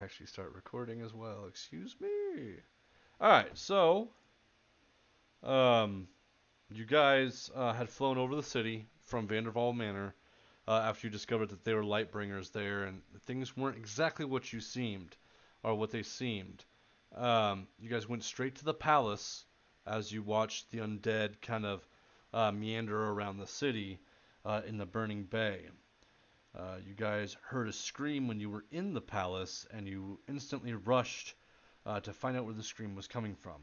Actually start recording as well. Excuse me. All right, so um, you guys had flown over the city from Vanderval Manor after you discovered that they were Lightbringers there, and things weren't exactly what you seemed, or what they seemed. You guys went straight to the palace as you watched the undead kind of meander around the city in the burning bay. You guys heard a scream when you were in the palace, and you instantly rushed to find out where the scream was coming from.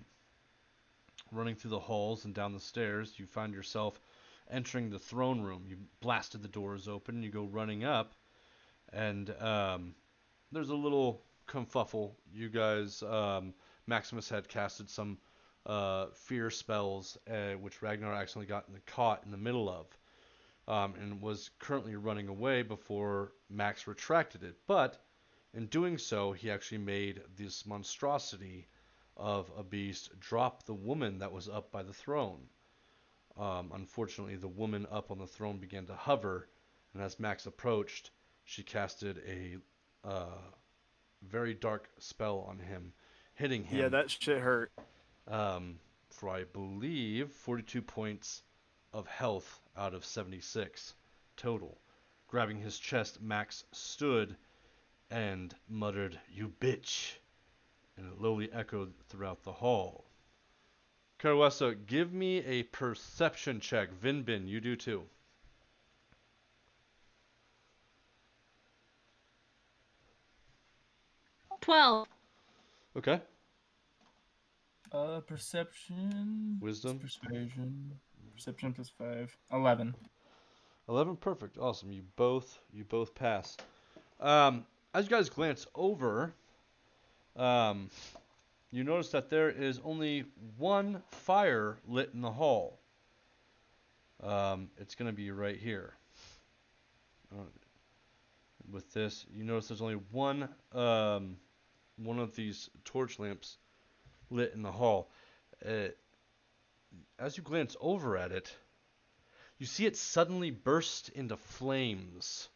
Running through the halls and down the stairs, you find yourself entering the throne room. You blasted the doors open, you go running up, and there's a little kerfuffle. You guys, Maximus had casted some fear spells, which Ragnar accidentally got caught in the middle of and was currently running away before Max retracted it. But in doing so, he actually made this monstrosity of a beast drop the woman that was up by the throne. Unfortunately, the woman up on the throne began to hover, and as Max approached, she casted a very dark spell on him, hitting Yeah, him that shit hurt. for, I believe, 42 points of health out of 76 total. Grabbing his chest, Max stood and muttered, "You bitch," and it lowly echoed throughout the hall. Keroessa, give me a perception check. Vinbin, you do too. 12. Okay. Perception. It's Wisdom. persuasion. Perception plus 5. 11. 11, perfect. Awesome. You both pass. As you guys glance over, um, you notice that there is only one fire lit in the hall. It's going to be right here. Uh, with this, you notice there's only one of these torch lamps lit in the hall. Uh, as you glance over at it, you see it suddenly burst into flames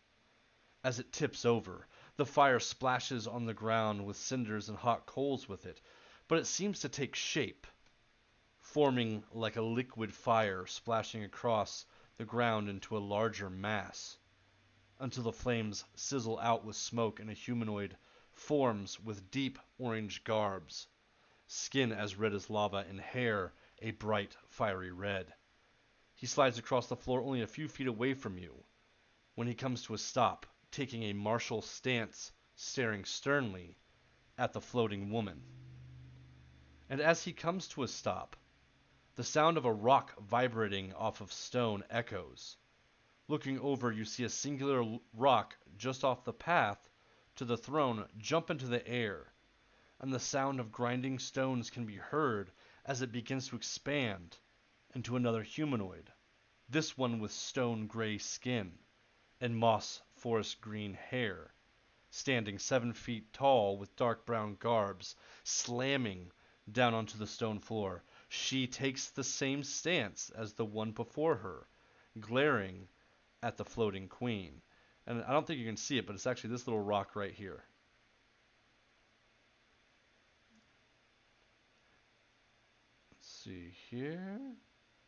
as it tips over. The fire splashes on the ground with cinders and hot coals with it, but it seems to take shape, forming like a liquid fire splashing across the ground into a larger mass, until the flames sizzle out with smoke and a humanoid forms with deep orange garbs, skin as red as lava, and hair a bright fiery red. He slides across the floor only a few feet away from you when he comes to a stop, taking a martial stance, staring sternly at the floating woman. And as he comes to a stop, the sound of a rock vibrating off of stone echoes. Looking over, you see a singular rock just off the path to the throne jump into the air, and the sound of grinding stones can be heard as it begins to expand into another humanoid, this one with stone gray skin and moss forest green hair, standing 7 feet tall with dark brown garbs, slamming down onto the stone floor. She takes the same stance as the one before her, glaring at the floating queen. And I don't think you can see it, but it's actually this little rock right here. Let's see here.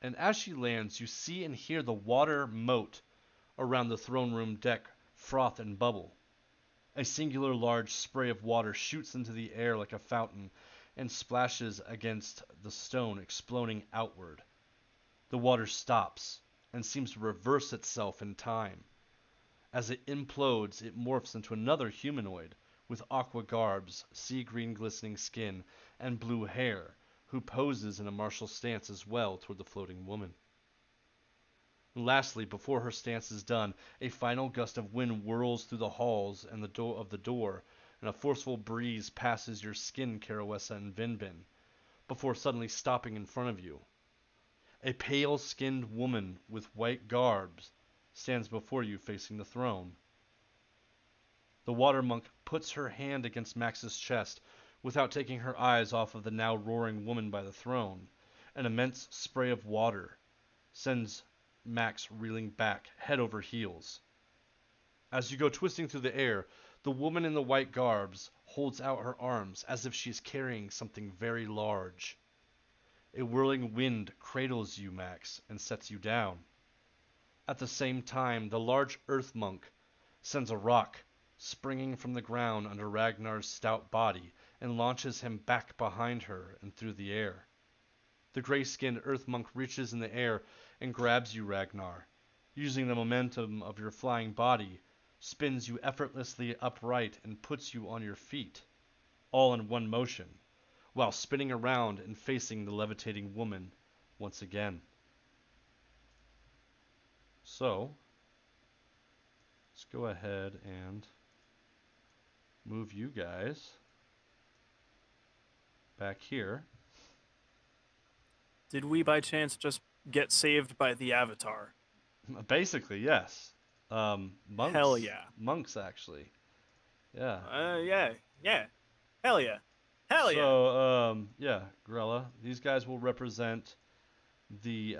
And as she lands, you see and hear the water moat around the throne room deck froth and bubble. A singular large spray of water shoots into the air like a fountain and splashes against the stone, exploding outward. The water stops and seems to reverse itself in time. As it implodes, it morphs into another humanoid with aqua garbs, sea green glistening skin, and blue hair, who poses in a martial stance as well toward the floating woman. And lastly, before her stance is done, a final gust of wind whirls through the halls and the door, and a forceful breeze passes your skin, Keroessa and Vinbin, before suddenly stopping in front of you. A pale-skinned woman with white garbs stands before you facing the throne. The water monk puts her hand against Max's chest without taking her eyes off of the now roaring woman by the throne. An immense spray of water sends Max reeling back, head over heels. As you go twisting through the air, The woman in the white garbs holds out her arms as if she is carrying something very large. A whirling wind cradles you, Max, and sets you down. At the same time, the large earth monk sends a rock springing from the ground under Ragnar's stout body and launches him back behind her and through the air. The gray-skinned earth monk reaches in the air and grabs you, Ragnar. Using the momentum of your flying body, spins you effortlessly upright and puts you on your feet, all in one motion, while spinning around and facing the levitating woman once again. So, let's go ahead and move you guys back here. Did we by chance just get saved by the Avatar? Basically, yes. Monks. Hell yeah. Monks, actually. Yeah. Yeah. Hell yeah. Hell yeah. So, yeah, Grella, these guys will represent the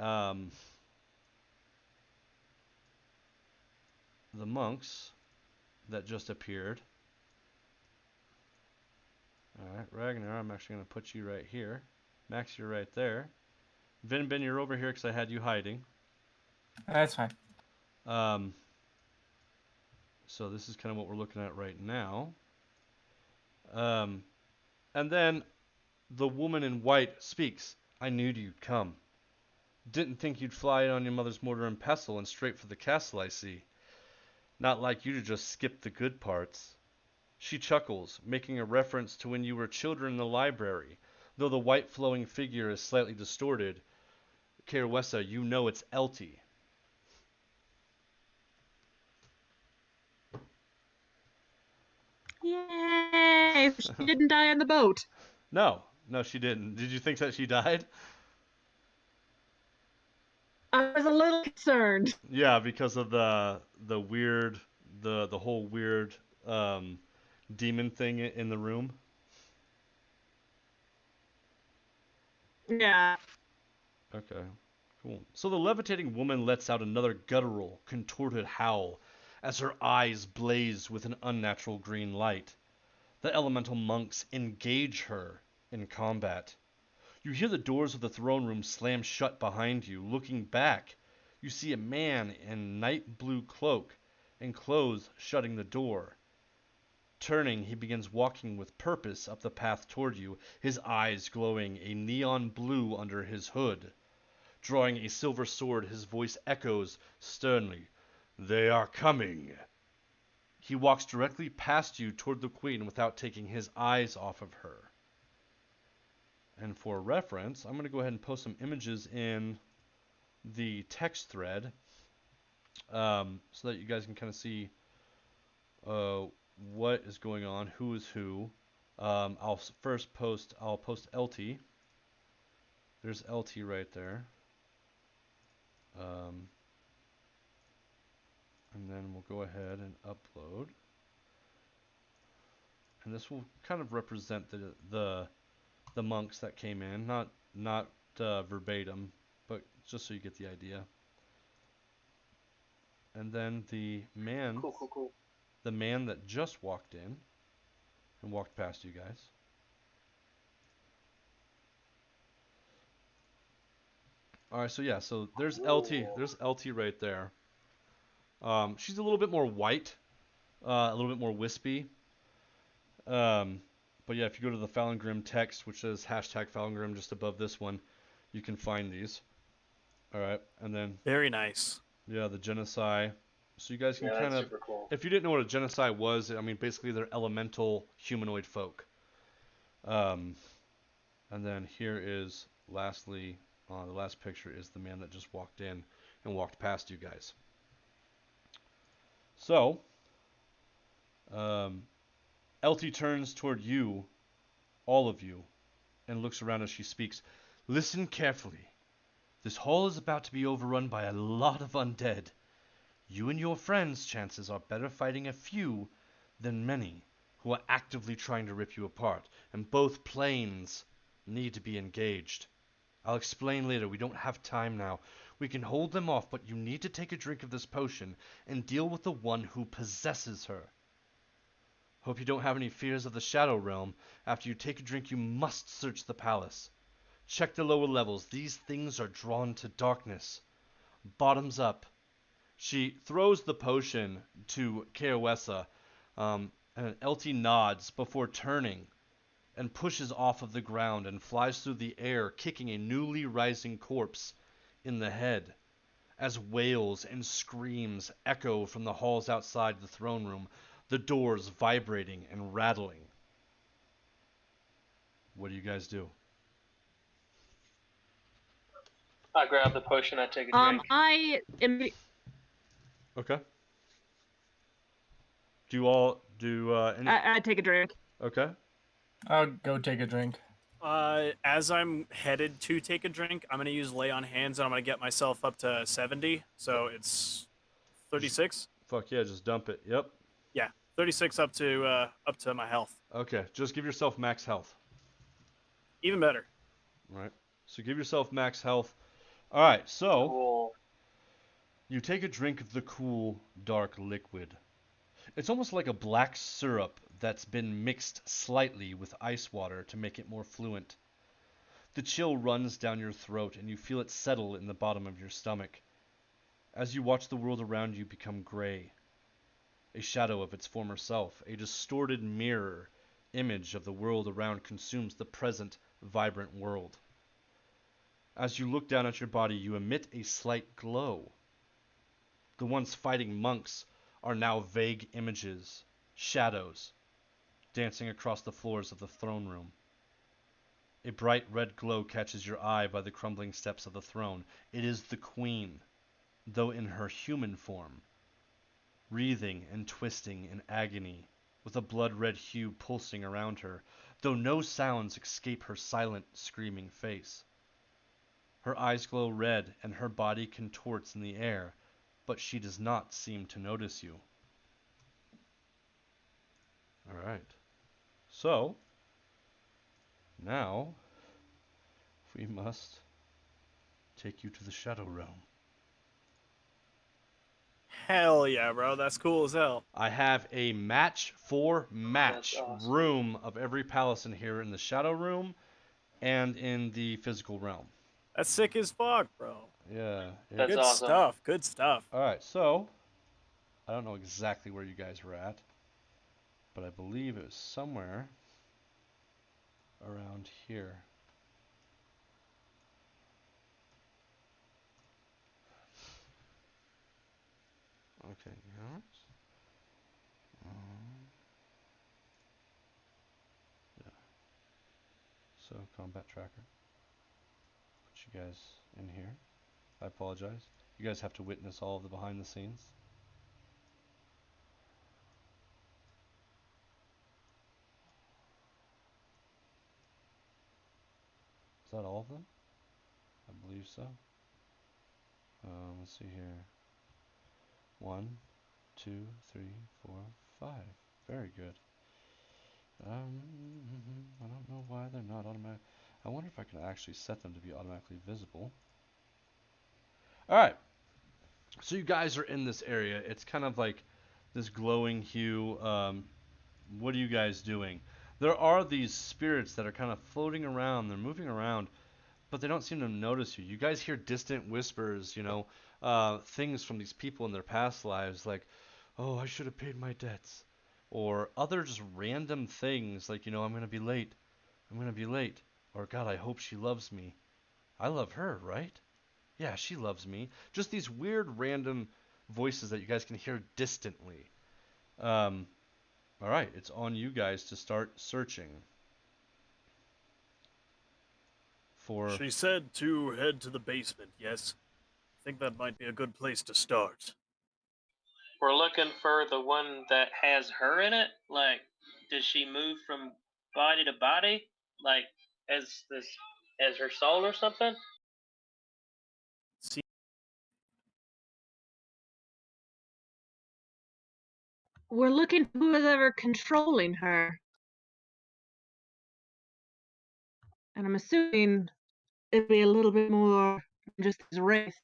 monks that just appeared. Alright, Ragnar, I'm actually going to put you right here. Max, you're right there. Vinbin, you're over here because I had you hiding. That's fine. So this is kind of what we're looking at right now. And then the woman in white speaks. I knew you'd come. Didn't think you'd fly in on your mother's mortar and pestle and straight for the castle, I see. Not like you to just skip the good parts. She chuckles, making a reference to when you were children in the library. Though the white flowing figure is slightly distorted, Keroessa, you know it's Elty. Yay! She didn't die on the boat. No, she didn't. Did you think that she died? I was a little concerned. Yeah, because of the weird, the whole weird demon thing in the room. Yeah. Okay, cool. So the levitating woman lets out another guttural, contorted howl as her eyes blaze with an unnatural green light. The elemental monks engage her in combat. You hear the doors of the throne room slam shut behind you. Looking back, you see a man in night blue cloak and clothes shutting the door. Turning, he begins walking with purpose up the path toward you, his eyes glowing a neon blue under his hood. Drawing a silver sword, his voice echoes sternly, "They are coming." He walks directly past you toward the queen without taking his eyes off of her. And for reference, I'm going to go ahead and post some images in the text thread so that you guys can kind of see what is going on, who is who. I'll post Elty. There's Elty right there. And then we'll go ahead and upload. And this will kind of represent the monks that came in, not verbatim, but just so you get the idea. And then the man, Cool. the man that just walked in and walked past you guys. All right, so yeah, so there's Elty. There's Elty right there. She's a little bit more white, a little bit more wispy. But yeah, if you go to the Falungrim text, which says #Falungrim just above this one, you can find these. All right, and then Very nice. yeah, the genocide. So you guys can kind that's of, super cool. if you didn't know what a genocide was, I mean, basically they're elemental humanoid folk. And then here is, lastly, the last picture is the man that just walked in and walked past you guys. So, Elty turns toward you, all of you, and looks around as she speaks. Listen carefully. This hall is about to be overrun by a lot of undead. You and your friends' chances are better fighting a few than many who are actively trying to rip you apart, and both planes need to be engaged. I'll explain later. We don't have time now. We can hold them off, but you need to take a drink of this potion and deal with the one who possesses her. Hope you don't have any fears of the Shadow Realm. After you take a drink, you must search the palace. Check the lower levels. These things are drawn to darkness. Bottoms up. She throws the potion to Keroessa, and Elty nods before turning and pushes off of the ground and flies through the air, kicking a newly rising corpse in the head. As wails and screams echo from the halls outside the throne room, the doors vibrating and rattling. What do you guys do? I grab the potion, I take a drink. I am. Okay. Do you all do any? I take a drink. Okay. I'll go take a drink. As I'm headed to take a drink, I'm gonna use lay on hands, and I'm gonna get myself up to 70. So it's 36. Fuck yeah, just dump it. Yep. Yeah, 36 up to my health. Okay, just give yourself max health. Even better. All right. So give yourself max health. All right. So Cool. you take a drink of the cool, dark liquid. It's almost like a black syrup that's been mixed slightly with ice water to make it more fluent. The chill runs down your throat and you feel it settle in the bottom of your stomach. As you watch the world around you become gray, a shadow of its former self, a distorted mirror image of the world around consumes the present, vibrant world. As you look down at your body, you emit a slight glow. The once fighting monks are now vague images, shadows, dancing across the floors of the throne room. A bright red glow catches your eye by the crumbling steps of the throne. It is the queen, though in her human form, wreathing and twisting in agony, with a blood-red hue pulsing around her, though no sounds escape her silent, screaming face. Her eyes glow red and her body contorts in the air, but she does not seem to notice you. Alright. So, now, we must take you to the Shadow Realm. Hell yeah, bro. That's cool as hell. I have a match for match That's awesome. room of every palace in here in the Shadow Room and in the physical realm. That's sick as fuck, bro. Yeah. That's Good awesome. stuff. Good stuff. Alright, so, I don't know exactly where you guys were at, but I believe it was somewhere around here. Okay, yes. Yeah. So, combat tracker. Put you guys in here. I apologize. You guys have to witness all of the behind the scenes. Is that all of them? I believe so. Let's see here. 1, 2, 3, 4, 5. Very good. I don't know why they're not automatic. I wonder if I can actually set them to be automatically visible. Alright. So you guys are in this area. It's kind of like this glowing hue. What are you guys doing? There are these spirits that are kind of floating around. They're moving around, but they don't seem to notice you. You guys hear distant whispers, things from these people in their past lives, like, oh, I should have paid my debts. Or other just random things, like, I'm going to be late. I'm going to be late. Or, God, I hope she loves me. I love her, right? Yeah, she loves me. Just these weird random voices that you guys can hear distantly. All right, it's on you guys to start searching for... She said to head to the basement, yes? I think that might be a good place to start. We're looking for the one that has her in it. Like, does she move from body to body, like as her soul or something? See, We're looking for who's ever controlling her. And I'm assuming it'd be a little bit more than just his race.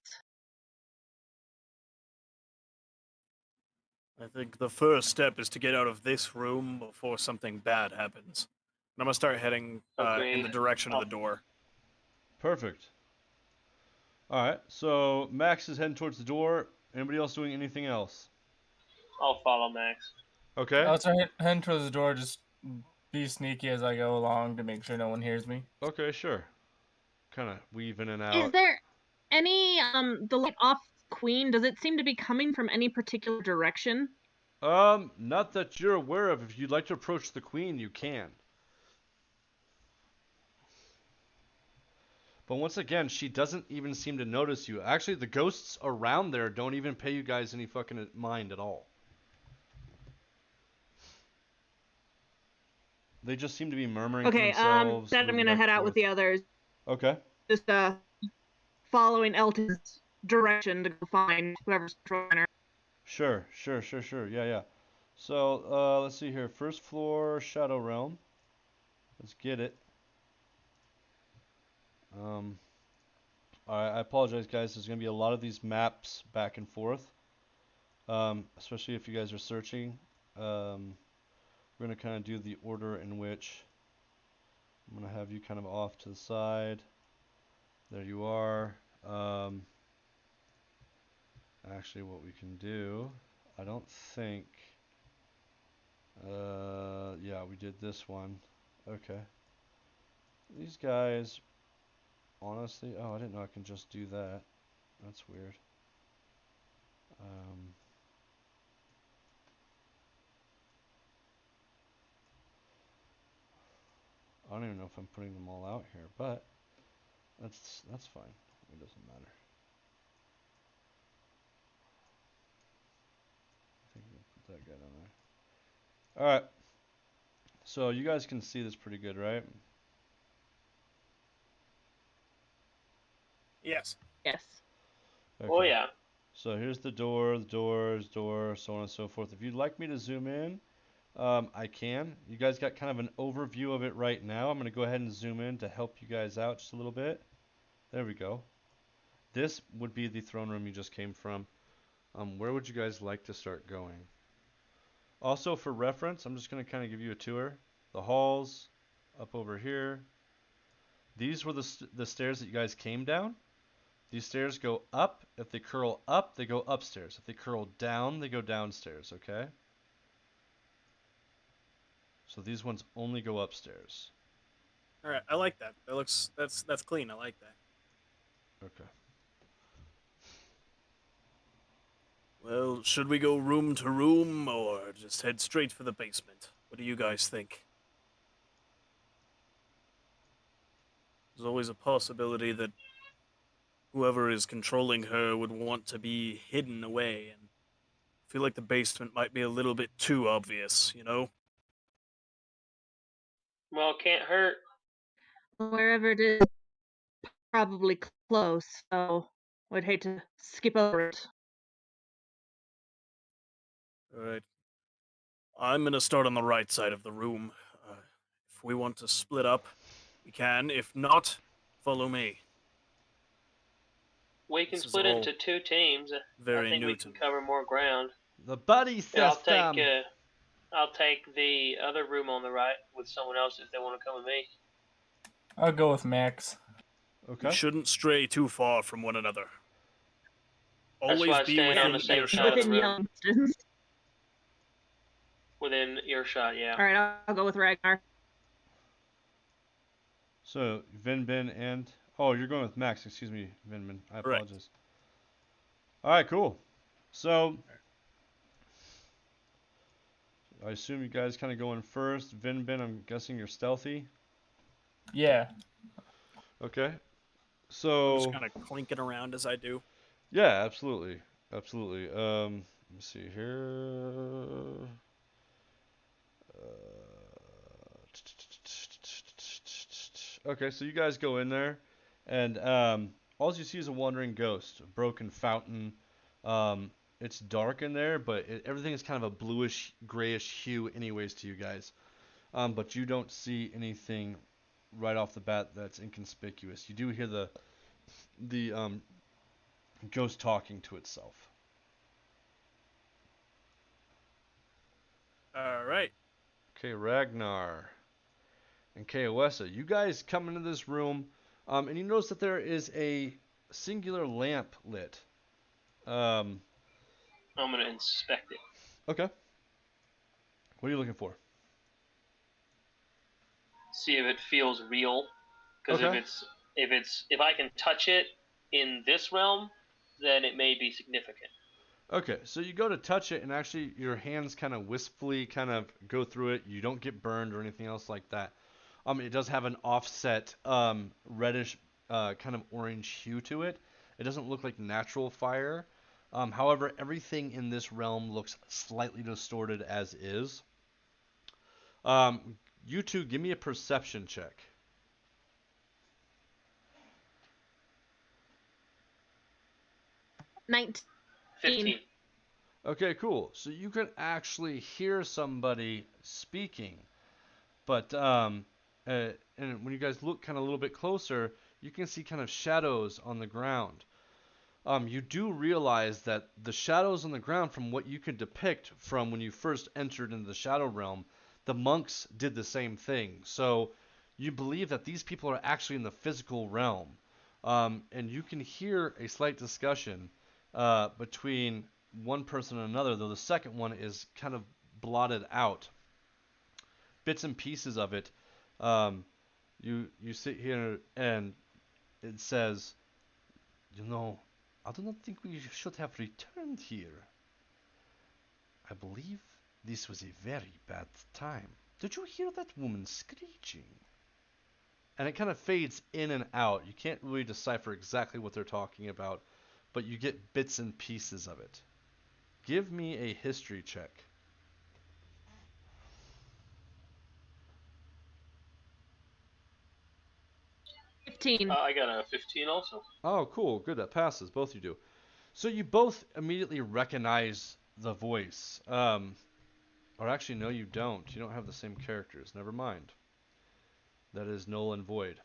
I think the first step is to get out of this room before something bad happens. And I'm gonna start heading in Agreed. the direction of the door. Perfect. All right. So Max is heading towards the door. Anybody else doing anything else? I'll follow Max. Okay. I'll start heading towards the door, just be sneaky as I go along to make sure no one hears me. Okay, sure. Kind of weave in and Is out. there any the light off queen? Does it seem to be coming from any particular direction? Not that you're aware of. If you'd like to approach the queen, you can. But once again, she doesn't even seem to notice you. Actually, the ghosts around there don't even pay you guys any fucking mind at all. They just seem to be murmuring to Okay, themselves. then I'm moving gonna back head and out with forth. the others, Okay. just following Elton's direction to go find whoever's controlling her. Sure. Yeah. So, let's see here. First floor, Shadow Realm. Let's get it. I apologize, guys. There's going to be a lot of these maps back and forth, especially if you guys are searching. We're going to kind of do the order in which I'm going to have you kind of off to the side. There you are. Actually, what we can do, I don't think. Yeah, we did this one. Okay. These guys, honestly, oh, I didn't know I can just do that. That's weird. I don't even know if I'm putting them all out here, but that's fine. It doesn't matter. I think we'll put that guy down there. All right. So you guys can see this pretty good, right? Yes. Yes. Okay. Oh yeah. So here's the door, door, so on and so forth. If you'd like me to zoom in, I can. You guys got kind of an overview of it right now. I'm going to go ahead and zoom in to help you guys out just a little bit. There we go. This would be the throne room you just came from. Where would you guys like to start going? Also, for reference, I'm just going to kind of give you a tour. The halls, up over here. These were the stairs that you guys came down. These stairs go up. If they curl up, they go upstairs. If they curl down, they go downstairs, okay? So these ones only go upstairs. All right, I like that. That's clean. I like that. Okay. Well, should we go room to room or just head straight for the basement? What do you guys think? There's always a possibility that whoever is controlling her would want to be hidden away, and I feel like the basement might be a little bit too obvious, you know? Well, can't hurt. Wherever it is, probably close, so I'd hate to skip over it. Alright. I'm gonna start on the right side of the room. If we want to split up, we can. If not, follow me. We can This is split all into two teams. very I think new we to can me. cover more ground. The buddy Yeah, system. I'll take the other room on the right with someone else if they want to come with me. I'll go with Max. Okay. We shouldn't stray too far from one another. That's Always why I be stand on within the same earshot. side of the Within room. yelling distance. Within earshot, yeah. All right, I'll go with Ragnar. So Vinbin and oh, you're going with Max. Excuse me, Vinbin. I Correct. apologize. All right, cool. So I assume you guys kind of going first. Vinbin, I'm guessing you're stealthy. Yeah. Okay. I'm So just kind of clinking around as I do. yeah, absolutely. Let me see here. Okay, so you guys go in there, and all you see is a wandering ghost, a broken fountain. It's dark in there, but everything is kind of a bluish, grayish hue, anyways, to you guys. But you don't see anything right off the bat that's inconspicuous. You do hear the ghost talking to itself. All right. Okay, Ragnar and Keroessa, you guys come into this room, and you notice that there is a singular lamp lit. Um, I'm gonna inspect it. okay. What are you looking for? See if it feels real. Because Okay. if I can touch it in this realm, then it may be significant. Okay, so you go to touch it, and actually your hands kind of wistfully kind of go through it. You don't get burned or anything else like that. It does have an offset reddish kind of orange hue to it. It doesn't look like natural fire. However, everything in this realm looks slightly distorted as is. You two, give me a perception check. 19. 15. Okay, cool. So you can actually hear somebody speaking, but and when you guys look kind of a little bit closer, you can see kind of shadows on the ground. You do realize that the shadows on the ground, from what you can depict from when you first entered into the Shadow Realm, the monks did the same thing. So you believe that these people are actually in the physical realm. And you can hear a slight discussion between one person and another, though the second one is kind of blotted out. Bits and pieces of it. Um, you sit here and it says, you know, I do not think we should have returned here. I believe this was a very bad time. Did you hear that woman screeching? And it kind of fades in and out. You can't really decipher exactly what they're talking about, but you get bits and pieces of it. Give me a history check. 15. I got a 15 also. Oh, cool. Good. That passes. Both you do. So you both immediately recognize the voice. Or actually, no, you don't. You don't have the same characters. Never mind. That is null and void.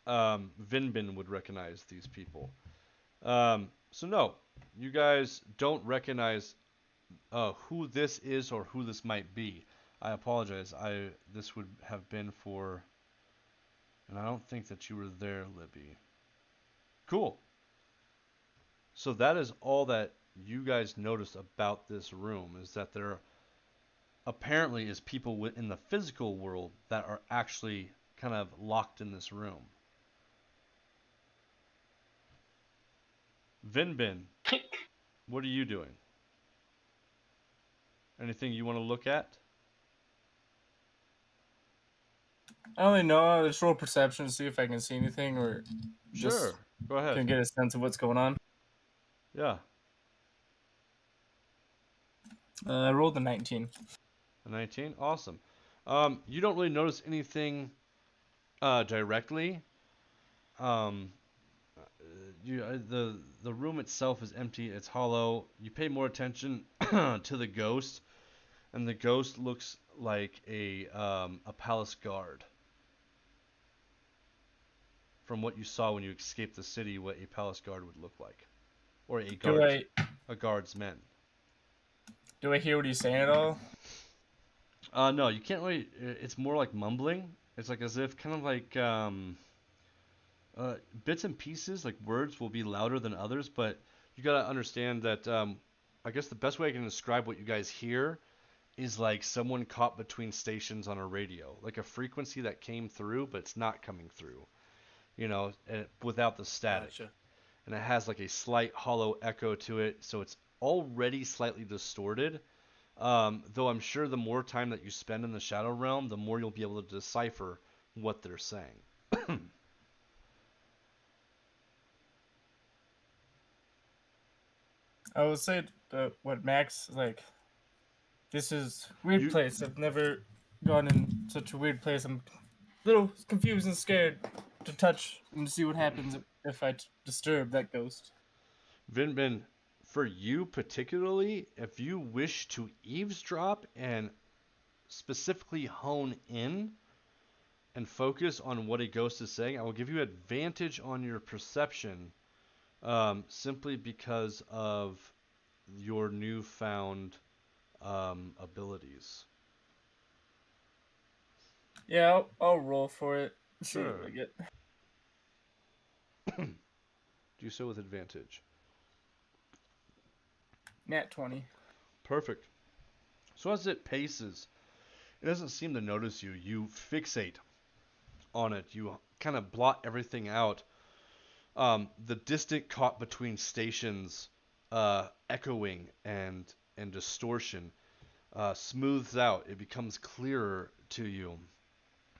Vinbin would recognize these people. So no, you guys don't recognize who this is or who this might be. I apologize. This would have been for, and I don't think that you were there, Libby. Cool. So that is all that you guys noticed about this room, is that there apparently is people in the physical world that are actually kind of locked in this room. Vinbin, what are you doing? Anything you want to look at? I only know. I'll just roll perception to see if I can see anything or just Sure. Go can ahead. get a sense of what's going on. Yeah. I rolled a 19. A 19. Awesome. You don't really notice anything directly. Um, the room itself is empty. It's hollow. You pay more attention to the ghost, and the ghost looks like a palace guard. From what you saw when you escaped the city, what a palace guard would look like, or a guardsman. Do I hear what he's saying at all? No, you can't really. It's more like mumbling. It's like as if kind of like bits and pieces, like words will be louder than others, but you gotta understand that. I guess the best way I can describe what you guys hear is like someone caught between stations on a radio, like a frequency that came through, but it's not coming through. Without the static. Gotcha. And it has like a slight hollow echo to it, so it's already slightly distorted. Though I'm sure the more time that you spend in the Shadow Realm, the more you'll be able to decipher what they're saying. I would say what Max like. This is weird place. I've never gone in such a weird place. I'm a little confused and scared to touch and see what happens if I disturb that ghost. Vinbin, for you particularly, if you wish to eavesdrop and specifically hone in and focus on what a ghost is saying, I will give you advantage on your perception, simply because of your newfound abilities. Yeah, I'll roll for it. See Sure. what I get. Do so with advantage. Nat 20. Perfect. So as it paces, it doesn't seem to notice you. You fixate on it. You kind of blot everything out. The distant caught between stations, echoing and distortion, smooths out. It becomes clearer to you,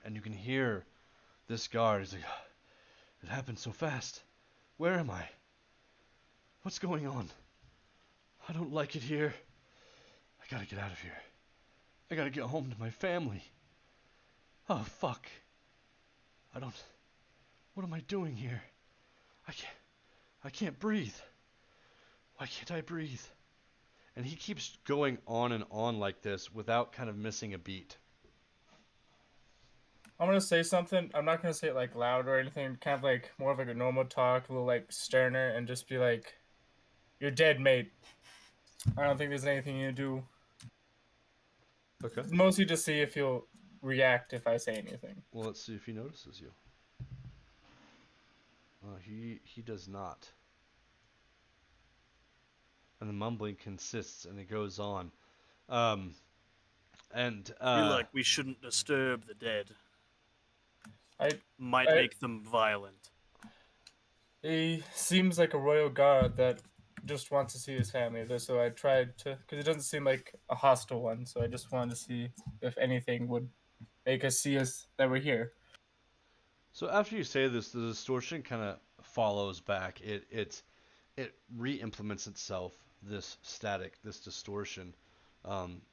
and you can hear this guard. He's like, "It happened so fast. Where am I? What's going on? I don't like it here. I gotta get out of here. I gotta get home to my family. Oh fuck. I don't. What am I doing here? I can't breathe. Why can't I breathe?" And he keeps going on and on like this without kind of missing a beat. I'm gonna say something. I'm not gonna say it like loud or anything. Kind of like more of like a normal talk, a little like sterner, and just be like, "You're dead, mate. I don't think there's anything you can do." Okay. Mostly just see if you'll react if I say anything. Well, let's see if he notices you. He does not. And the mumbling consists, and it goes on. Um, and Feel like we shouldn't disturb the dead. I Might make them violent. He seems like a royal guard that just wants to see his family. So I tried to, because it doesn't seem like a hostile one. So I just wanted to see if anything would make us see us that we're here. So after you say this, the distortion kind of follows back. It re-implements itself. This static, this distortion,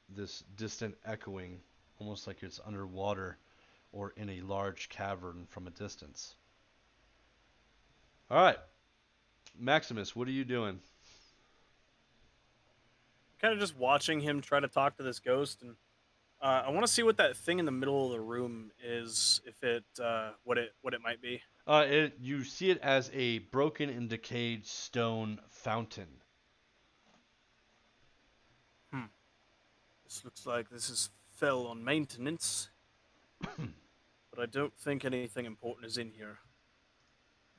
this distant echoing, almost like it's underwater or in a large cavern from a distance. All right, Maximus, what are you doing? Kind of just watching him try to talk to this ghost, and I want to see what that thing in the middle of the room is. If it, what it might be. You see it as a broken and decayed stone fountain. This looks like this is fell on maintenance, but I don't think anything important is in here.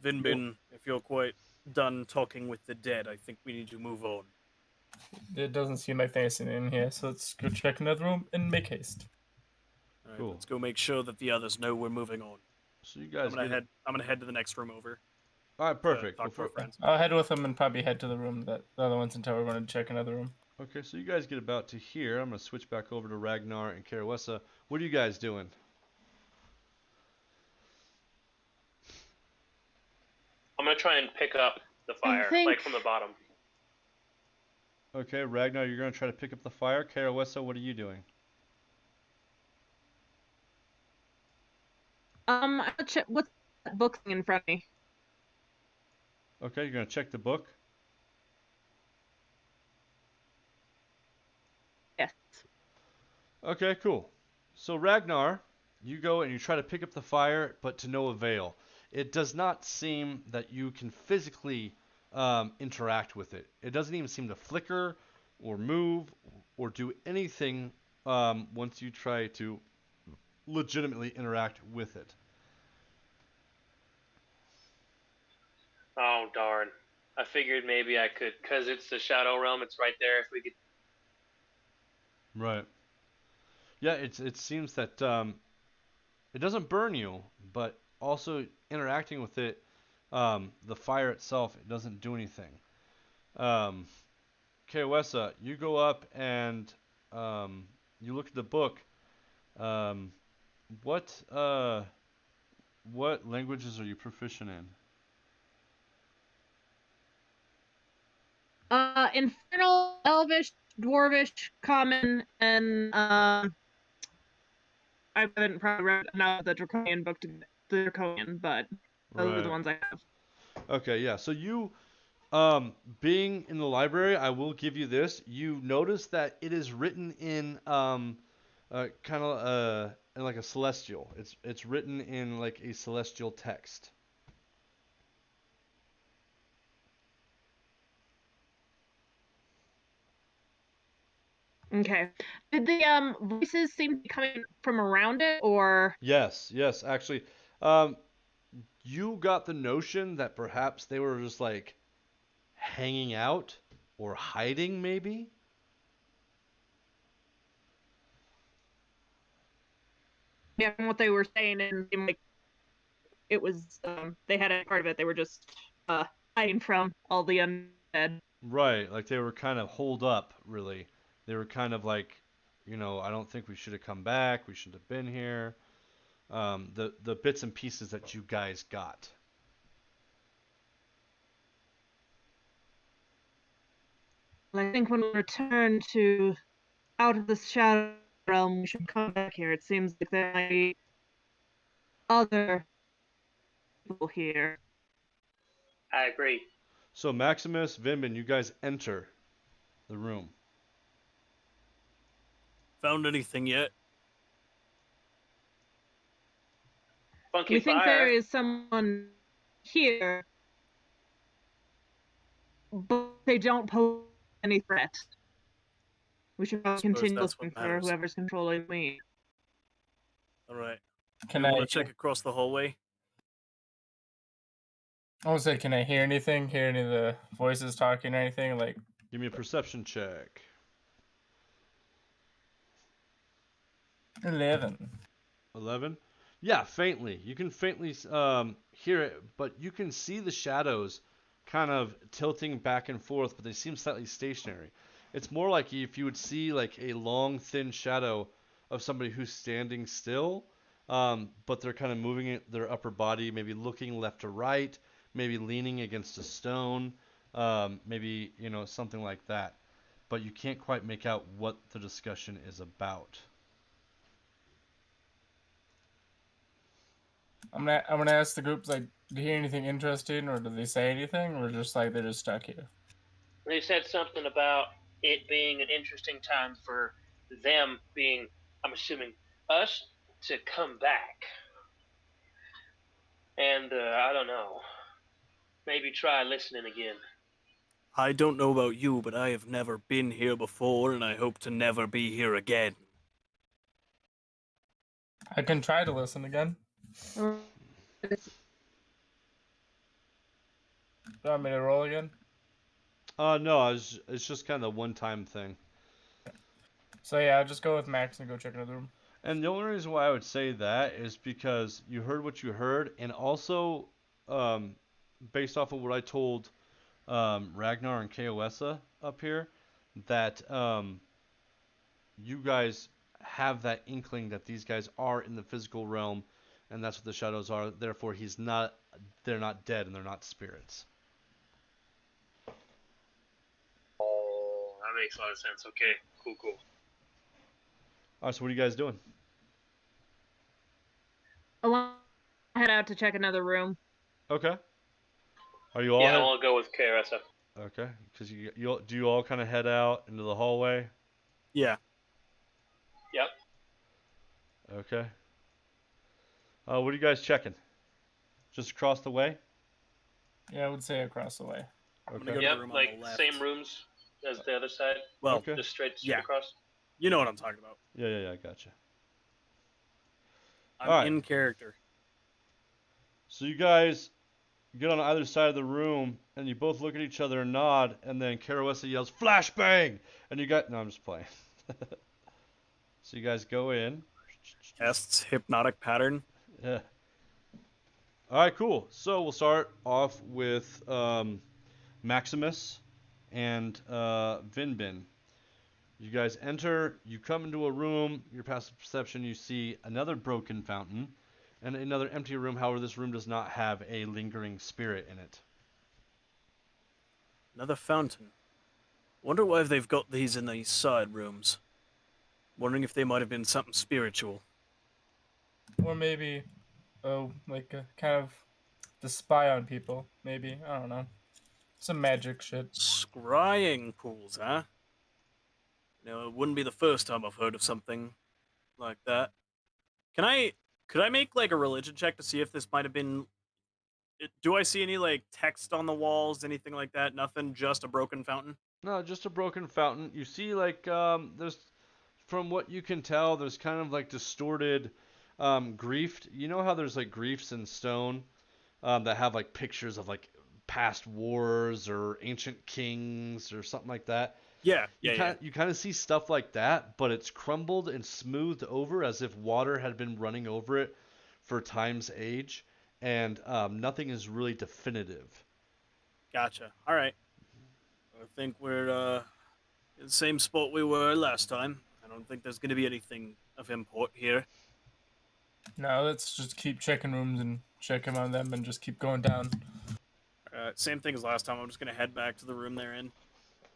Vinbin, if you're quite done talking with the dead, I think we need to move on. It doesn't seem like there's anything in here. So let's go check another room and make haste. All right, Cool. let's go make sure that the others know we're moving on. So you guys I'm gonna head to the next room over. All right, perfect. Talk to our friends. I'll head with them and probably head to the room that the other ones until we're going to check another room. Okay, so you guys get about to here. I'm gonna switch back over to Ragnar and Keroessa. What are you guys doing? I'm gonna try and pick up the fire, think- like from the bottom. Okay, Ragnar, you're gonna try to pick up the fire. Keroessa, what are you doing? I'll check what's that book thing in front of me. Okay, you're gonna check the book. Yes. Okay, cool. So Ragnar, you go and you try to pick up the fire, but to no avail. It does not seem that you can physically interact with it. It doesn't even seem to flicker or move or do anything once you try to legitimately interact with it. Oh darn! I figured maybe I could, cause it's the Shadow Realm. It's right there. If we could. Right. Yeah, it seems that it doesn't burn you, but also interacting with it, the fire itself, it doesn't do anything. Keroessa, you go up and you look at the book. Um, what languages are you proficient in? Infernal, Elvish, Dwarvish, Common, and I haven't probably read enough of the Draconian book to get the Draconian, but those are the Right. ones I have. Okay, yeah. So you, being in the library, I will give you this. You notice that it is written in kind of in like a celestial. It's written in like a celestial text. Okay. Did the voices seem to be coming from around it, or? Yes, actually. You got the notion that perhaps they were just like hanging out or hiding, maybe? Yeah, from what they were saying, and like it was, they had a part of it. They were just hiding from all the undead. Right, like they were kind of holed up, really. They were kind of like, I don't think we should have come back. We shouldn't have been here. The bits and pieces that you guys got. I think when we return to out of the shadow realm, we should come back here. It seems like there might be other people here. I agree. So Maximus, Vinbin, you guys enter the room. Found anything yet? Funky We think fire. there is someone here, but they don't pose any threat. We should probably Suppose continue that's looking what for matters. whoever's controlling me. All right. Can You I want to check across the hallway? I want to say, can I hear anything? Hear any of the voices talking or anything? Like, Give me a perception check. 11. 11? Yeah, faintly. You can faintly hear it, but you can see the shadows kind of tilting back and forth, but they seem slightly stationary. It's more like if you would see like a long, thin shadow of somebody who's standing still, but they're kind of moving their upper body, maybe looking left to right, maybe leaning against a stone, maybe, something like that. But you can't quite make out what the discussion is about. I'm gonna ask the group, like, do you hear anything interesting, or do they say anything, or just like they're just stuck here? They said something about it being an interesting time for them being, I'm assuming, us to come back. And I don't know. Maybe try listening again. I don't know about you, but I have never been here before, and I hope to never be here again. I can try to listen again. Do you want me to roll again? No, it's just kind of a one-time thing. So yeah, I'll just go with Max and go check another room. And the only reason why I would say that is because you heard what you heard, and also, based off of what I told Ragnar and Keroessa up here, that you guys have that inkling that these guys are in the physical realm, and that's what the shadows are. Therefore, they're not dead, and they're not spirits. Oh, that makes a lot of sense. Okay, cool. All right, so what are you guys doing? I want to head out to check another room. Okay. Are you all Yeah, I'll go with Keroessa. Okay, because you all kind of head out into the hallway. Yeah. Yep. Okay. What are you guys checking? Just across the way? Yeah, I would say across the way. I'm gonna Okay. go to the Yep, room on like the left. same rooms as the other side. Well, Okay. Just straight yeah. across. You know what I'm talking about. Yeah, I gotcha. I'm All right. in character. So you guys get on either side of the room, and you both look at each other and nod, and then Keroessa yells, "Flashbang!" And you got... No, I'm just playing. So you guys go in. Casts hypnotic pattern. Yeah. All right, cool. So we'll start off with Maximus and Vinbin. You guys enter, you come into a room, your passive perception, you see another broken fountain and another empty room. However, this room does not have a lingering spirit in it. Another fountain. Wonder why they've got these in these side rooms. Wondering if they might have been something spiritual. Or maybe, like kind of to spy on people. Maybe, I don't know. Some magic shit. Scrying pools, huh? It wouldn't be the first time I've heard of something like that. Could I make like a religion check to see if this might have been Do I see any like text on the walls, anything like that? Nothing, just a broken fountain. No, just a broken fountain. You see, like, there's, from what you can tell, there's kind of like distorted, grief. You know how there's like griefs in stone, that have like pictures of like past wars or ancient kings or something like that. Yeah, You kind of see stuff like that, but it's crumbled and smoothed over as if water had been running over it for time's age, and nothing is really definitive. Gotcha. All right. I think we're in the same spot we were last time. I don't think there's going to be anything of import here. No, let's just keep checking rooms and checking on them and just keep going down. Same thing as last time. I'm just going to head back to the room they're in.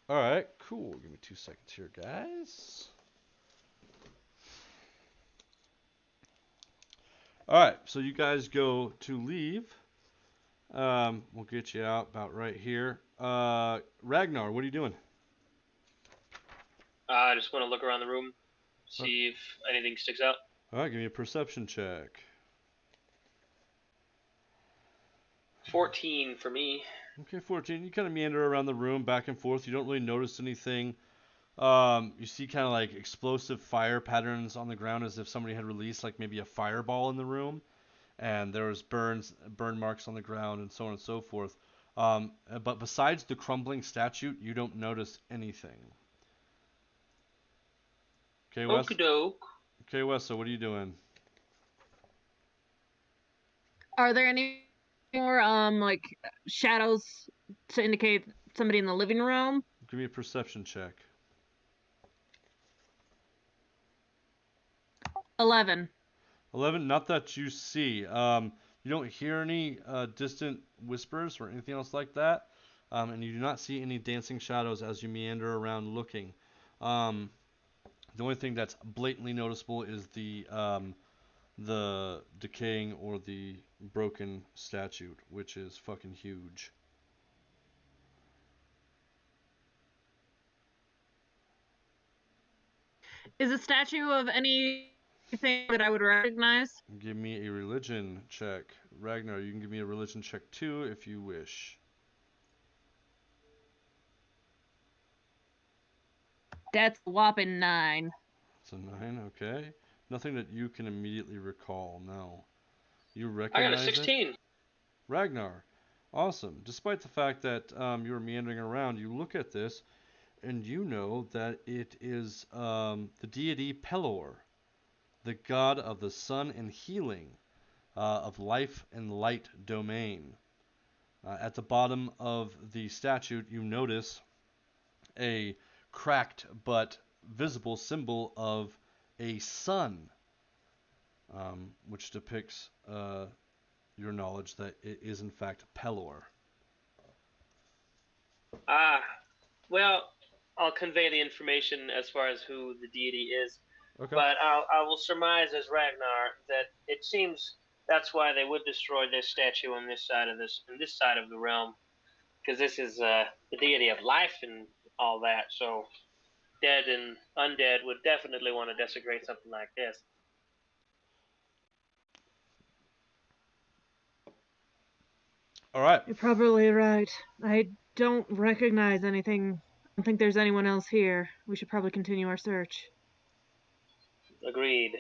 All right, cool. Give me 2 seconds here, guys. All right, so you guys go to leave. We'll get you out about right here. Ragnar, what are you doing? I just want to look around the room, see if anything sticks out. All right, give me a perception check. 14 for me. Okay, 14. You kind of meander around the room, back and forth. You don't really notice anything. You see kind of like explosive fire patterns on the ground as if somebody had released like maybe a fireball in the room. And there was burn marks on the ground and so on and so forth. But besides the crumbling statue, you don't notice anything. Okay, Wes. Okie doke. Okay, Wes. So what are you doing? Are there any more like shadows to indicate somebody in the living room? Give me a perception check. 11. 11. Not that you see. You don't hear any distant whispers or anything else like that. And you do not see any dancing shadows as you meander around looking. The only thing that's blatantly noticeable is the decaying or the broken statue, which is fucking huge. Is a statue of anything that I would recognize? Give me a religion check. Ragnar, you can give me a religion check too if you wish. That's a whopping 9. It's a 9, okay. Nothing that you can immediately recall, no. You I recognize got a 16. it? Ragnar, awesome. Despite the fact that you were meandering around, you look at this and you know that it is the deity Pelor, the god of the sun and healing, of life and light domain. At the bottom of the statue, you notice a cracked but visible symbol of a sun, which depicts your knowledge that it is in fact Pelor. Well, I'll convey the information as far as who the deity is. Okay. But I will surmise as Ragnar that it seems that's why they would destroy this statue on this side of the realm, because this is the deity of life and all that. So dead and undead would definitely want to desecrate something like this. All right. You're probably right. I don't recognize anything. I don't think there's anyone else here. We should probably continue our search. Agreed.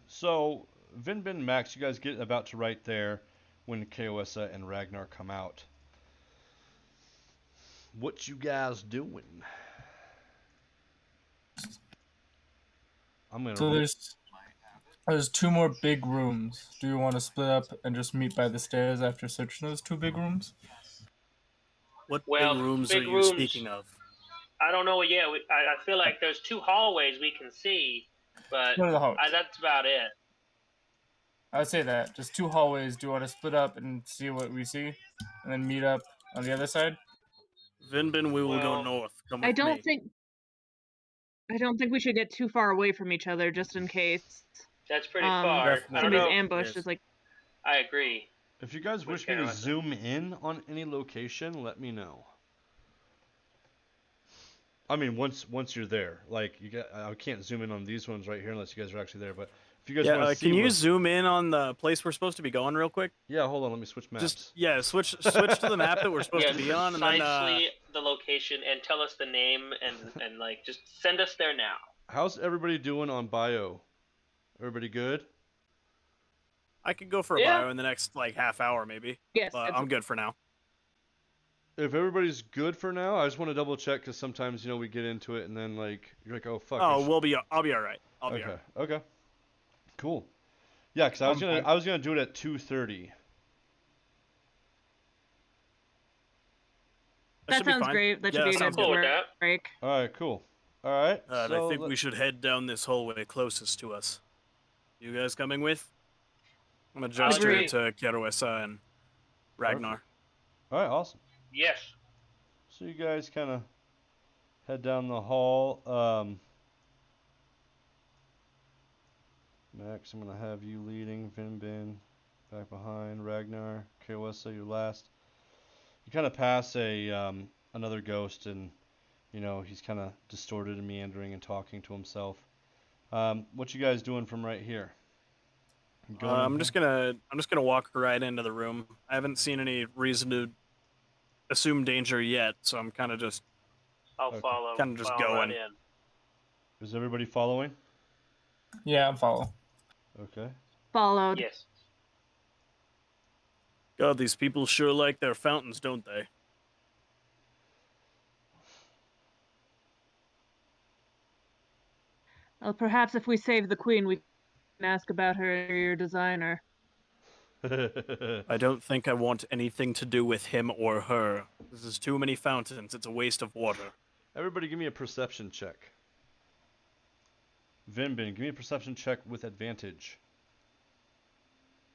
So, Vinbin Max, you guys get about to right there when Keroessa and Ragnar come out. What you guys doing? So there's 2 more big rooms. Do you want to split up and just meet by the stairs after searching those 2 big rooms? What Well, big rooms are big you rooms- speaking of? I don't know. Yeah, I feel like there's 2 hallways we can see, but Go to the hallways. that's about it. I would say that. Just 2 hallways. Do you want to split up and see what we see? And then meet up on the other side? Vinbin, we will go Well, north. Come I with don't me. think we should get too far away from each other just in case That's pretty far. Definitely. I don't somebody's know. ambushed. Yes. Is like, I agree. If you guys With wish me to Keroessa. zoom in on any location, let me know. I mean, once you're there, like I can't zoom in on these ones right here unless you guys are actually there. But If you guys want to see, can you where... zoom in on the place we're supposed to be going real quick? Yeah, hold on. Let me switch maps. Just switch to the map that we're supposed to be on, and then precisely the location, and tell us the name, and like just send us there now. How's everybody doing on bio? Everybody good? I could go for a bio in the next like half hour maybe. Yes, But it's- I'm good for now. If everybody's good for now, I just want to double check because sometimes we get into it and then like you're like, oh fuck. Oh, I'll be all right. I'll be all right. Okay. Cool. Yeah, because I was gonna do it at 2:30. That sounds great. That should be a good cool with that. break. All right, cool. All right. I think we should head down this hallway closest to us. You guys coming with? I'm gonna gesture Agree. to Keroessa and Ragnar. All right, awesome. Yes. So you guys kind of head down the hall. Max, I'm gonna have you leading. Vinbin back behind. Ragnar, Keroessa, you're last. You kind of pass another ghost, and he's kind of distorted and meandering and talking to himself. What you guys doing from right here? I'm just gonna walk right into the room. I haven't seen any reason to assume danger yet, so I'm kind of just I'll follow. Kind of just follow going. Right in. Is everybody following? Yeah, I'm following. Okay. Followed. Yes. God, these people sure like their fountains, don't they? Well, perhaps if we save the queen, we can ask about her interior designer. I don't think I want anything to do with him or her. This is too many fountains. It's a waste of water. Everybody give me a perception check. Vinbin, give me a perception check with advantage.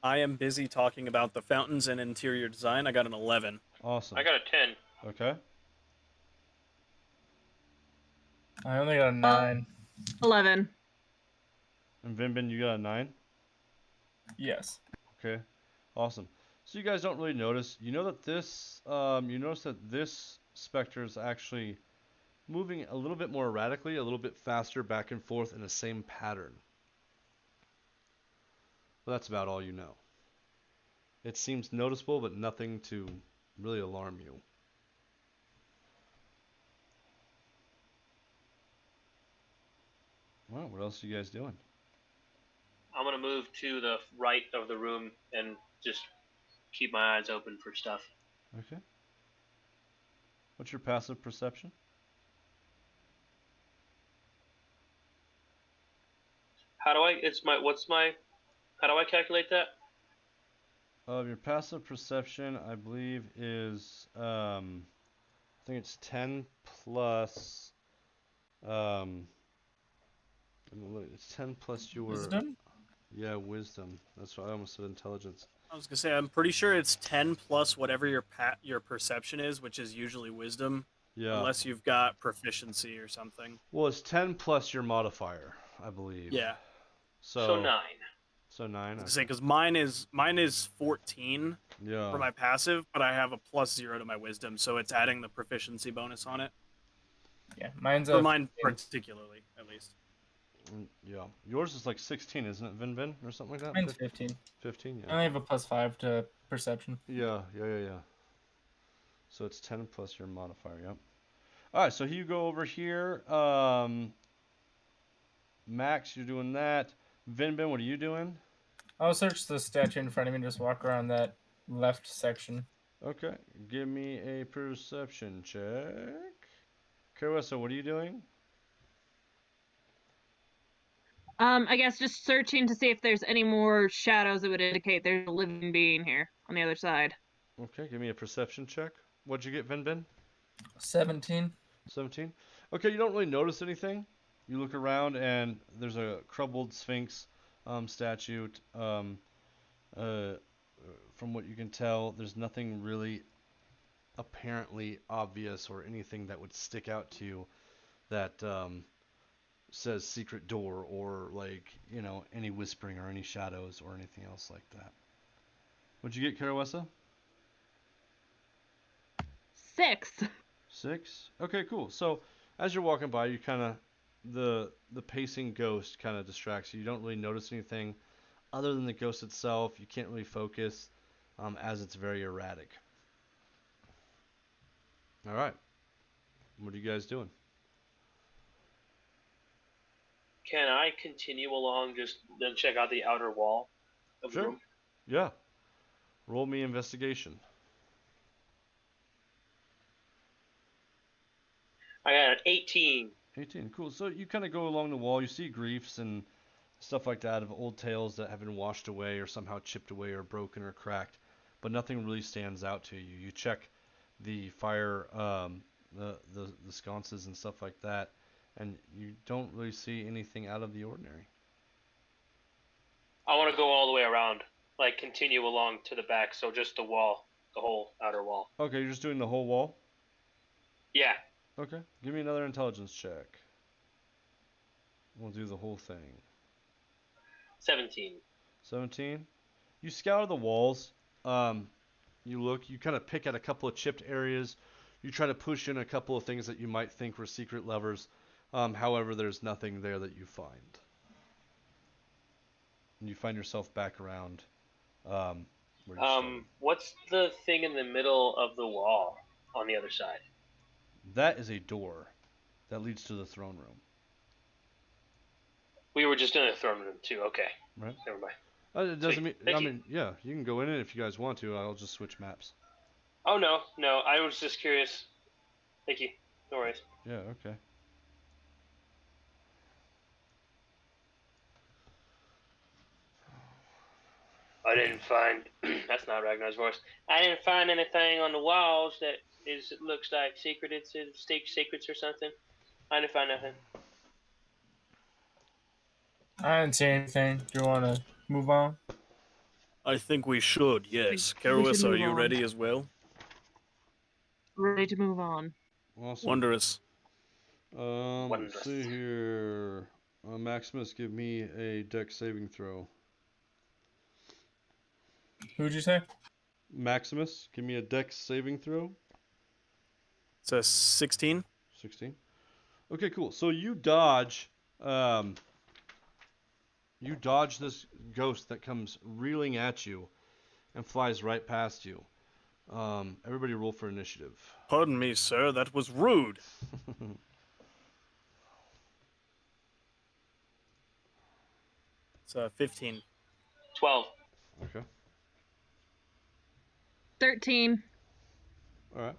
I am busy talking about the fountains and interior design. I got an 11. Awesome. I got a 10. Okay. I only got a 9. 11. And Vinbin, you got a 9? Yes. Okay. Awesome. So you guys don't really notice. You notice that this specter is actually moving a little bit more erratically, a little bit faster back and forth in the same pattern. Well, that's about all you know. It seems noticeable, but nothing to really alarm you. Well, what else are you guys doing? I'm gonna move to the right of the room and just keep my eyes open for stuff. Okay. What's your passive perception? How do I? How do I calculate that? Your passive perception, I believe, is I think it's 10 plus. It's 10 plus your Wisdom? Yeah, wisdom. That's what I almost said intelligence. I was gonna say I'm pretty sure it's 10 plus whatever your perception is, which is usually wisdom. Yeah. Unless you've got proficiency or something. Well, it's 10 plus your modifier, I believe. Yeah. So 9. So 9. I was gonna say because mine is 14 Yeah. for my passive, but I have a +0 to my wisdom, so it's adding the proficiency bonus on it. Yeah, mine's For a mine particularly, at least. Yeah. Yours is like 16, isn't it, Vin? Or something like that? mine's 15. 15, I yeah. only have a +5 to perception. Yeah. So it's 10 plus your modifier, yep. Alright, so you go over here. Max, you're doing that. Vinbin, what are you doing? I'll search the statue in front of me and just walk around that left section. Okay, give me a perception check. Keroessa, what are you doing? I guess just searching to see if there's any more shadows that would indicate there's a living being here on the other side. Okay, give me a perception check. What'd you get, Vinbin? 17. 17. Okay, you don't really notice anything. You look around and there's a crumbled sphinx statue. From what you can tell, there's nothing really apparently obvious or anything that would stick out to you that says secret door or like, any whispering or any shadows or anything else like that. What'd you get, Keroessa? 6. 6? Okay, cool. So as you're walking by, you kind of the pacing ghost kind of distracts you. You don't really notice anything other than the ghost itself. You can't really focus, as it's very erratic. All right, what are you guys doing? Can I continue along, just then check out the outer wall of the Sure. room? Yeah. Roll me investigation. I got an 18. 18. Cool. So you kind of go along the wall. You see griefs and stuff like that of old tales that have been washed away or somehow chipped away or broken or cracked, but nothing really stands out to you. You check the fire, the sconces and stuff like that, and you don't really see anything out of the ordinary. I want to go all the way around, like continue along to the back, so just the wall, the whole outer wall. Okay, you're just doing the whole wall? Yeah. Okay, give me another intelligence check. We'll do the whole thing. 17. 17. You scour the walls. You look. You kind of pick at a couple of chipped areas. You try to push in a couple of things that you might think were secret levers. However, there's nothing there that you find. And you find yourself back around where you started. What's the thing in the middle of the wall on the other side? That is a door that leads to the throne room. We were just in the throne room too. Okay. Right. Never mind. It doesn't mean. Thank I you. mean, yeah, you can go in it if you guys want to. I'll just switch maps. Oh no, I was just curious. Thank you. No worries. Yeah. Okay. I didn't find. That's not Ragnar's voice. I didn't find anything on the walls that looks like secrets or something. I didn't find nothing. I didn't see anything. Do you want to move on? I think we should, yes. We should Keroessa, are move you on. ready as well? Ready to move on. Awesome. Wondrous. Let's see here. Maximus, give me a dex saving throw. Who'd you say? Maximus, give me a dex saving throw. It's a 16. 16. Okay, cool. So you dodge this ghost that comes reeling at you and flies right past you. Everybody roll for initiative. Pardon me, sir, that was rude. It's 15. 12. Okay. 13. All right.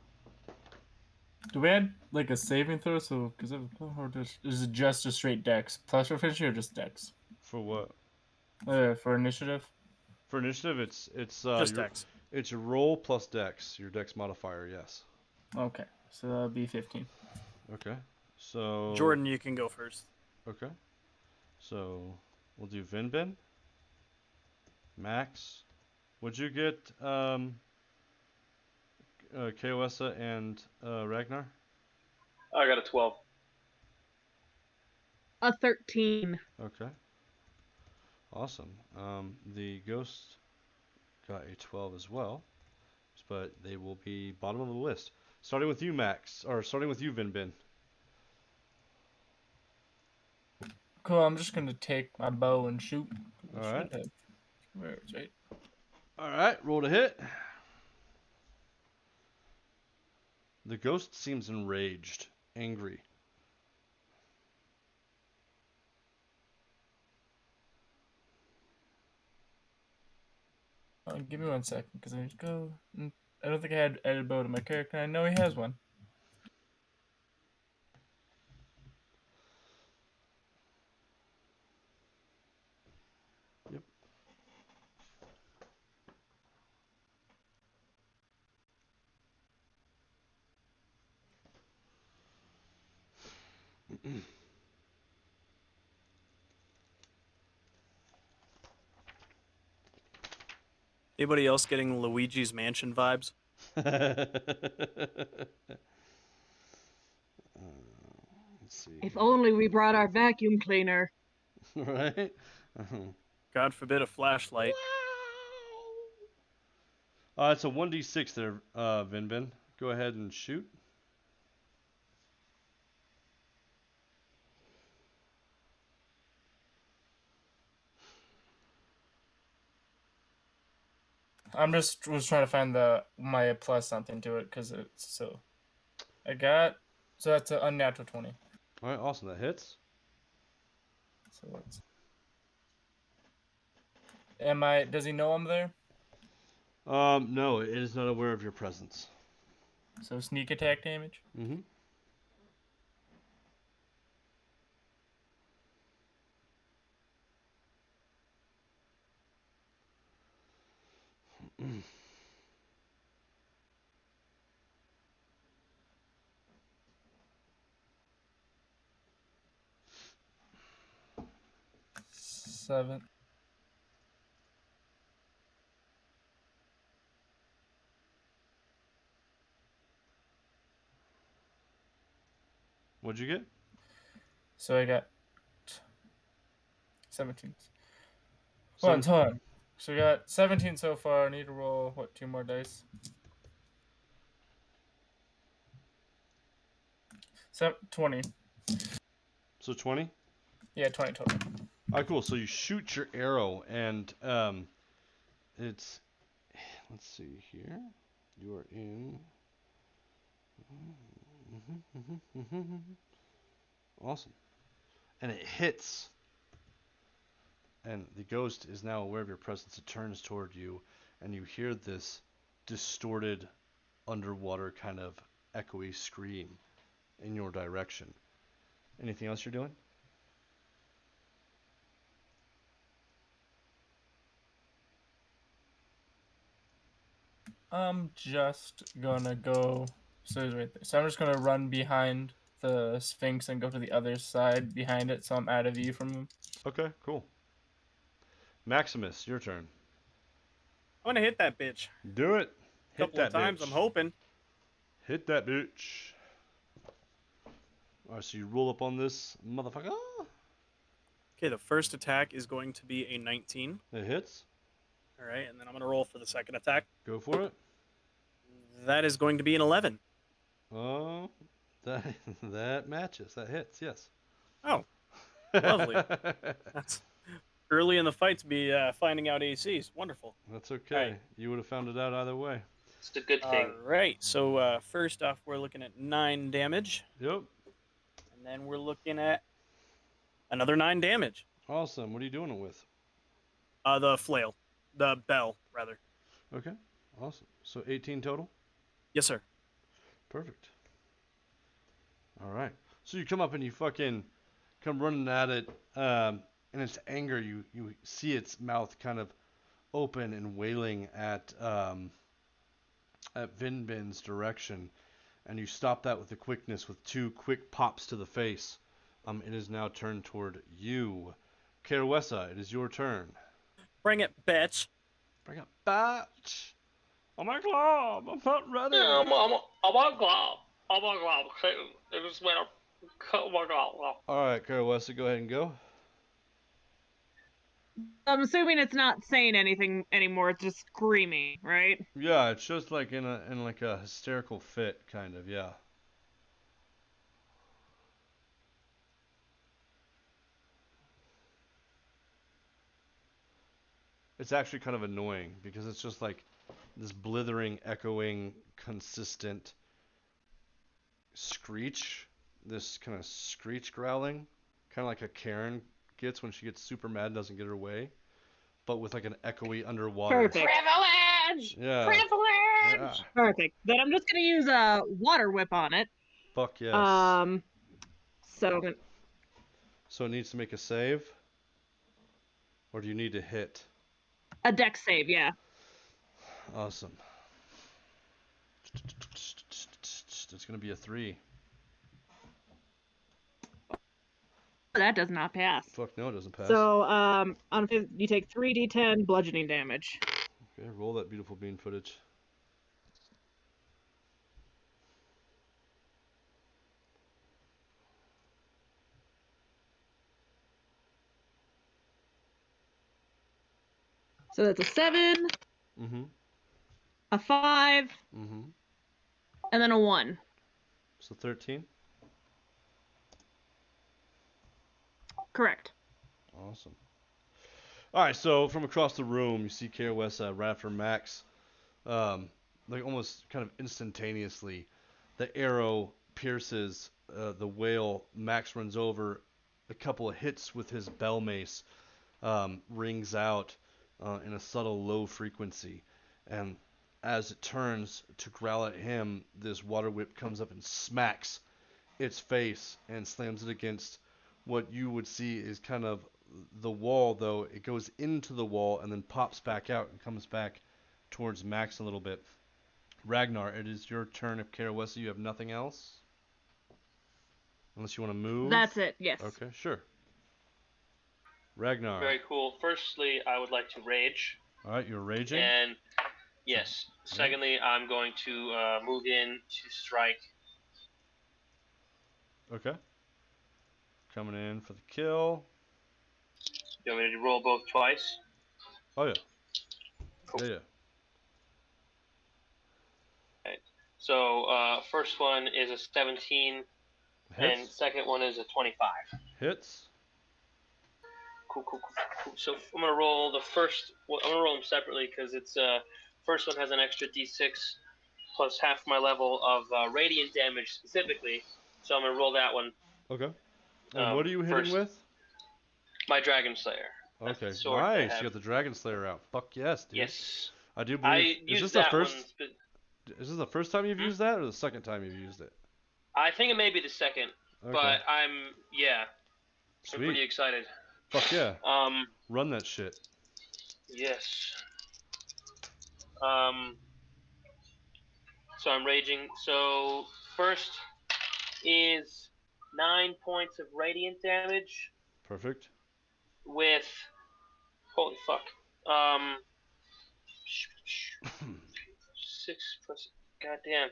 Do we add like a saving throw? So, is it just a straight dex plus proficiency or just dex? For what? For initiative. For initiative, it's Just Dex. It's your roll plus dex, your dex modifier. Yes. Okay, so that'll be 15. Okay. So Jordan, you can go first. Okay. So we'll do Vinbin. Max. Would you get Keroessa and Ragnar? I got a 12. A 13. Okay. Awesome. The ghost got a 12 as well, but they will be bottom of the list. Starting with you, Max, or starting with you, Vinbin. Cool. I'm just gonna take my bow and shoot. All right. Where is it? All right. Roll to hit. The ghost seems enraged, angry. Give me 1 second, because I go. I don't think I had added bow to my character. I know he has one. Yep. Anybody else getting Luigi's Mansion vibes? Let's see. If only we brought our vacuum cleaner. Right? God forbid a flashlight. It's a 1d6 there, Vinbin. Go ahead and shoot. I'm just was trying to find my plus something to it because it's so. So that's an unnatural 20. All right, awesome. That hits. So what's? Does he know I'm there? No, it is not aware of your presence. So sneak attack damage. Mm-hmm. Seven. What'd you get? So I got 17. Hold on. So we got 17 so far. I need to roll, 2 more dice? 20. So 20? Yeah, 20 total. All right, cool. So you shoot your arrow, and it's... Let's see here. You are in... Awesome. And it hits. And the ghost is now aware of your presence. It turns toward you, and you hear this distorted, underwater kind of echoey scream in your direction. Anything else you're doing? I'm just gonna go. So he's right there. So I'm just gonna run behind the Sphinx and go to the other side behind it, so I'm out of view from him. Okay, cool. Maximus, your turn. I'm gonna hit that bitch. Do it. A couple of times, bitch. I'm hoping. Hit that bitch. Alright, so you roll up on this motherfucker. Okay, the first attack is going to be a 19. It hits. All right, and then I'm gonna roll for the second attack. Go for it. That is going to be an 11. Oh, that matches. That hits. Yes. Oh, lovely. That's early in the fight to be finding out ACs. Wonderful. That's okay. Right. You would have found it out either way. It's a good thing. All right, so first off, we're looking at 9 damage, Yep. and then we're looking at another 9 damage. Awesome. What are you doing it with? The flail, the bell, rather. Okay. Awesome. So 18 total? Yes, sir. Perfect. All right. So you come up and you fucking come running at it. In its anger, you see its mouth kind of open and wailing at Vinbin's direction, and you stop that with the quickness with 2 quick pops to the face. It is now turned toward you. Keroessa, it is your turn. Bring it, bitch. Bring it, batch. Oh my god, I'm not ready. Yeah, oh my god. Oh my god. It was when oh my god. Alright, Keroessa, go ahead and go. I'm assuming it's not saying anything anymore. It's just screaming, right? Yeah, it's just like in like a hysterical fit, kind of, yeah. It's actually kind of annoying because it's just like this blithering, echoing, consistent screech. This kind of screech growling, kind of like a Karen gets when she gets super mad and doesn't get her way, but with like an echoey underwater. Perfect. Privilege! Yeah. Privilege! Yeah. Perfect. Then I'm just gonna use a water whip on it. Fuck yes. So So it needs to make a save? Or do you need to hit? a dex save, yeah. Awesome. It's going to be a 3. That does not pass. Fuck no, it doesn't pass. So on a fifth, you take 3d10 bludgeoning damage. Okay, roll that beautiful bean footage. So that's a 7, Mm-hmm. a 5, Mm-hmm. and then a 1. So 13? Correct. Awesome. All right, so from across the room, you see Keroessa right after Max, like almost kind of instantaneously, the arrow pierces the whale. Max runs over, a couple of hits with his bell mace, rings out in a subtle low frequency, and as it turns to growl at him, this water whip comes up and smacks its face and slams it against what you would see is kind of the wall, though it goes into the wall and then pops back out and comes back towards Max a little bit. Ragnar, it is your turn. If Keroessa, you have nothing else? Unless you want to move? That's it, yes. Okay, sure. Ragnar. Very cool. Firstly, I would like to rage. Alright, you're raging? And yes. Secondly, I'm going to move in to strike. Okay. Coming in for the kill. You want me to roll both twice? Oh, yeah. Cool. Yeah. Okay. So, first one is a 17, and Hits. second one is a 25. Hits. Cool. So I'm gonna roll the first. Well, I'm gonna roll them separately because it's first one has an extra d6 plus half my level of radiant damage specifically. So I'm gonna roll that one. Okay. And what are you hitting first. with? My Dragon Slayer. That's Okay, the sword I nice. have. You got the Dragon Slayer out. Fuck yes, dude. Yes. I do I believe. Is used this the that first? one. Is this the first time you've used that, or the second time you've used it? I think it may be the second, Okay. but I'm Sweet. I'm pretty excited. Fuck yeah. Run that shit. Yes. So I'm raging. So first is 9 points of radiant damage Perfect. with holy fuck. 6 plus goddamn.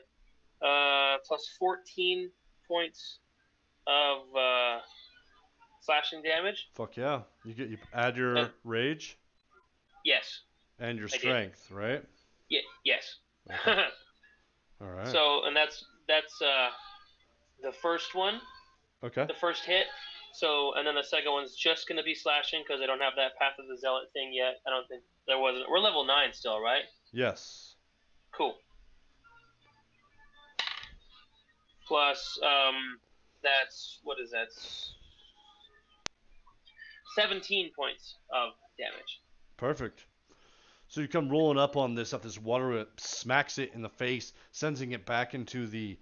Plus 14 points of slashing damage. Fuck yeah. You add your rage Yes. and your I did. strength, right? Yes. Okay. All right. So, and that's the first one, Okay. the first hit. So, and then the second one's just gonna be slashing because I don't have that Path of the Zealot thing yet. I don't think there wasn't. We're level 9 still, right? Yes. Cool. Plus, that's what is that? 17 points of damage. Perfect. So you come rolling up on this water, it smacks it in the face, sending it back into the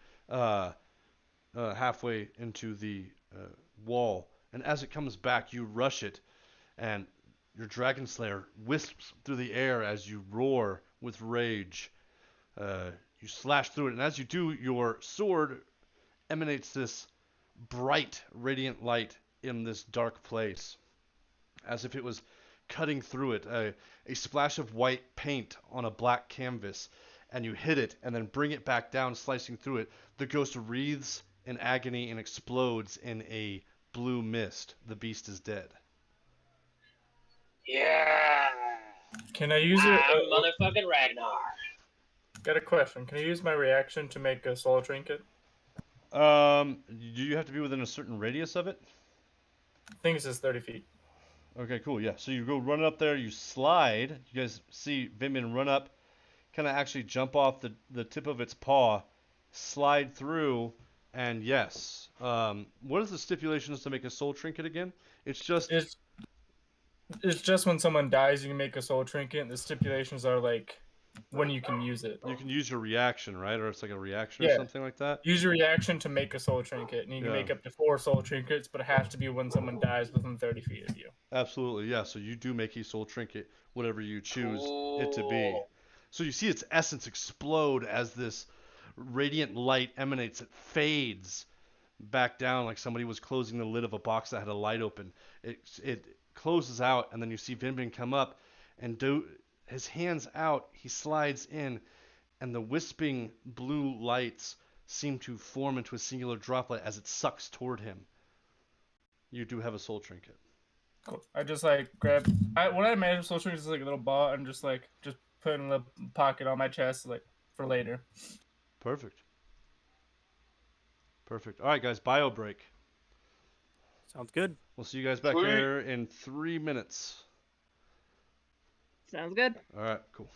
halfway into the wall. And as it comes back, you rush it, and your Dragon Slayer wisps through the air as you roar with rage. You slash through it, and as you do, your sword emanates this bright, radiant light in this dark place, as if it was cutting through it, a splash of white paint on a black canvas, and you hit it and then bring it back down, slicing through it. The ghost wreathes in agony and explodes in a blue mist. The beast is dead. Yeah. Can I use it? I'm motherfucking Ragnar. Got a question. Can I use my reaction to make a soul trinket? Do you have to be within a certain radius of it? I think it says 30 feet. Okay, cool. Yeah. So you go running up there. You slide. You guys see Vimian run up, kind of actually jump off the tip of its paw, slide through, and yes. What is the stipulations to make a soul trinket again? It's just. It's just when someone dies, you can make a soul trinket. And the stipulations are like when you can use it. You can use your reaction, right? Or it's like a reaction or Yeah. something like that. Use your reaction to make a soul trinket, and you can make up to 4 soul trinkets, but it has to be when someone dies within 30 feet of you. Absolutely, yeah. So you do make a soul trinket, whatever you choose it to be. So you see its essence explode as this radiant light emanates. It fades back down like somebody was closing the lid of a box that had a light open. It closes out, and then you see Vinbin come up and do his hands out. He slides in, and the wisping blue lights seem to form into a singular droplet as it sucks toward him. You do have a soul trinket. Cool. I just like grab. What I imagine soul trinket is like a little ball, and just put it in a pocket on my chest, like for later. Perfect. All right, guys. Bio break. Sounds good. We'll see you guys back Sweet. here in 3 minutes. Sounds good. All right, cool.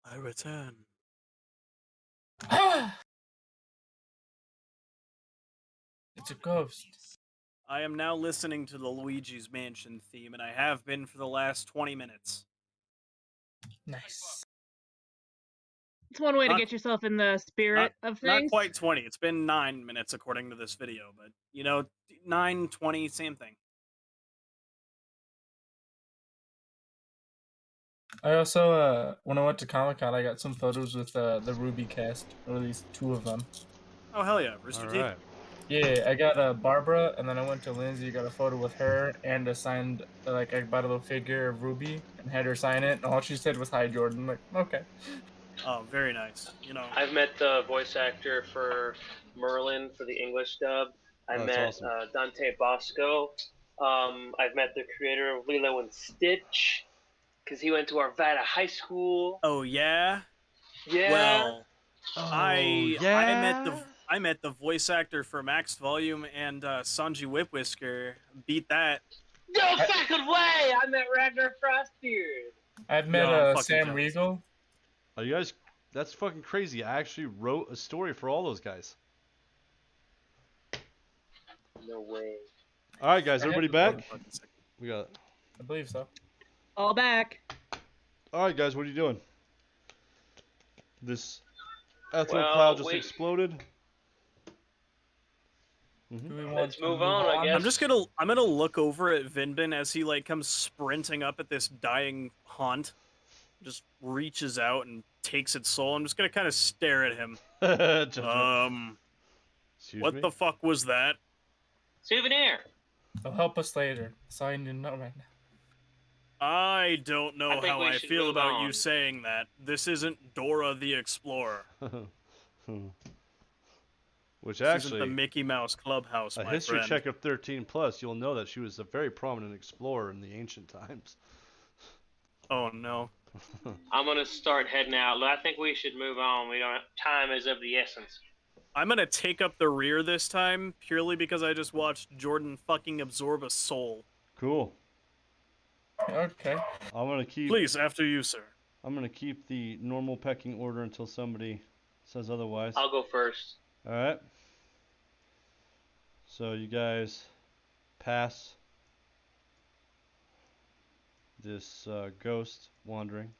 I return. It's a ghost. I am now listening to the Luigi's Mansion theme, and I have been for the last 20 minutes. Nice. It's one way to Not- get yourself in the spirit of Not things. quite 20. It's been 9 minutes according to this video, but, 9, 20, same thing. I also, when I went to Comic-Con, I got some photos with the Ruby cast, or at least 2 of them. Oh, hell yeah. Rooster All Teeth. right. Yeah, I got Barbara, and then I went to Lindsay, got a photo with her, and a signed, I bought a little figure of Ruby, and had her sign it, and all she said was, "Hi, Jordan." I'm like, okay. Oh, very nice. I've met the voice actor for Merlin for the English dub. I Oh, that's met awesome. Dante Bosco. I've met the creator of Lilo and Stitch because he went to Arvada High School. Oh, yeah? Yeah. Well, Oh, I met the voice actor for Max Volume and Sanji Whipwhisker. Beat that. No fucking way! I met Ragnar Frostbeard. I've met Yo, I'm fucking Sam jealous. Riegel. Are you guys? That's fucking crazy. I actually wrote a story for all those guys. No way. All right, guys. Everybody back? Fucking sick. We got. I believe so. All back. All right, guys. What are you doing? This ethereal Well, cloud just we- exploded. Do we want Let's to move on, I guess. I'm gonna look over at Vinbin as he comes sprinting up at this dying haunt. Just reaches out and takes its soul. I'm just gonna kind of stare at him. Excuse What me? the fuck was that? Souvenir. They'll help us later. So I need to know right now. I don't know I think how we I should feel move about you on. saying that. This isn't Dora the Explorer. Which This isn't actually, the Mickey Mouse Clubhouse, a my history friend. check of 13 plus, you'll know that she was a very prominent explorer in the ancient times. Oh no. I'm gonna start heading out. I think we should move on. We don't. Time is of the essence. I'm gonna take up the rear this time, purely because I just watched Jordan fucking absorb a soul. Cool. Okay. I'm gonna keep. Please, after you, sir. I'm gonna keep the normal pecking order until somebody says otherwise. I'll go first. All right. So you guys pass this ghost wandering,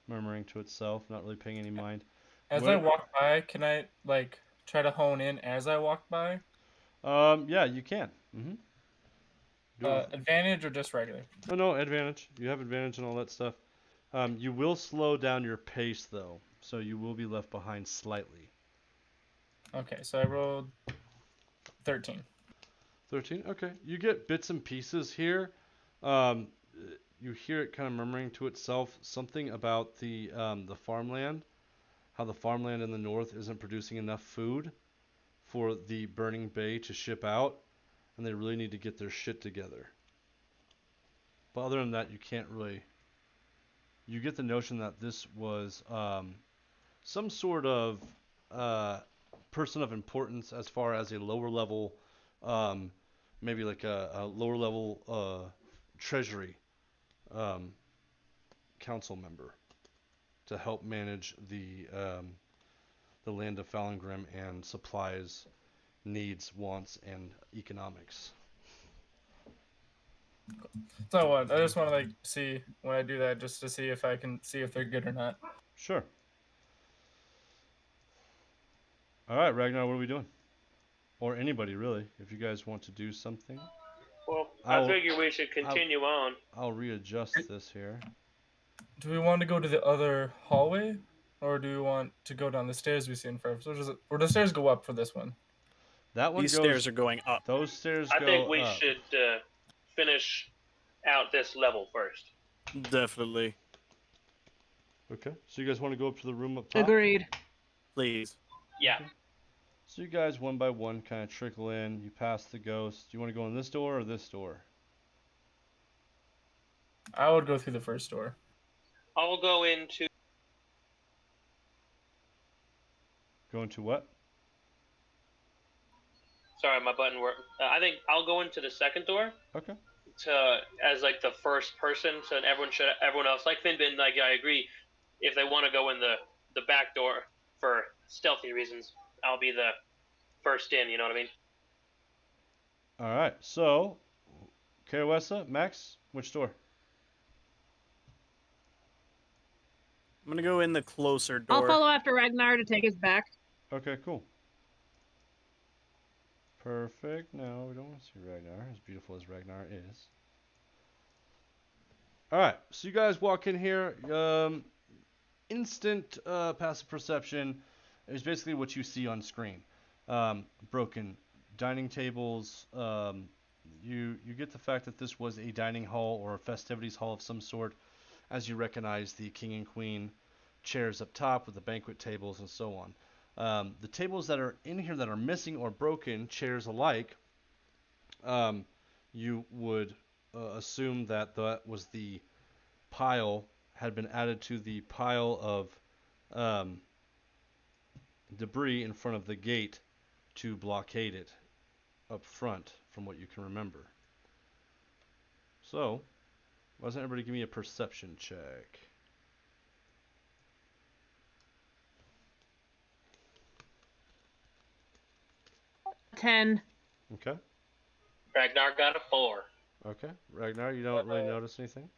murmuring to itself, not really paying any mind. As I walk by, can I like try to hone in as I walk by? Yeah, you can. Mm-hmm. Advantage or just regular? Oh no, advantage. You have advantage and all that stuff. You will slow down your pace though, so you will be left behind slightly. Okay, so I rolled 13. 13. Okay, you get bits and pieces here. Um, you hear it kind of murmuring to itself something about the farmland, how the farmland in the north isn't producing enough food for the Burning Bay to ship out, and they really need to get their shit together. But other than that, you can't really. You get the notion that this was some sort of person of importance as far as a lower level, maybe like a lower level treasury council member to help manage the land of Falungrim and supplies, needs, wants, and economics. So what? I just want to like see when I do that, just to see if I can see if they're good or not. Sure. All right, Ragnar, what are we doing? Or anybody, really, if you guys want to do something. Well, I figure we should continue on. I'll readjust this here. Do we want to go to the other hallway, or do we want to go down the stairs we've seen first? Or the stairs go up for this one? That one These goes. stairs are going up. Those stairs go I think we up. should finish out this level first. Definitely. Okay, so you guys want to go up to the room up top? Agreed. Please. Yeah. Okay. So you guys one by one kind of trickle in. You pass the ghost. Do you want to go in this door or this door? I would go through the first door. I'll go into. Go into what? Sorry, my button worked. I think I'll go into the second door. Okay. As like the first person, so everyone else, like Finbin, like I agree, if they want to go in the back door for stealthy reasons, I'll be the first in. You know what I mean? All right. So, Keroessa, Max, which door? I'm gonna go in the closer door. I'll follow after Ragnar to take us back. Okay, cool. Perfect. No, we don't want to see Ragnar, as beautiful as Ragnar is. All right. So you guys walk in here. Instant passive perception is basically what you see on screen. Broken dining tables. You get the fact that this was a dining hall or a festivities hall of some sort, as you recognize the king and queen chairs up top with the banquet tables and so on. The tables that are in here that are missing or broken, chairs alike, you would assume that that was the pile, had been added to the pile of debris in front of the gate to blockade it up front, from what you can remember. So, why doesn't everybody give me a perception check? $10. Okay. Ragnar got a 4. Okay. Ragnar, you don't really notice anything?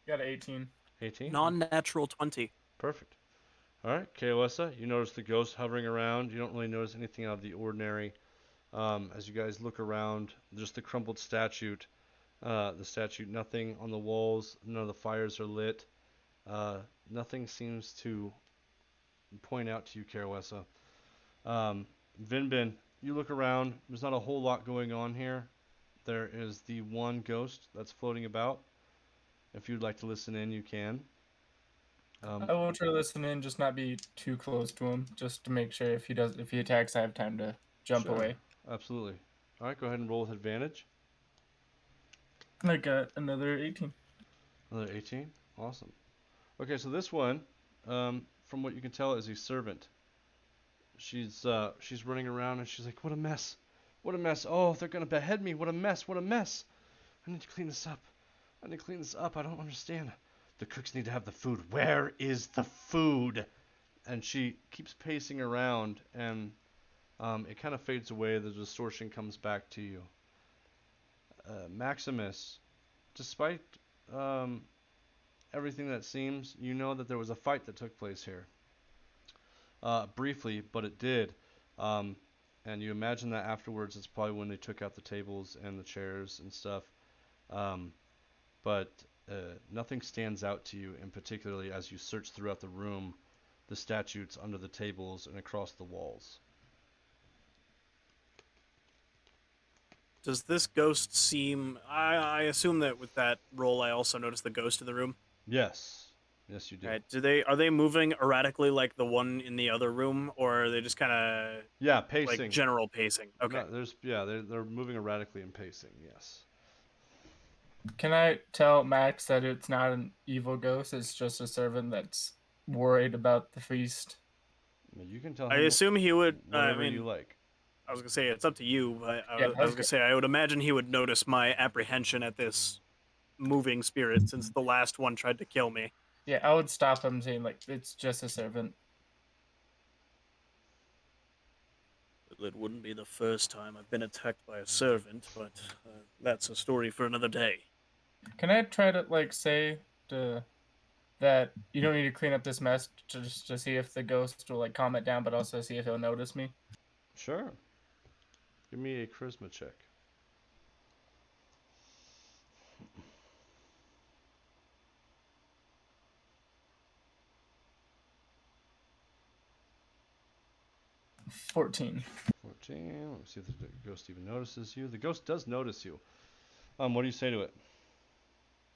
Got an 18. 18? Non-natural 20. Perfect. All right, Keroessa, you notice the ghost hovering around. You don't really notice anything out of the ordinary. As you guys look around, just the crumbled statue. Nothing on the walls. None of the fires are lit. Nothing seems to point out to you, Keroessa. Vinbin, you look around. There's not a whole lot going on here. There is the one ghost that's floating about. If you'd like to listen in, you can. I will try to listen in, just not be too close to him, just to make sure if he attacks, I have time to jump Sure. away. Absolutely. All right, go ahead and roll with advantage. I got another 18. Another 18. Awesome. Okay, so this one, from what you can tell, is a servant. she's running around and she's like, what a mess. What a mess. Oh, they're gonna behead me. What a mess. What a mess. I need to clean this up. I need to clean this up. I don't understand. The cooks need to have the food. Where is the food? And she keeps pacing around, and it kind of fades away. The distortion comes back to you. Maximus, despite everything that seems, you know that there was a fight that took place here. Briefly, but it did. And you imagine that afterwards it's probably when they took out the tables and the chairs and stuff. But nothing stands out to you, and particularly as you search throughout the room, the statues under the tables and across the walls. Does this ghost seem... I assume that with that roll I also noticed the ghost in the room. Yes. Yes, you do. Right. Are they moving erratically like the one in the other room, or are they just kind of... Yeah, pacing. Like general pacing? Okay. No, they're moving erratically and pacing, yes. Can I tell Max that it's not an evil ghost, it's just a servant that's worried about the feast? You can tell I him assume he would... whatever you like. I was going to say, it's up to you, but Yeah, I was going to say, I would imagine he would notice my apprehension at this moving spirit, since the last one tried to kill me. Yeah, I would stop him saying, like, it's just a servant. It wouldn't be the first time I've been attacked by a servant, but that's a story for another day. Can I try to, like, say that you don't need to clean up this mess just to see if the ghost will, like, calm it down, but also see if he'll notice me? Sure. Give me a charisma check. $14. 14. Let me see if the ghost even notices you. The ghost does notice you. What do you say to it?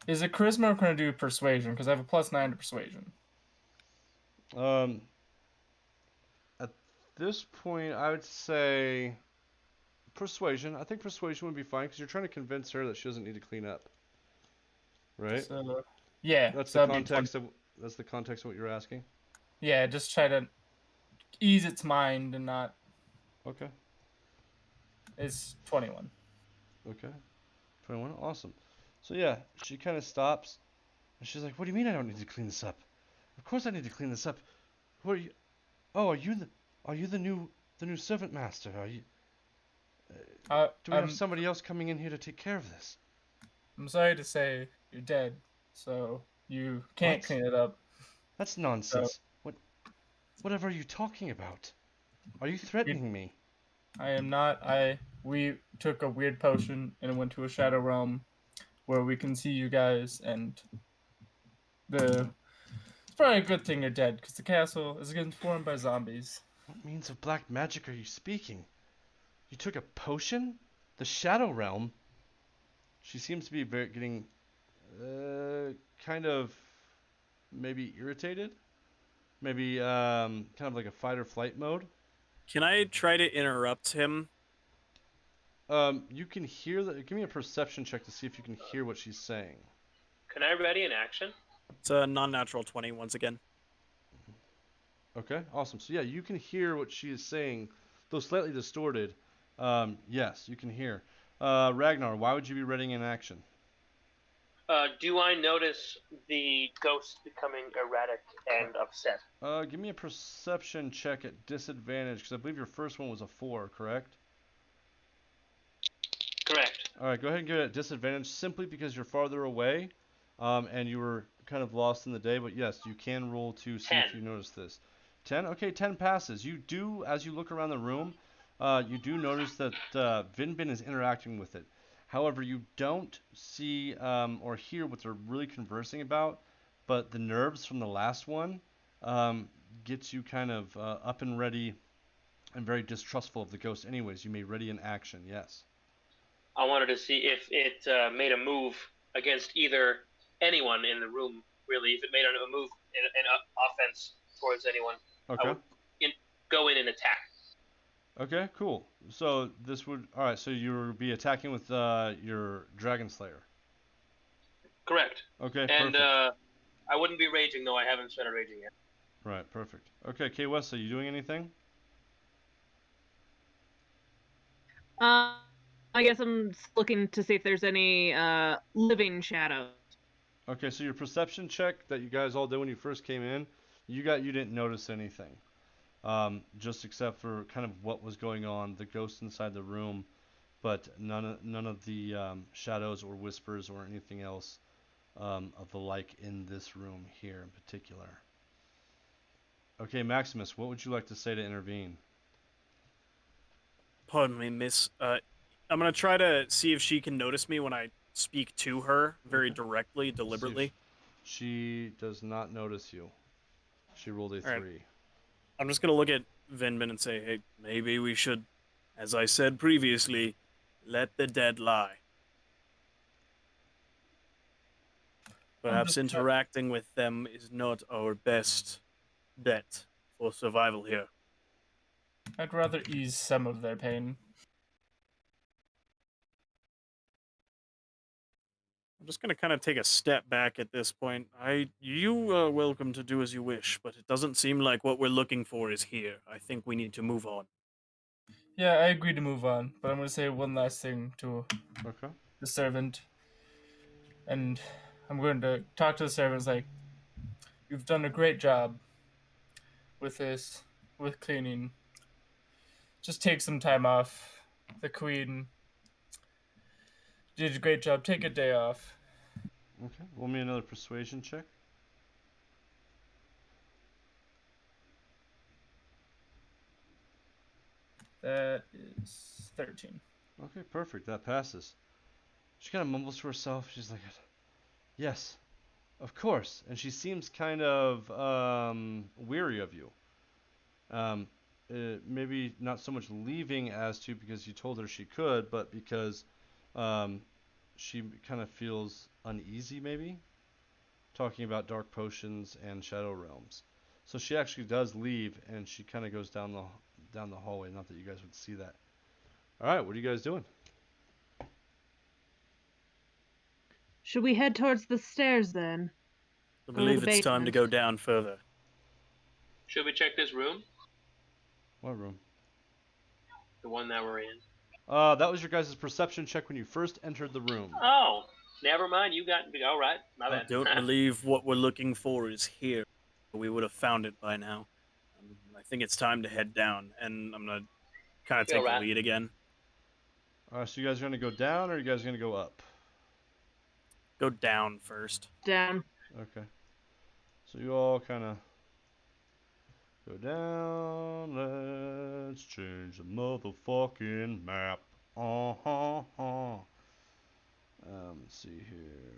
Is it charisma or can I do persuasion? Because I have a +9 to persuasion. At this point, I would say persuasion. I think persuasion would be fine because you're trying to convince her that she doesn't need to clean up. Right? So, yeah. That's so the context of what you're asking. Yeah, just try to ease its mind and not. Okay. It's 21. Okay. 21. Awesome. So yeah, she kind of stops, and she's like, "What do you mean I don't need to clean this up? Of course I need to clean this up. Who are you? Oh, are you the new servant master? Are you? Do we have somebody else coming in here to take care of this?" I'm sorry to say you're dead, so you can't What? clean it up. That's nonsense. Whatever are you talking about? Are you threatening me? I am not. We took a weird potion and went to a shadow realm where we can see you guys, and it's probably a good thing you're dead because the castle is getting formed by zombies. What means of black magic are you speaking? You took a potion? The shadow realm? She seems to be getting kind of maybe irritated. Maybe kind of like a fight or flight mode. Can I try to interrupt him? You can hear that. Give me a perception check to see if you can hear what she's saying. Can I ready an action? It's a non-natural 20 once again. Okay, awesome. So yeah, you can hear what she is saying, though slightly distorted. Yes, you can hear. Ragnar, why would you be readying an action? Do I notice the ghost becoming erratic and upset? Give me a perception check at disadvantage, because I believe your first one was a 4, correct? Correct. All right, go ahead and give it at disadvantage, simply because you're farther away, and you were kind of lost in the day. But yes, you can roll to see 10. if you notice this. 10. Okay, 10 passes. You do, as you look around the room, you do notice that Vinbin is interacting with it. However, you don't see or hear what they're really conversing about, but the nerves from the last one gets you kind of up and ready and very distrustful of the ghost. Anyways, you may ready an action, yes. I wanted to see if it made a move against anyone in the room, really. If it made a move in offense towards anyone, Okay. I would go in and attack. Okay, cool. So this would... Alright, so you would be attacking with your Dragon Slayer. Correct. Okay, and perfect. I wouldn't be raging, though. I haven't started raging yet. Right, perfect. Okay, Keroessa, you doing anything? I guess I'm looking to see if there's any living shadows. Okay, so your perception check that you guys all did when you first came in, you didn't notice anything. Just except for kind of what was going on, the ghost inside the room, but none of the shadows or whispers or anything else of the like in this room here in particular. Okay, Maximus, what would you like to say to intervene? Pardon me, miss. I'm gonna try to see if she can notice me when I speak to her very Okay. directly, See if deliberately. she does not notice you. She rolled a All right. 3. I'm just gonna look at Vinman and say, hey, maybe we should, as I said previously, let the dead lie. Perhaps interacting with them is not our best bet for survival here. I'd rather ease some of their pain. I'm just gonna kind of take a step back at this point. You are welcome to do as you wish, but it doesn't seem like what we're looking for is here. I think we need to move on. Yeah, I agree to move on, but I'm going to say one last thing to Okay. the servant. And I'm going to talk to the servants like, you've done a great job with this, with cleaning. Just take some time off. The queen did a great job. Take a day off. Okay. Roll me another persuasion check. That is 13. Okay, perfect. That passes. She kind of mumbles to herself. She's like, yes, of course. And she seems kind of weary of you. Maybe not so much leaving as to because you told her she could, but because um, she kind of feels uneasy, maybe, talking about dark potions and shadow realms. So she actually does leave, and she kind of goes down the hallway. Not that you guys would see that. All right, what are you guys doing? Should we head towards the stairs then? I Or believe the it's time to basement? go down further. Should we check this room? What room? The one that we're in. That was your guys' perception check when you first entered the room. Oh, never mind. You got all right. My I bad. don't believe what we're looking for is here. We would have found it by now. I think it's time to head down, and I'm gonna kind of Feel take the right. lead again. So you guys are gonna go down, or you guys are gonna go up? Go down first. Down. Okay. So you all kind of go down. Let's change the motherfucking map. Let's see here.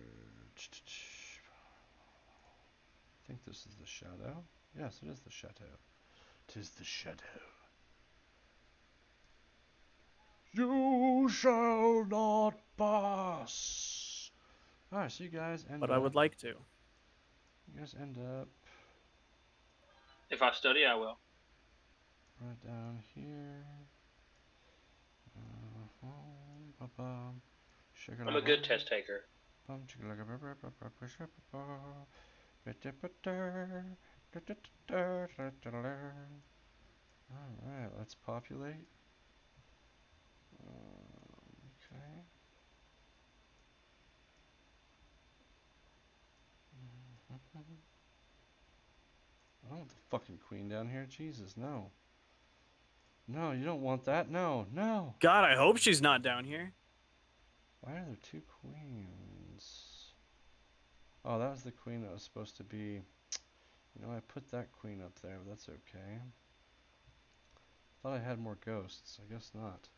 I think this is the shadow. Yes, it is the shadow. 'Tis the shadow. You shall not pass. Alright, so you guys end But up. I would like to. You guys end up If I study, I will. right down here. I'm a good test taker. Alright, let's populate. Okay. I don't want the fucking queen down here. Jesus, no. No, you don't want that. No, no. God, I hope she's not down here. Why are there two queens? Oh, that was the queen that was supposed to be. You know, I put that queen up there, but that's okay. Thought I had more ghosts. I guess not.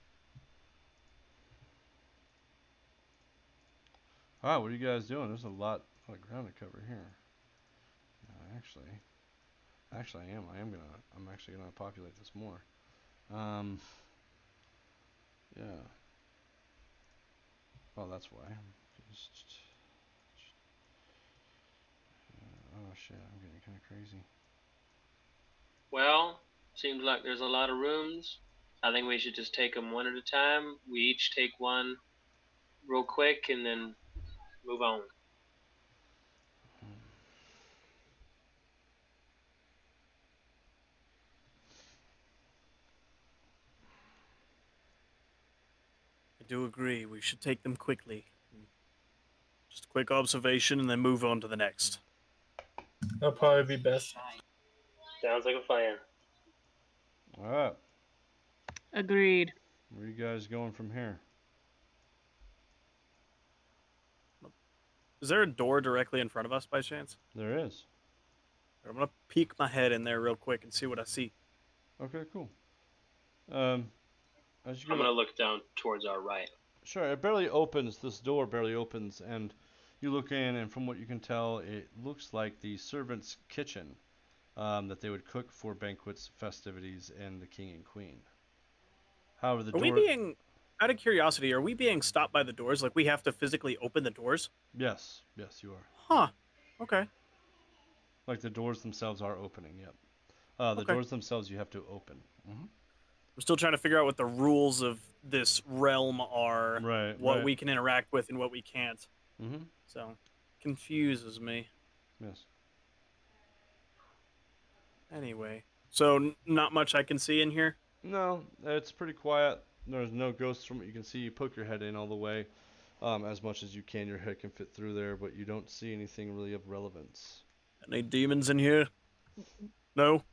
Alright, what are you guys doing? There's a lot of ground to cover here. Actually, I'm actually gonna populate this more. Yeah. Oh, that's why. Just, oh shit, I'm getting kind of crazy. Well, seems like there's a lot of rooms. I think we should just take them one at a time. We each take one real quick and then move on. do agree. We should take them quickly. Just a quick observation and then move on to the next. That'll probably be best. Sounds like a plan. All right. Agreed. Where are you guys going from here? Is there a door directly in front of us by chance? There is. I'm gonna peek my head in there real quick and see what I see. Okay, cool. As you I'm go, gonna look down towards our right. sure, it barely opens. This door barely opens, and you look in, and from what you can tell, it looks like the servants' kitchen that they would cook for banquets, festivities, and the king and queen. However, the Are we being, out of curiosity, are we being stopped by the doors? Like we have to physically open the doors? Yes, you are. Huh. Okay. Like the doors themselves are opening. Yep. The Okay. doors themselves you have to open. I'm still trying to figure out what the rules of this realm are. Right. What right. we can interact with and what we can't. Mm-hmm. So, confuses me. Yes. Anyway. So, not much I can see in here? No, it's pretty quiet. There's no ghosts from what you can see. You poke your head in all the way, as much as you can. Your head can fit through there, but you don't see anything really of relevance. Any demons in here? No?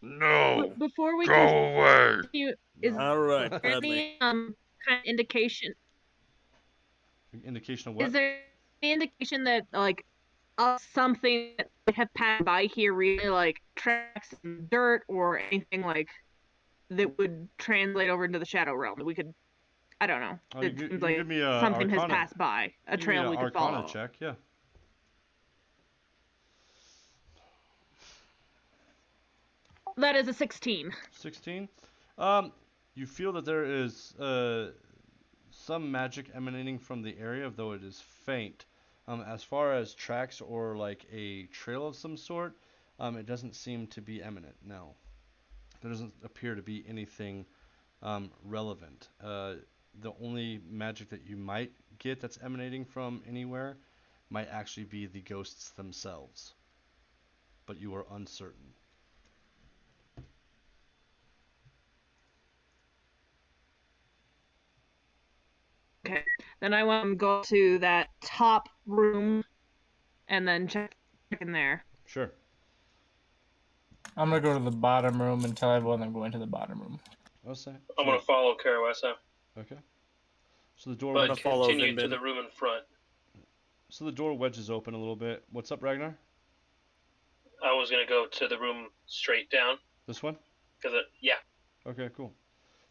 No. Before we Go away. continue, is Alright, there gladly. any kind of indication? Indication of what? Is there any indication that like something that would have passed by here, really, like tracks in dirt or anything like that would translate over into the shadow realm that we could? I don't know. Oh, It you seems can like give me a something has Arcana. passed by, a Give me trail an we could Arcana follow. check, yeah. That is a 16. 16. You feel that there is some magic emanating from the area, though it is faint. As far as tracks or like a trail of some sort, it doesn't seem to be eminent. No, there doesn't appear to be anything relevant. The only magic that you might get that's emanating from anywhere might actually be the ghosts themselves, but you are uncertain. Okay. Then I want to go to that top room and then check in there. Sure. I'm gonna go to the bottom room and tell everyone I'm going to the bottom room. I'll say. I'm gonna follow Keroessa, Okay. So the door. but gonna follow continue to Vinbin. the room in front. So the door wedges open a little bit. What's up, Ragnar? I was gonna go to the room straight down, This one? cause yeah. Okay, cool.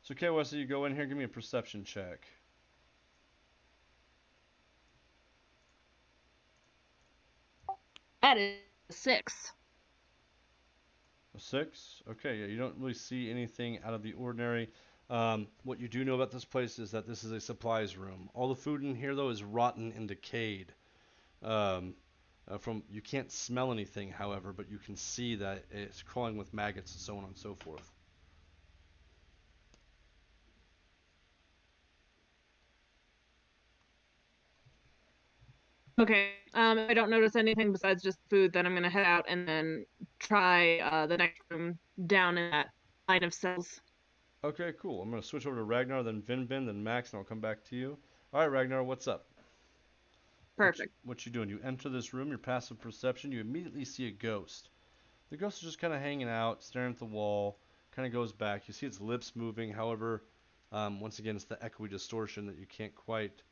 So Keroessa, you go in here. Give me a perception check. That is a 6. A 6? Okay, yeah, you don't really see anything out of the ordinary. What you do know about this place is that this is a supplies room. All the food in here, though, is rotten and decayed. You can't smell anything, however, but you can see that it's crawling with maggots and so on and so forth. Okay. If I don't notice anything besides just food, then I'm gonna head out and then try the next room down in that line of cells. Okay, cool. I'm gonna switch over to Ragnar, then Vinbin, then Max, and I'll come back to you. All right, Ragnar, what's up? Perfect. What you doing? You enter this room, your passive perception, you immediately see a ghost. The ghost is just kind of hanging out, staring at the wall, kind of goes back. You see its lips moving, however, once again, it's the echoey distortion that you can't quite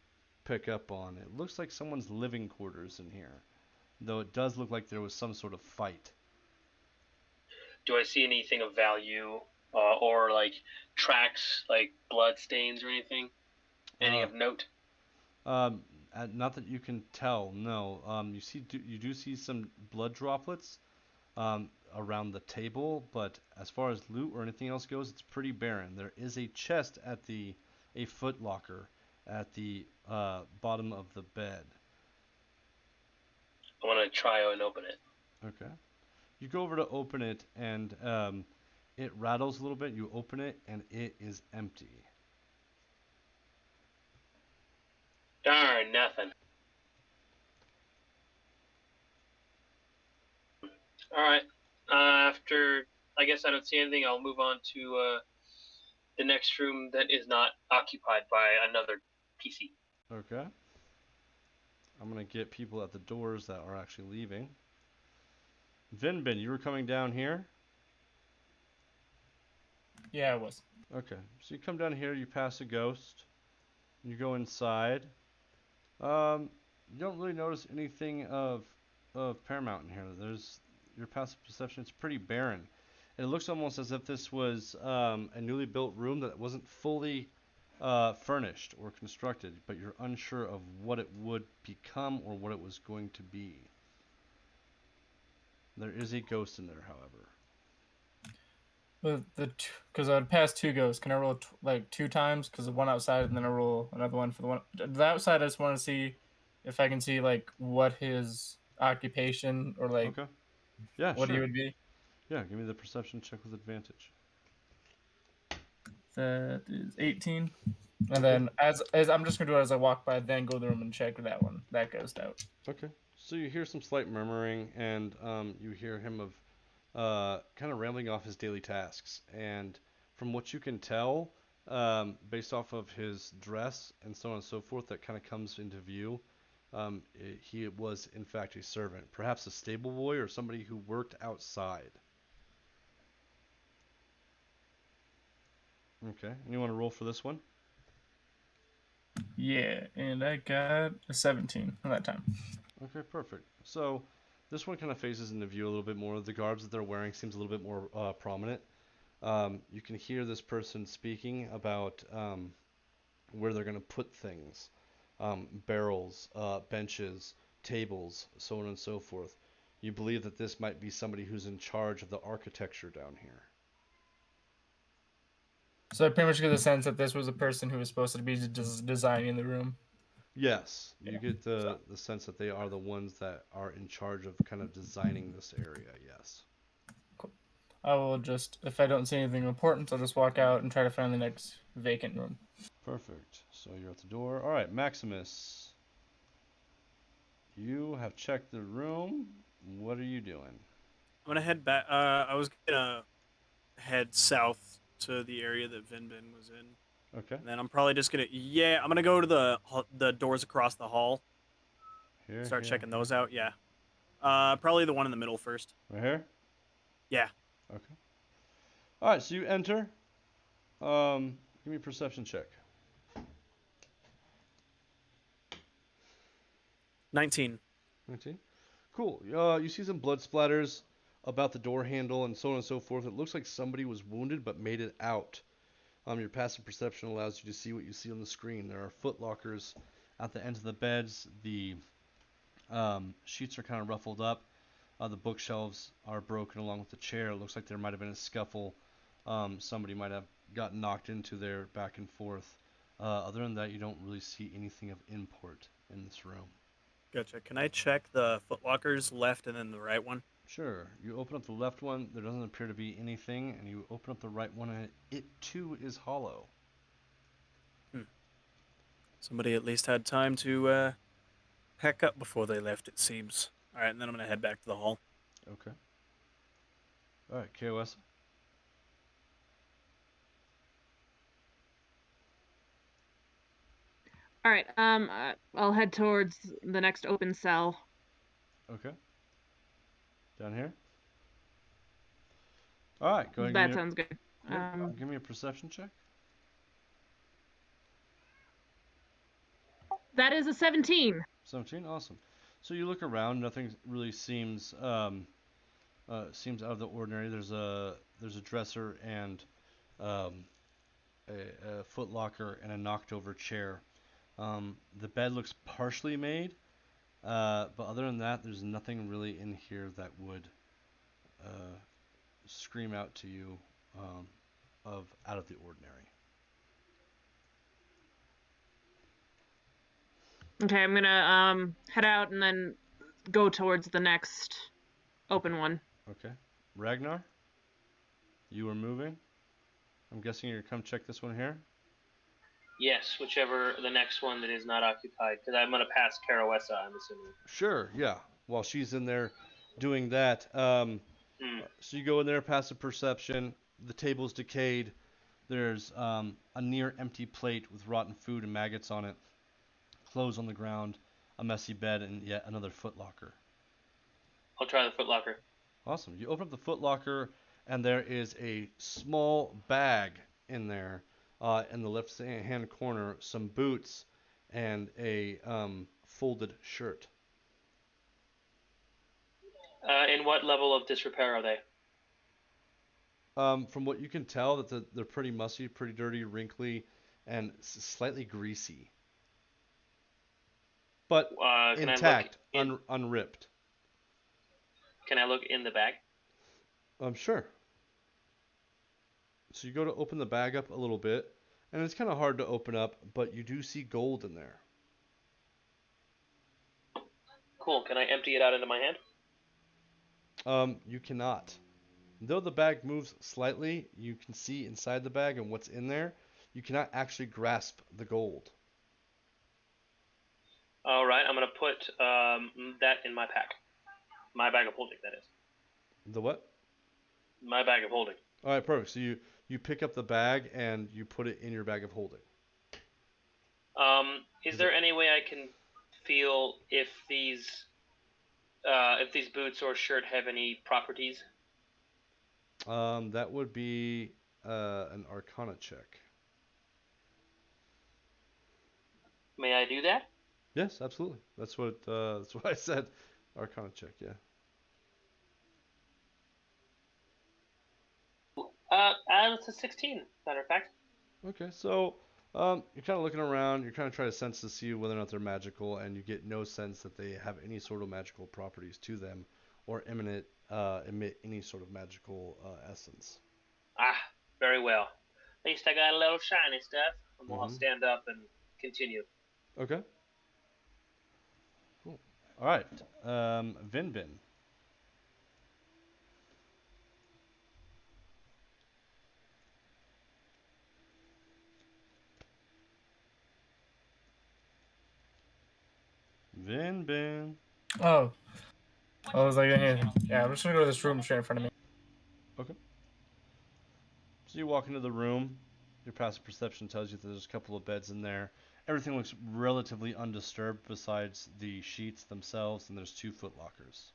pick up on. It looks like someone's living quarters in here, though it does look like there was some sort of fight. Do I see anything of value, or like tracks, like blood stains or anything? Any of note? Not that you can tell, no. You do see some blood droplets around the table, but as far as loot or anything else goes, it's pretty barren. There is a chest at a foot locker at the bottom of the bed. I want to try and open it. Okay. You go over to open it, and it rattles a little bit. You open it, and it is empty. Darn, nothing. All right. After I guess I don't see anything, I'll move on to the next room that is not occupied by another PC. Okay. I'm going to get people at the doors that are actually leaving. Vinbin, you were coming down here? Yeah, it was. Okay. So you come down here, you pass a ghost, you go inside. You don't really notice anything of Paramount in here. There's your passive perception. It's pretty barren. It looks almost as if this was a newly built room that wasn't fully furnished or constructed, but you're unsure of what it would become or what it was going to be. There is a ghost in there, however. But because I would pass 2 ghosts, can I roll like 2 times? Because one outside and then I roll another one for the one. The outside, I just want to see if I can see like what his occupation or like Okay. Yeah, what he sure. would be. Yeah, give me the perception check with advantage. That is 18. And then as I'm just gonna do it as I walk by, then go to the room and check that ghost out. Okay. So you hear some slight murmuring, and you hear him of kind of rambling off his daily tasks. And from what you can tell, based off of his dress and so on and so forth, that kind of comes into view. He was in fact a servant, perhaps a stable boy or somebody who worked outside. Okay. Anyone roll for this one? Yeah, and I got a 17 at that time. Okay, perfect. So this one kind of phases into view a little bit more. The garbs that they're wearing seems a little bit more prominent. You can hear this person speaking about where they're going to put things, barrels, benches, tables, so on and so forth. You believe that this might be somebody who's in charge of the architecture down here. So I pretty much get the sense that this was a person who was supposed to be designing the room. Yes, you get So the sense that they are the ones that are in charge of kind of designing this area, yes. cool. I will just, if I don't see anything important, I'll just walk out and try to find the next vacant room. Perfect. So you're at the door. All right, Maximus. You have checked the room. What are you doing? I'm gonna head back. I was gonna head south to the area that Vinbin was in, Okay. and then I'm probably just gonna I'm gonna go to the doors across the hall. Here, Start here, checking here. those out. Yeah. Probably the one in the middle first. Right here? Yeah. Okay. All right, so you enter. Give me a perception check. 19. 19. Cool. You see some blood splatters about the door handle and so on and so forth. It looks like somebody was wounded but made it out. Your passive perception allows you to see what you see on the screen. There are foot lockers at the ends of the beds. The sheets are kind of ruffled up. The bookshelves are broken along with the chair. It looks like there might have been a scuffle. Somebody might have gotten knocked into there back and forth. Other than that, you don't really see anything of import in this room. Gotcha. Can I check the footlockers left and then the right one? Sure. You open up the left one. There doesn't appear to be anything. And you open up the right one, and it too is hollow. Somebody at least had time to pack up before they left, it seems. All right, and then I'm going to head back to the hall. Okay. All right, Keroessa. All right. I'll head towards the next open cell. Okay. Down here. All right. Go ahead. That sounds good. Give me a perception check. That is a 17. 17. Awesome. So you look around. Nothing really seems seems out of the ordinary. There's a dresser and a foot locker and a knocked over chair. The bed looks partially made, but other than that, there's nothing really in here that would scream out to you of out of the ordinary. Okay, I'm gonna head out and then go towards the next open one. Okay. Ragnar, you were moving. I'm guessing you're gonna come check this one here. Yes, whichever the next one that is not occupied, because I'm gonna pass Keroessa, I'm assuming. Sure. Yeah. While she's in there doing that, so you go in there, passive perception. The table's decayed. There's a near empty plate with rotten food and maggots on it. clothes on the ground, a messy bed, and yet another footlocker. I'll try the footlocker. Awesome. You open up the footlocker, and there is a small bag in there. In the left-hand corner, some boots and a folded shirt. In what level of disrepair are they? From what you can tell, that they're pretty musty, pretty dirty, wrinkly, and slightly greasy. But Can intact, I look unripped. Can I look in the bag? Sure. So you go to open the bag up a little bit, and it's kind of hard to open up, but you do see gold in there. Cool. Can I empty it out into my hand? You cannot. Though the bag moves slightly, you can see inside the bag and what's in there. You cannot actually grasp the gold. All right. I'm gonna put that in my pack. My bag of holding, that is. The what? My bag of holding. All right, perfect. So you pick up the bag and you put it in your bag of holding. Is there any way I can feel if these boots or shirt have any properties? That would be an Arcana check. May I do that? Yes, absolutely. That's what I said. Arcana check, yeah. It's a 16, matter of fact. Okay, so you're kind of looking around. You're kind of trying to sense to see whether or not they're magical, and you get no sense that they have any sort of magical properties to them, or emit any sort of magical essence. Ah, very well. At least I got a little shiny stuff. I'll stand up and continue. Okay. Cool. All right. Vin. Vin. Oh. I was like, yeah, I'm just gonna go to this room straight in front of me. Okay. So you walk into the room. Your passive perception tells you that there's a couple of beds in there. Everything looks relatively undisturbed besides the sheets themselves, and there's 2 footlockers.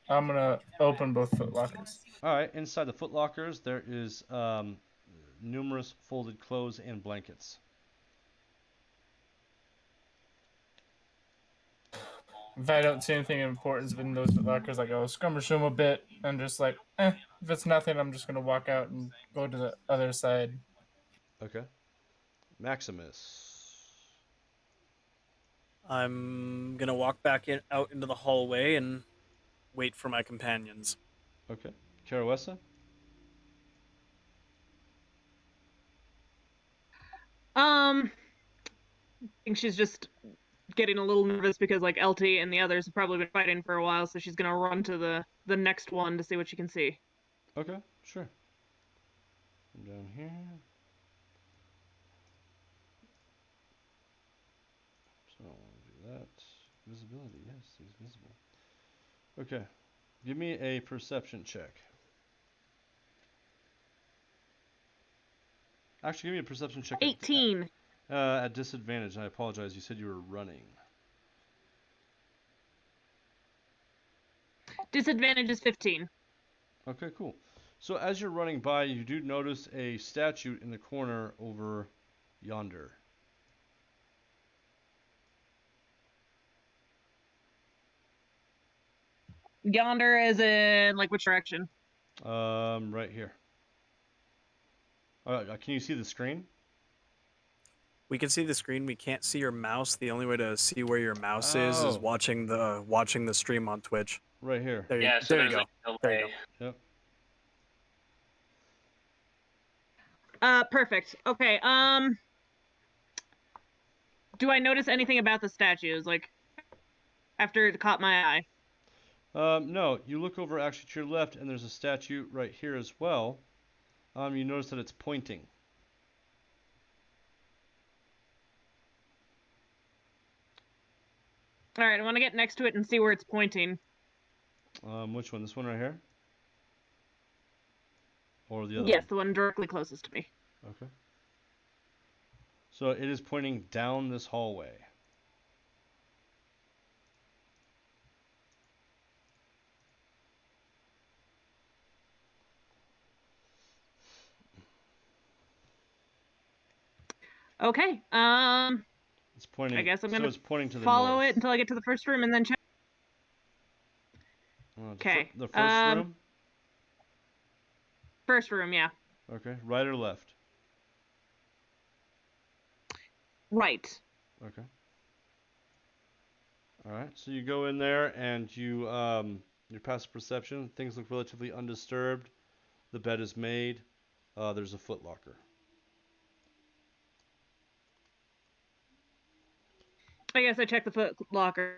I'm gonna open both footlockers. All right. Inside the footlockers, there is numerous folded clothes and blankets. If I don't see anything of importance in those footlockers, I go skirmish them a bit and just like, if it's nothing, I'm just gonna walk out and go to the other side. Okay. Maximus. I'm gonna walk back out into the hallway and wait for my companions. Okay. Keroessa. I think she's just getting a little nervous because like Elty and the others have probably been fighting for a while, so she's gonna run to the next one to see what she can see. Okay, sure. I'm down here. So I'll do that. Visibility, yes, he's visible. Okay. Give me a perception check. Actually, give me a perception check. 18. At disadvantage. I apologize. You said you were running. Disadvantage is 15. Okay, cool. So as you're running by, you do notice a statue in the corner over yonder. Yonder is in like which direction? Right here. Can you see the screen? We can see the screen. We can't see your mouse. The only way to see where your mouse is watching the stream on Twitch. Right here. There you, Yeah, so there you there's go. a There you delay. go. Yep. Perfect. Okay. Do I notice anything about the statues like after it caught my eye? No, you look over actually to your left, and there's a statue right here as well. You notice that it's pointing. All right, I want to get next to it and see where it's pointing. Which one? This one right here? Or the other Yes, one? the one directly closest to me. Okay. So it is pointing down this hallway. Okay. It's pointing. I guess I'm so gonna it's pointing to the follow north. it until I get to the first room and then check. Okay. The first room. First room, yeah. Okay. Right or left? Right. Okay. All right. So you go in there and your passive perception. Things look relatively undisturbed. The bed is made. There's a footlocker. I guess I check the foot locker.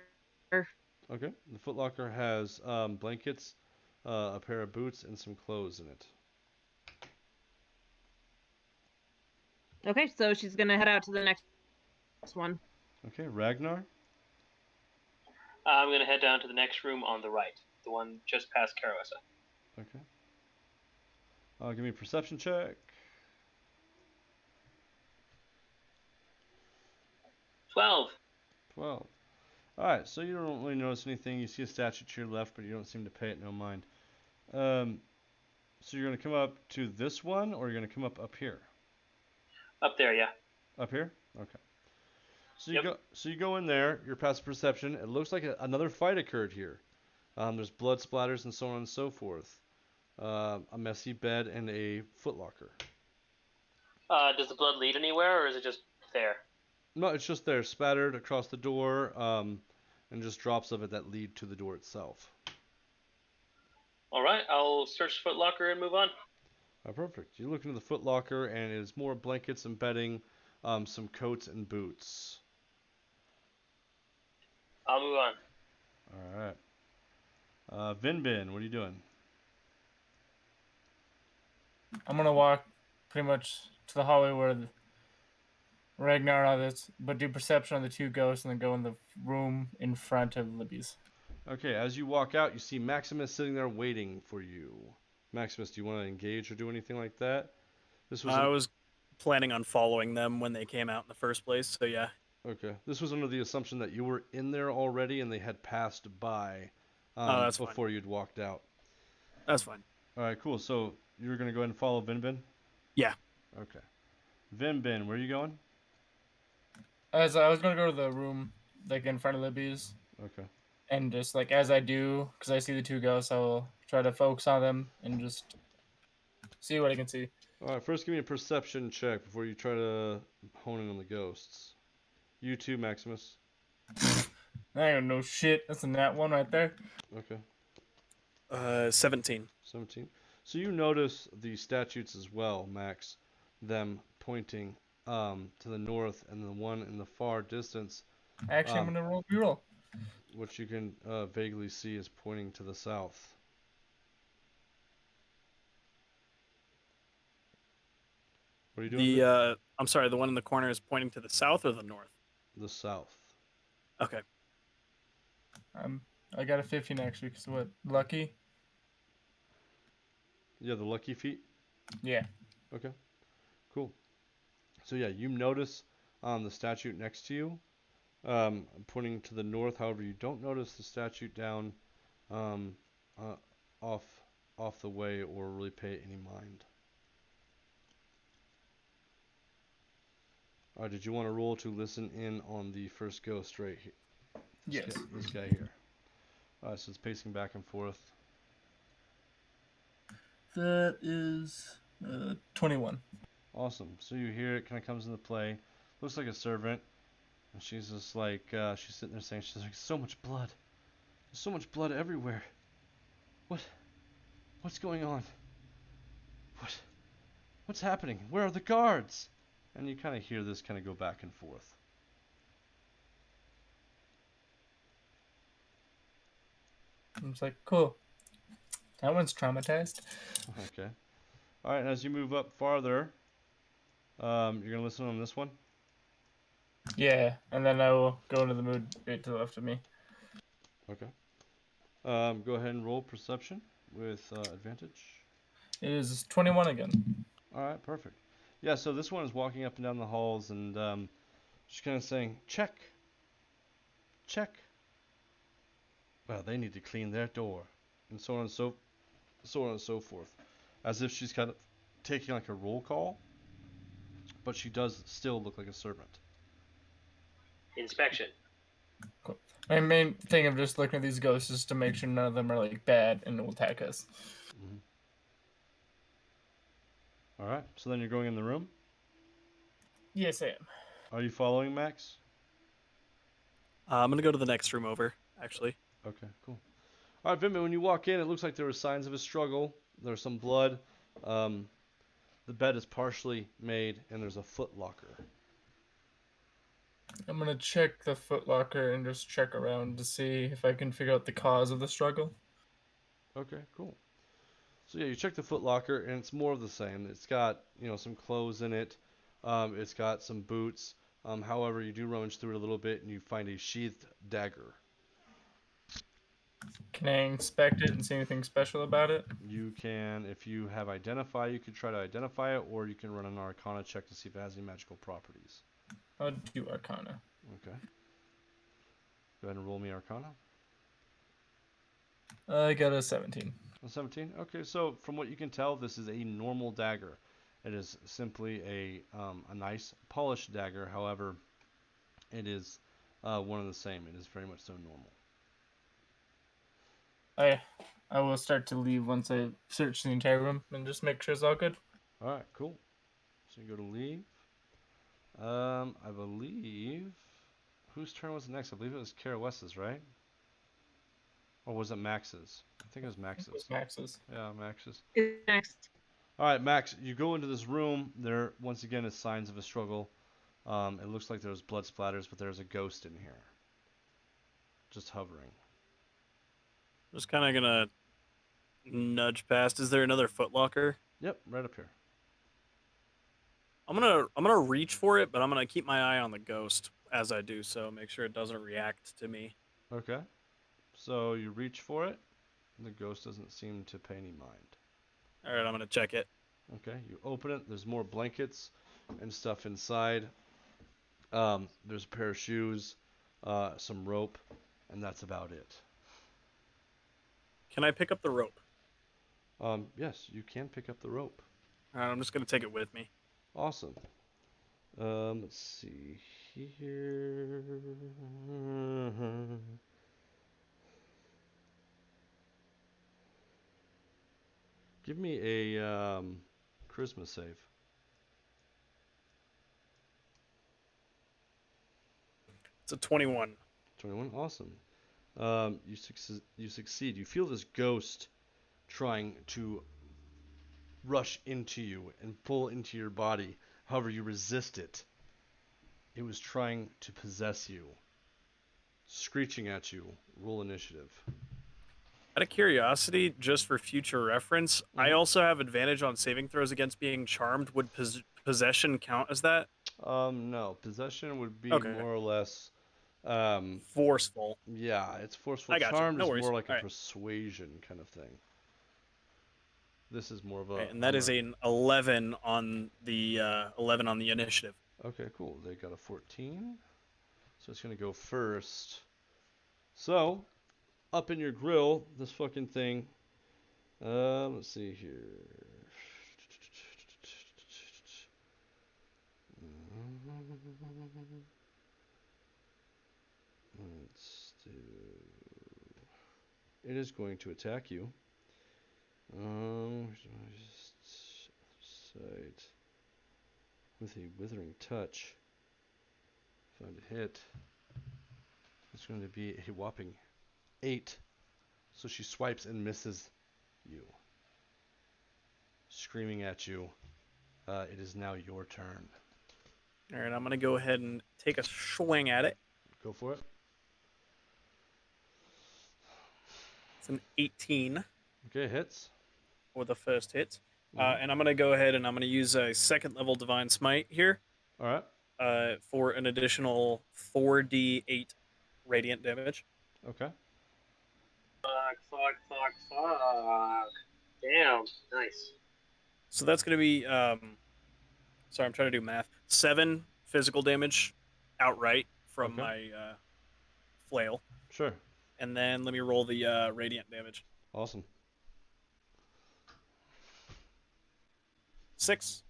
Okay. The footlocker has blankets, a pair of boots, and some clothes in it. Okay, so she's gonna head out to the next one. Okay. Ragnar. I'm going to head down to the next room on the right, the one just past Keroessa. Okay. Give me a perception check. 12. 12. Alright, so you don't really notice anything. You see a statue to your left, but you don't seem to pay it no mind. So you're going to come up to this one, or you're going to come up here? Up there, yeah. Up here? Okay. So Yep. you go in there, your passive perception. It looks like another fight occurred here. There's blood splatters and so on and so forth. A messy bed and a footlocker. Does the blood lead anywhere, or is it just there? No, it's just there, spattered across the door, and just drops of it that lead to the door itself. All right, I'll search the footlocker and move on. Perfect. You look into the footlocker, and it is more blankets and bedding, some coats and boots. I'll move on. All right. Vinbin, what are you doing? I'm gonna walk pretty much to the hallway where Ragnar is, but do perception on the two ghosts and then go in the room in front of Libby's. Okay, as you walk out, you see Maximus sitting there waiting for you. Maximus, do you want to engage or do anything like that? I was planning on following them when they came out in the first place, so yeah. Okay. This was under the assumption that you were in there already and they had passed by that's before fine. you'd walked out. That's fine. All right, cool. So you're going to go ahead and follow Vinbin? Yeah. Okay. Vinbin, where are you going? As I was gonna go to the room like in front of Libby's, Okay. and just like as I do, because I see the two ghosts, I will try to focus on them and just see what I can see. All right, first give me a perception check before you try to hone in on the ghosts. You too, Maximus. I don't know shit. That's a nat one right there. Okay. 17. 17. So you notice the statutes as well, Max, them pointing to the north, and the one in the far distance, Actually, I'm gonna reroll. which you can vaguely see is pointing to the south. What are you doing? I'm sorry, the one in the corner is pointing to the south or the north? The south. Okay. I got a 15 actually. Cause what? Lucky? Yeah, the lucky feet. Yeah. Okay. Cool. So yeah, you notice the statute next to you, pointing to the north. However, you don't notice the statute down off the way or really pay it any mind. Did you want to roll to listen in on the first ghost right here? Yes. This guy here. So it's pacing back and forth. That is 21. Awesome. So you hear it kind of comes into play. Looks like a servant. And she's just like, she's sitting there saying, she's like, so much blood. There's so much blood everywhere. What's going on? What's happening? Where are the guards? And you kind of hear this kind of go back and forth. I'm just like, cool. That one's traumatized. Okay. All right, and as you move up farther, you're going to listen on this one? Yeah, and then I will go into the mood right to the left of me. Okay. Go ahead and roll perception with advantage. It is 21 again. All right, perfect. Yeah, so this one is walking up and down the halls, and she's kind of saying, check. Well, they need to clean their door, and so on and so forth, as if she's kind of taking like a roll call. but she does still look like a servant. Inspection. Cool. My main thing of just looking at these ghosts is to make sure none of them are like bad and will attack us. Mm-hmm. All right. So then you're going in the room. Yes, I am. Are you following Max? I'm gonna go to the next room over, actually. Okay, cool. All right, Vimit, when you walk in, it looks like there were signs of a struggle. There's some blood. The bed is partially made, and there's a foot locker. I'm gonna check the footlocker and just check around to see if I can figure out the cause of the struggle. Okay, cool. So yeah, you check the foot locker, and it's more of the same. It's got, some clothes in it. It's got some boots. However, you do rummage through it a little bit, and you find a sheathed dagger. Can I inspect it and see anything special about it? You can, if you have identify, you could try to identify it, or you can run an Arcana check to see if it has any magical properties. I'll do Arcana. Okay. Go ahead and roll me Arcana. I got a 17. A 17? Okay, so from what you can tell, this is a normal dagger. It is simply a nice polished dagger. However, it is one of the same. It is very much so normal. I will start to leave once I search the entire room and just make sure it's all good. All right, cool. So you go to leave. I believe whose turn was it next? I believe it was Keroessa's, right? Or was it Max's? I think it was Max's. It was Max's. Yeah, Max's. Next. All right, Max, you go into this room. There, once again, is signs of a struggle. It looks like there's blood splatters, but there's a ghost in here. Just hovering. Just kind of gonna nudge past. Is there another footlocker? Yep, right up here. I'm gonna reach for it, but I'm gonna keep my eye on the ghost as I do so. Make sure it doesn't react to me. Okay. So you reach for it. The ghost doesn't seem to pay any mind. All right, I'm gonna check it. Okay, you open it. There's more blankets and stuff inside. There's a pair of shoes, some rope, and that's about it. Can I pick up the rope? Yes, you can pick up the rope. All right, I'm just gonna take it with me. Awesome. Let's see here. Give me a charisma save. It's a 21. 21. Awesome. You succeed. You feel this ghost trying to rush into you and pull into your body. However, you resist it. It was trying to possess you. Screeching at you. Roll initiative. Out of curiosity, just for future reference, I also have advantage on saving throws against being charmed. Would possession count as that? No. Possession would be Okay. more or less Forceful. yeah, it's forceful. I got you. Charmed No is worries. more like a Alright. persuasion kind of thing. This is more of a Okay, and that is an 11 on the initiative. Okay, cool. They got a 14. So it's going to go first. So, up in your grill, this fucking thing. Let's see here. Let's do. It is going to attack you. Sight with a withering touch. Find a hit. It's going to be a whopping 8. So she swipes and misses you. Screaming at you. It is now your turn. All right, I'm going to go ahead and take a swing at it. Go for it. It's an 18 Okay, hits. for the first hit. And I'm going to go ahead and I'm going to use a second level Divine Smite here All right. for an additional 4d8 radiant damage. Okay. Fuck. Damn, nice. So that's going to be, sorry, I'm trying to do math. 7 physical damage outright from Okay. my flail. Sure. And then let me roll the radiant damage. Awesome. 6.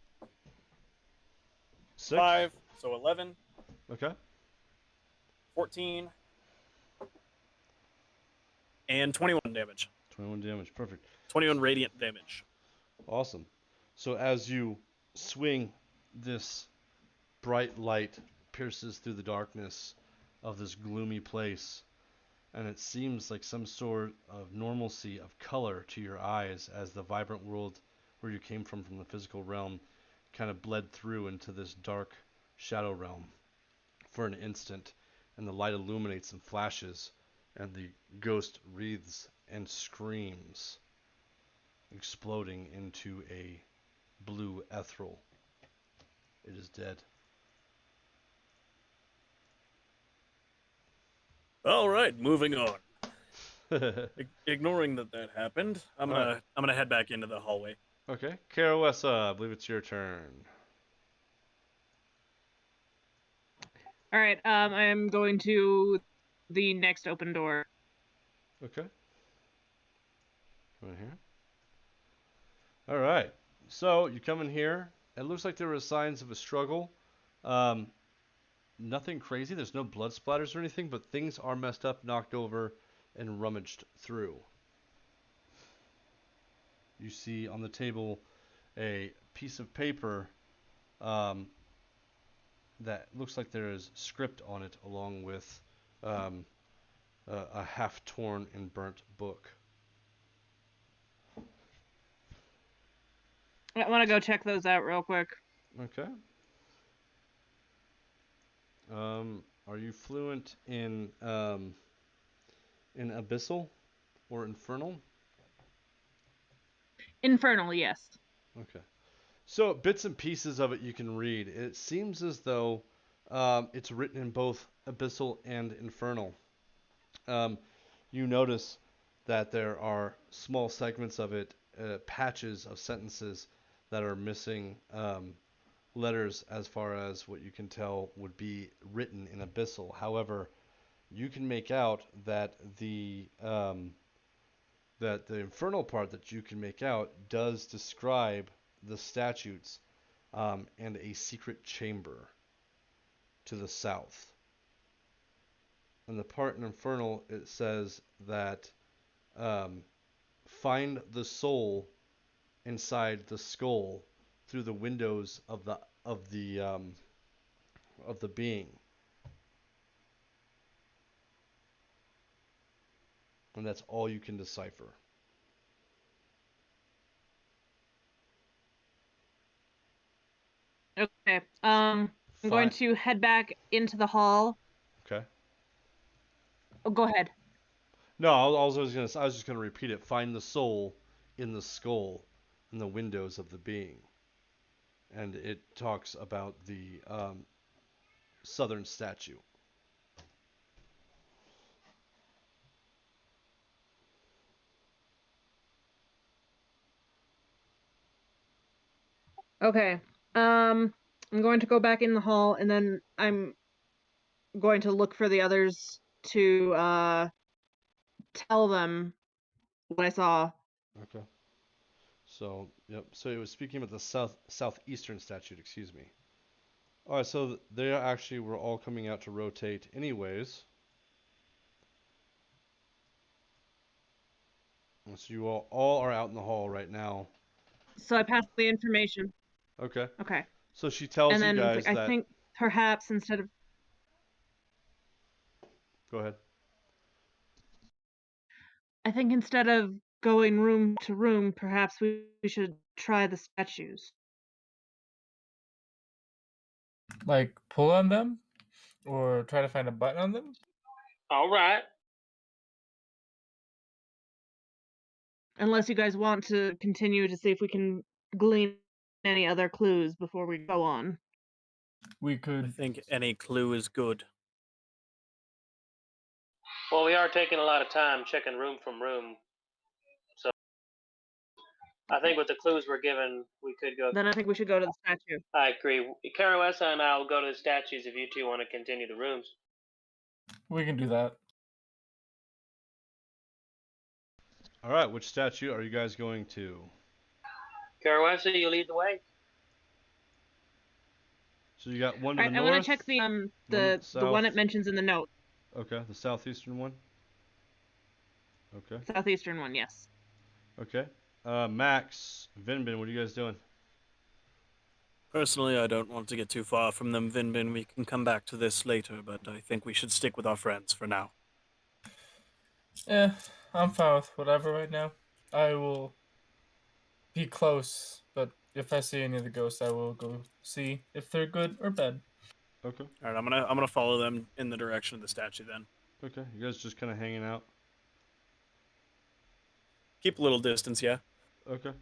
6. 5, so 11, Okay. 14, and 21 damage. 21 damage. Perfect. 21 radiant damage. Awesome. So as you swing, this bright light pierces through the darkness of this gloomy place, and it seems like some sort of normalcy of color to your eyes as the vibrant world where you came from the physical realm kind of bled through into this dark shadow realm for an instant, and the light illuminates and flashes, and the ghost wreathes and screams, exploding into a blue ethereal. It is dead. All right, moving on. Ignoring that happened, I'm gonna head back into the hallway. Okay, Keroessa, I believe it's your turn. All right. I'm going to the next open door. Okay. Come in here. All right. So you come in here. It looks like there were signs of a struggle. Nothing crazy. There's no blood splatters or anything, but things are messed up, knocked over, and rummaged through. You see on the table a piece of paper that looks like there is script on it, along with a half-torn and burnt book. I want to go check those out real quick. Okay. Are you fluent in abyssal or infernal? Infernal, yes. Okay. So bits and pieces of it you can read. It seems as though it's written in both abyssal and infernal. You notice that there are small segments of it, patches of sentences that are missing letters as far as what you can tell would be written in abyssal. However, you can make out that the infernal part that you can make out does describe the statutes and a secret chamber to the south. And the part in infernal, it says that find the soul inside the skull through the windows of the being. And that's all you can decipher. Okay. I'm going to head back into the hall. Okay. Oh, go ahead. No, I was just gonna repeat it. Find the soul in the skull, in the windows of the being, and it talks about the southern statue. Okay. I'm going to go back in the hall, and then I'm going to look for the others to tell them what I saw. Okay. So, yep. So it was speaking about the southeastern statute. Excuse me. All right. So they actually were all coming out to rotate, anyways. So you all are out in the hall right now. So I passed the information. Okay. Okay. So she tells And you then guys I that. think perhaps instead of Go ahead. going room to room, perhaps we should try the statues. Like pull on them, or try to find a button on them. All right. Unless you guys want to continue to see if we can glean any other clues before we go on. We I could. think any clue is good. Well, we are taking a lot of time checking room from room, so I think with the clues we're given, we could go. Then I think we should go to the statue. I agree. Keroessa and I will go to the statues if you two want to continue the rooms. We can do that. All right. Which statue are you guys going to? Keroessa, you lead the way. So you got one to Alright, the I north. want to check the one it mentions in the note. Okay, the southeastern one. Okay. Southeastern one, yes. Okay. Max, Vinbin, what are you guys doing? Personally, I don't want to get too far from them, Vinbin. We can come back to this later, but I think we should stick with our friends for now. Yeah, I'm fine with whatever right now. I will be close, but if I see any of the ghosts, I will go see if they're good or bad. Okay. All right, I'm gonna follow them in the direction of the statue then. Okay. You guys just kind of hanging out. Keep a little distance, yeah. Okay.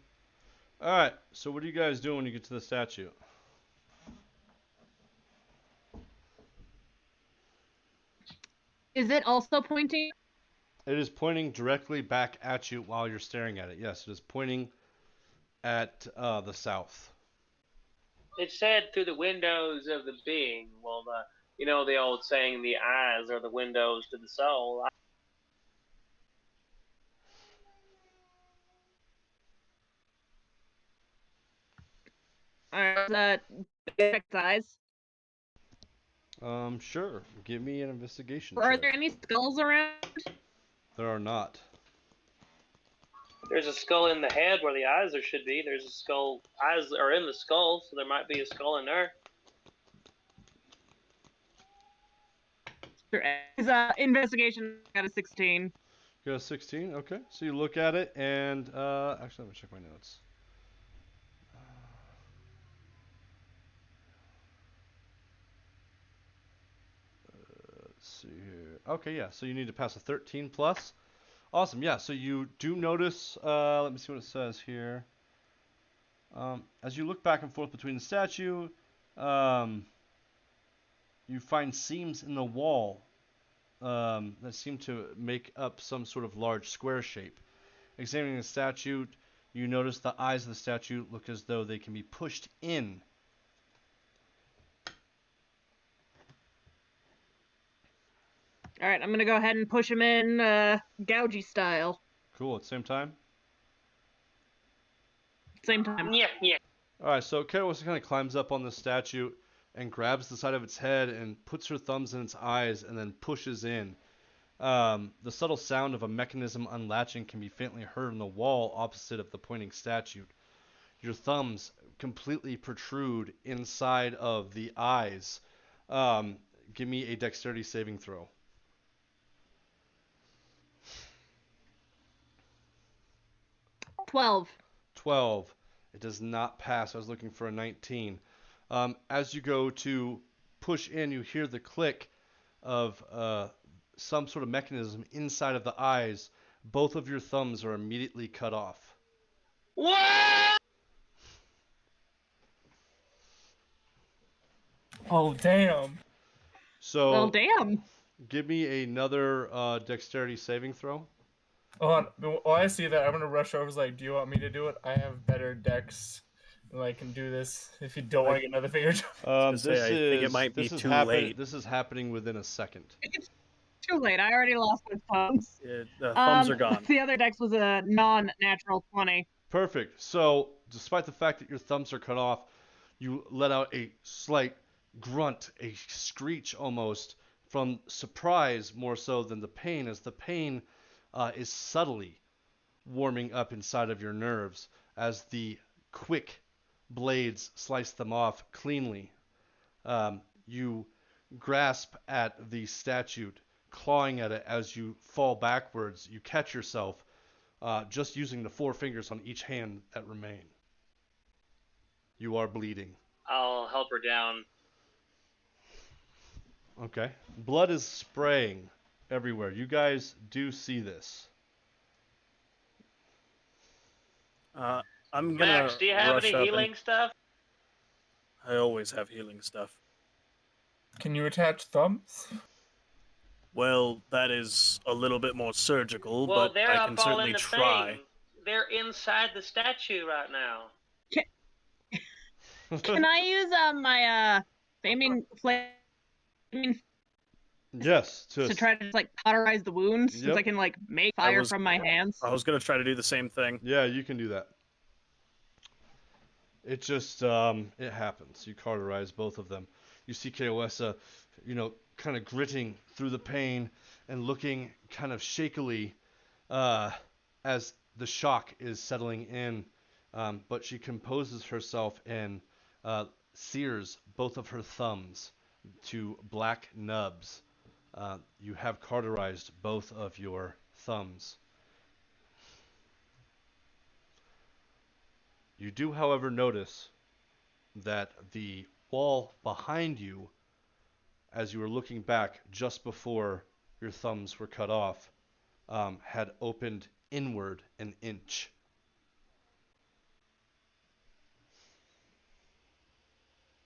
All right. So what are you guys doing when you get to the statue? Is it also pointing? It is pointing directly back at you while you're staring at it. Yes, it is pointing at the south. It said through the windows of the being. Well, the old saying, the eyes are the windows to the soul. Alright, check its eyes. Sure. Give me an investigation Are check. there any skulls around? There are not. There's a skull in the head where the eyes should be. There's a skull. Eyes are in the skull, so there might be a skull in there. His investigation got a 16. You got a 16? Okay. So you look at it and, actually, let me check my notes. Let's see here. Okay, yeah. So you need to pass a 13 plus. Awesome. Yeah. So you do notice. Let me see what it says here. As you look back and forth between the statue, you find seams in the wall that seem to make up some sort of large square shape. Examining the statue, you notice the eyes of the statue look as though they can be pushed in. Alright, I'm gonna go ahead and push him in, gougey style. Cool. At the same time. Same time. Yeah. All right. So Keroessa kind of climbs up on the statue and grabs the side of its head and puts her thumbs in its eyes and then pushes in. The subtle sound of a mechanism unlatching can be faintly heard on the wall opposite of the pointing statue. Your thumbs completely protrude inside of the eyes. Give me a dexterity saving throw. 12. 12. It does not pass. I was looking for a 19. As you go to push in, you hear the click of some sort of mechanism inside of the eyes. Both of your thumbs are immediately cut off. What? Oh, damn. So, Well, damn. give me another dexterity saving throw. Hold on. While I see that, I'm gonna rush over. Like, do you want me to do it? I have better dex. I can do this. If you don't want to get another finger. I think it might be too late. This is happening within a second. It's too late. I already lost my thumbs. Yeah, the thumbs are gone. The other dex was a non-natural 20. Perfect. So, despite the fact that your thumbs are cut off, you let out a slight grunt, a screech almost, from surprise more so than the pain, as the pain is subtly warming up inside of your nerves as the quick blades slice them off cleanly. You grasp at the statue, clawing at it as you fall backwards. You catch yourself just using the 4 fingers on each hand that remain. You are bleeding. I'll help her down. Okay. Blood is spraying everywhere. You guys do see this. I'm gonna Max, do you have rush any up healing stuff? I always have healing stuff. Can you attach thumbs? Well, that is a little bit more surgical, Well, but they're I up can all certainly in the try. thing. They're inside the statue right now. Can I use my flaming Yes. to try to like cauterize the wounds, since Yep. I can like make fire from my hands? I was gonna try to do the same thing. Yeah, you can do that. It just it happens. You cauterize both of them. You see Keroessa, kind of gritting through the pain and looking kind of shakily uh, as the shock is settling in. But she composes herself and sears both of her thumbs to black nubs. You have cauterized both of your thumbs. You do, however, notice that the wall behind you, as you were looking back just before your thumbs were cut off, had opened inward an inch.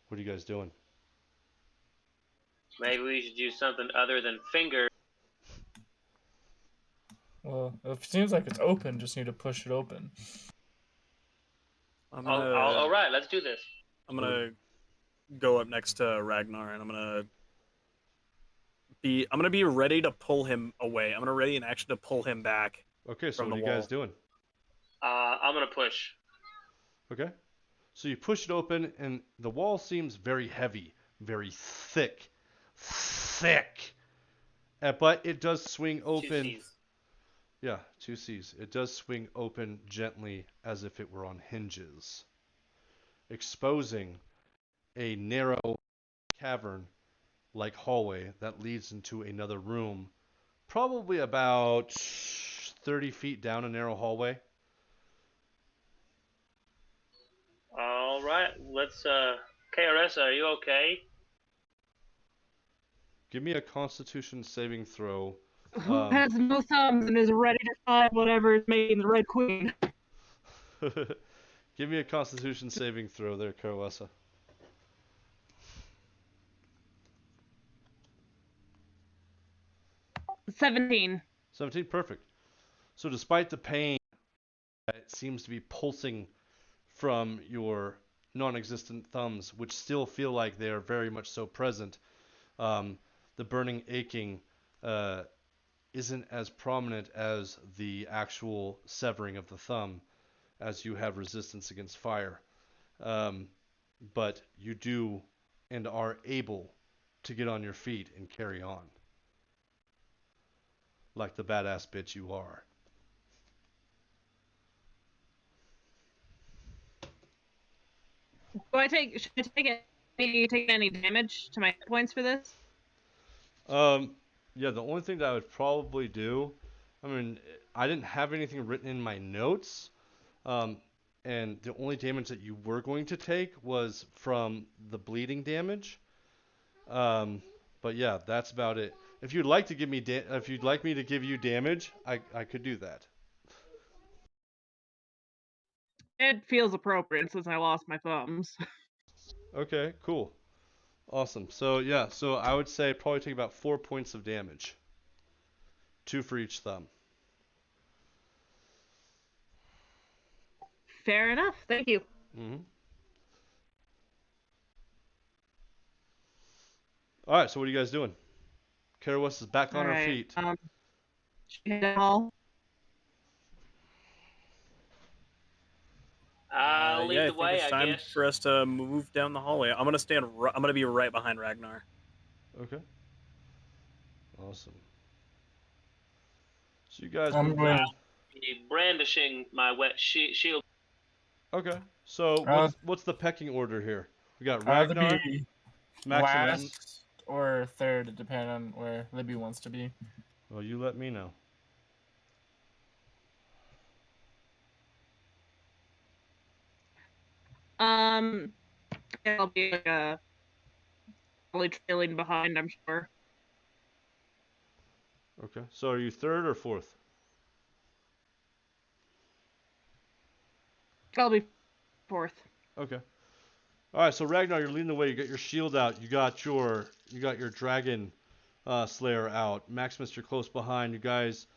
What are you guys doing? Maybe we should do something other than finger. Well, it seems like it's open. Just need to push it open. I'm Oh, gonna, all right, let's do this. I'm gonna go up next to Ragnar, and I'm gonna be ready to pull him away. I'm gonna ready in action to pull him back. Okay, so From what are the you guys wall. doing? I'm gonna push. Okay. So you push it open, and the wall seems very heavy, very thick. Thick! But it does swing open. 2 Cs. Yeah, 2 Cs. It does swing open gently as if it were on hinges, exposing a narrow cavern-like hallway that leads into another room, probably about 30 feet down a narrow hallway. All right, let's. Keroessa, are you okay? Give me a Constitution saving throw. Who has no thumbs and is ready to fight whatever is making the Red Queen? Give me a Constitution saving throw there, Keroessa. 17. 17, perfect. So despite the pain that seems to be pulsing from your non-existent thumbs, which still feel like they are very much so present, the burning aching isn't as prominent as the actual severing of the thumb, as you have resistance against fire. But you do and are able to get on your feet and carry on, like the badass bitch you are. Should I take any damage to my hit points for this? Yeah, the only thing that I would probably do, I mean, I didn't have anything written in my notes, um, and the only damage that you were going to take was from the bleeding damage. But yeah, that's about it. If you'd like to give me if you'd like me to give you damage, I could do that. It feels appropriate since I lost my thumbs. Okay, cool. Awesome. So yeah, so I would say probably take about 4 points of damage. 2 for each thumb. Fair enough. Thank you. Mm-hmm. All right, so what are you guys doing? Keroessa is back on her feet. Should we head hall? I'll lead Yeah, I the think way, it's I time guess. for us to move down the hallway. I'm gonna be right behind Ragnar. Okay. Awesome. So you guys I'm move going. down. Be brandishing my wet shield. Okay. So what's the pecking order here? We got Either Ragnar, be Max, and Len. last or third, depending on where Libby wants to be. Well, you let me know. I'll be like probably trailing behind, I'm sure. Okay. So are you third or fourth? I'll be fourth. Okay. All right. So Ragnar, you're leading the way. You got your shield out. You got your dragon slayer out. Maximus, you're close behind. You guys,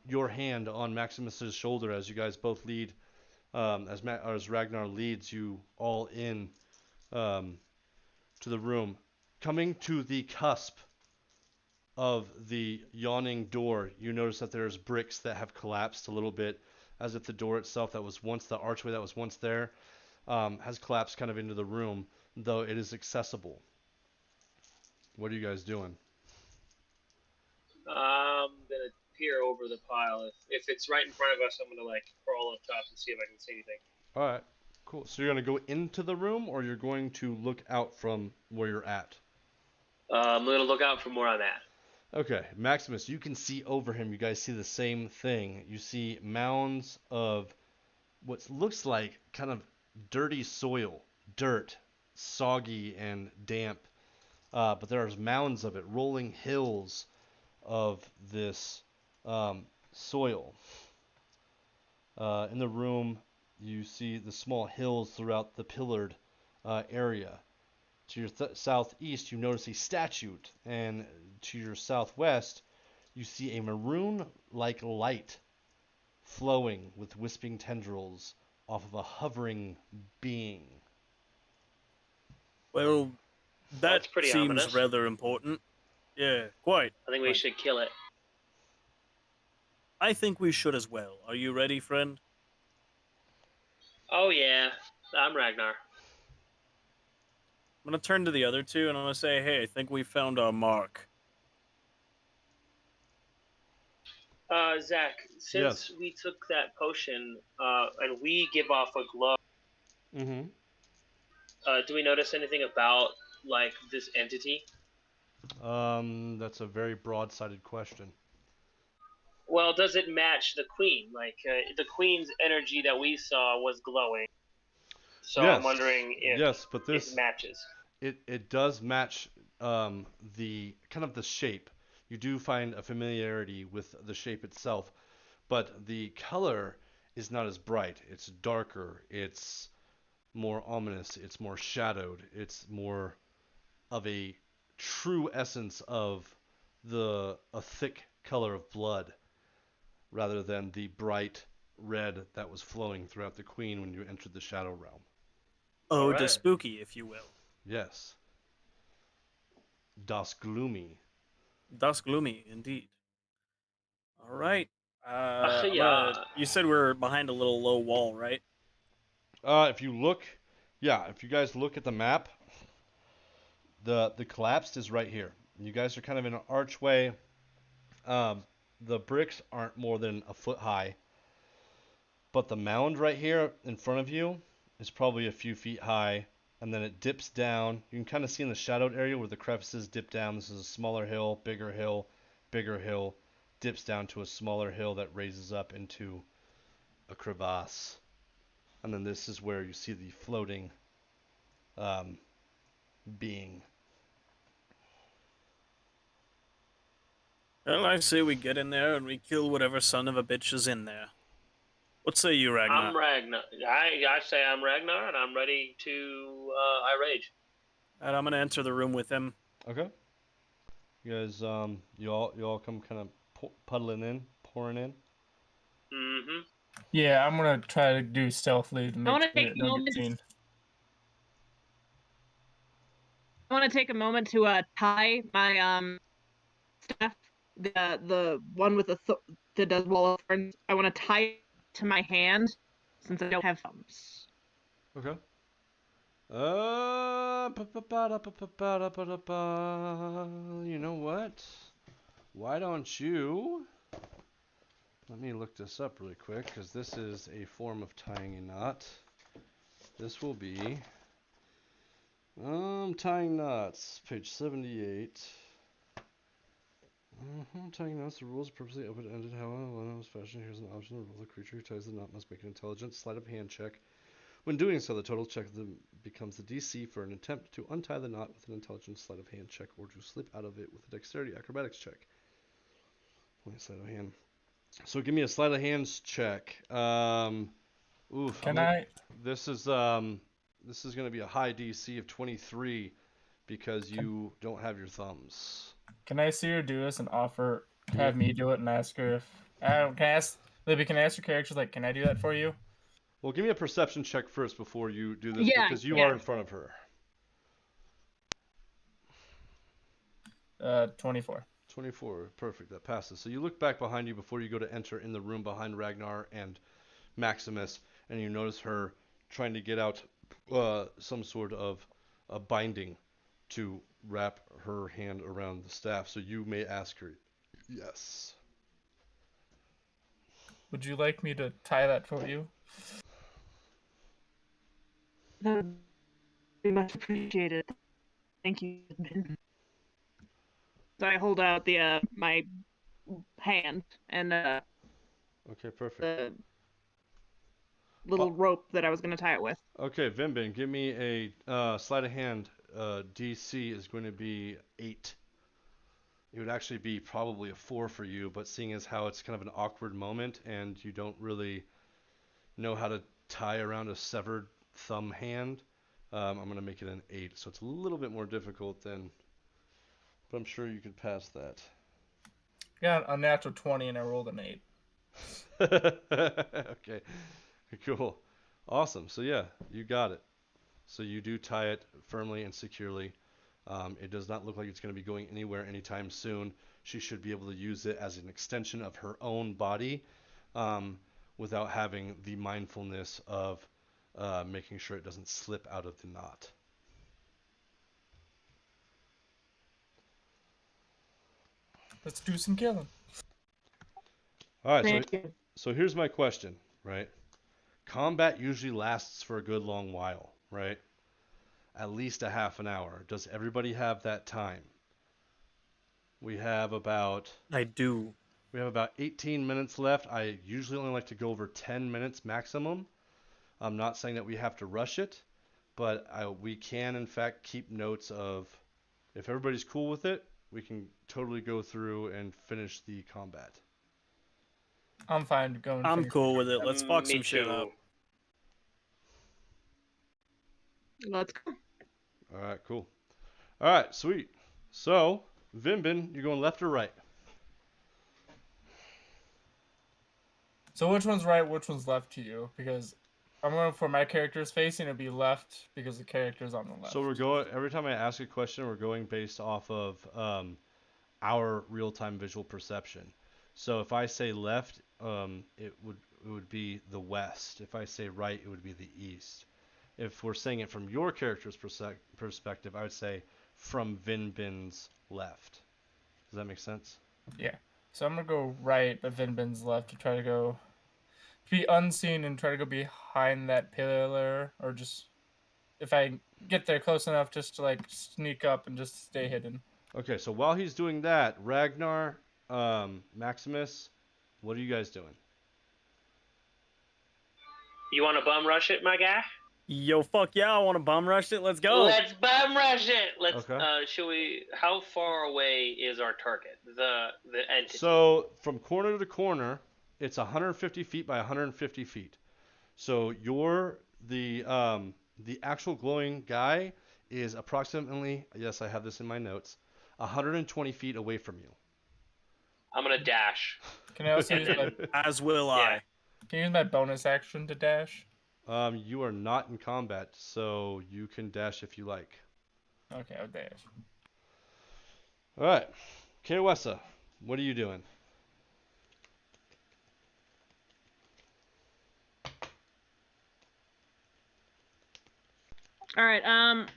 your hand on Maximus's shoulder as you guys both lead. As Ragnar leads you all in to the room, coming to the cusp of the yawning door, you notice that there's bricks that have collapsed a little bit, as if the door itself that was once the archway that was once there has collapsed kind of into the room, though it is accessible. What are you guys doing? I'm gonna peer over the pile. If it's right in front of us, I'm gonna like crawl up top and see if I can see anything. All right, cool. So you're gonna go into the room, or you're going to look out from where you're at? I'm gonna look out from where I'm at. Okay, Maximus, you can see over him. You guys see the same thing. You see mounds of what looks like kind of dirty soil, dirt, soggy and damp. But there's mounds of it, rolling hills of this soil. In the room, you see the small hills throughout the pillared area. To your southeast, you notice a statue, and to your southwest, you see a maroon-like light flowing with wisping tendrils off of a hovering being. Well, that That's pretty seems ominous. rather important. Yeah, quite. I think we Quite. should kill it. I think we should as well. Are you ready, friend? Oh yeah, I'm Ragnar. I'm gonna turn to the other two and I'm gonna say, hey, I think we found our mark. Zach, since Yes. we took that potion, and we give off a glow, Mm-hmm. do we notice anything about like this entity? That's a very broad-sided question. Well, does it match the queen? Like the queen's energy that we saw was glowing. So Yes. I'm wondering if Yes, but it this matches. it does match the kind of the shape. You do find a familiarity with the shape itself, but the color is not as bright. It's darker. It's more ominous. It's more shadowed. It's more of a true essence of a thick color of blood rather than the bright red that was flowing throughout the queen when you entered the shadow realm. Oh, Alright. to spooky, if you will. Yes. Das gloomy. Das gloomy, indeed. All right. Yeah. You said we're behind a little low wall, right? If you look, yeah, if you guys look at the map, the collapsed is right here. You guys are kind of in an archway. The bricks aren't more than a foot high, but the mound right here in front of you is probably a few feet high, and then it dips down. You can kind of see in the shadowed area where the crevices dip down. This is a smaller hill, bigger hill, dips down to a smaller hill that raises up into a crevasse. And then this is where you see the floating being. Well, I say we get in there and we kill whatever son of a bitch is in there. What say you, Ragnar? I'm Ragnar. I say I'm Ragnar, and I'm ready to I rage. And I'm gonna enter the room with him. Okay. You guys, you all come kind of puddling in, pouring in. Mm-hmm. Yeah, I'm gonna try to do stealthily to make wanna sure take it a don't moment. get seen. I want to take a moment to tie my staff, the one with the that does wall of thorns. I want to tie it to my hand since I don't have thumbs. Okay. You know what? Why don't you? Let me look this up really quick, because this is a form of tying a knot. This will be tying knots, page 78. Tying knots, the rules are purposely open-ended. However, one of those fashion, here's an option. The rule: the creature who ties the knot must make an intelligence sleight of hand check. When doing so, the total check becomes the DC for an attempt to untie the knot with an intelligence sleight of hand check, or to slip out of it with a dexterity acrobatics check. Sleight of hand. So give me a sleight of hands check. Oof. This is going to be a high DC of 23 because you don't have your thumbs. Can I see her do this and offer, have me do it and ask her if, can I ask, Libby, can I ask your character, like, can I do that for you? Well, give me a perception check first before you do this, Yeah, because you yeah. are in front of her. 24. 24, perfect, that passes. So you look back behind you before you go to enter in the room behind Ragnar and Maximus, and you notice her trying to get out some sort of a binding to wrap her hand around the staff. So you may ask her, yes. Would you like me to tie that for you? That would be much appreciated. Thank you. So I hold out the my hand and Okay, perfect. the little rope that I was going to tie it with. Okay, Vimbin, give me a sleight of hand. DC is going to be 8. It would actually be probably a 4 for you, but seeing as how it's kind of an awkward moment and you don't really know how to tie around a severed thumb hand, I'm going to make it an 8. So it's a little bit more difficult than, but I'm sure you could pass that. Got a natural 20 and I rolled an 8. Okay, cool. Awesome. So yeah, you got it. So you do tie it firmly and securely. It does not look like it's going to be going anywhere anytime soon. She should be able to use it as an extension of her own body without having the mindfulness of making sure it doesn't slip out of the knot. Let's do some killing. All right, Thank you. so here's my question, right? Combat usually lasts for a good long while, right? At least a half an hour. Does everybody have that time? We have about I do. 18 minutes left. I usually only like to go over 10 minutes maximum. I'm not saying that we have to rush it, but we can in fact keep notes of, if everybody's cool with it, we can totally go through and finish the combat. I'm fine going. I'm cool with it. Let's fuck Me some shit too. up. Let's go. All right, cool. All right, sweet. So, Vimbin, you're going left or right? So which one's right, which one's left to you? Because I'm going for my character's facing, it'd be left because the character's on the left. So we're going, every time I ask a question, we're going based off of our real-time visual perception. So if I say left, it would be the west. If I say right, it would be the east. If we're saying it from your character's perspective, I would say from Vinbin's left. Does that make sense? Yeah. So I'm going to go right, but Vinbin's left to try to go be unseen and try to go behind that pillar, or just if I get there close enough just to like sneak up and just stay hidden. Okay, so while he's doing that, Ragnar, Maximus, what are you guys doing? You want to bum rush it, my guy? Yo, fuck yeah, I want to bum rush it. Let's go. Let's bum rush it. Let's. Okay. Should we? How far away is our target? The entity. So from corner to corner, it's 150 feet by 150 feet. So the actual glowing guy is approximately, yes, I have this in my notes, 120 feet away from you. I'm gonna dash. Can I also use my, As will Yeah. I. can I use my bonus action to dash? You are not in combat, so you can dash if you like. Okay, I'll dash. All right, Keroessa, what are you doing? All right.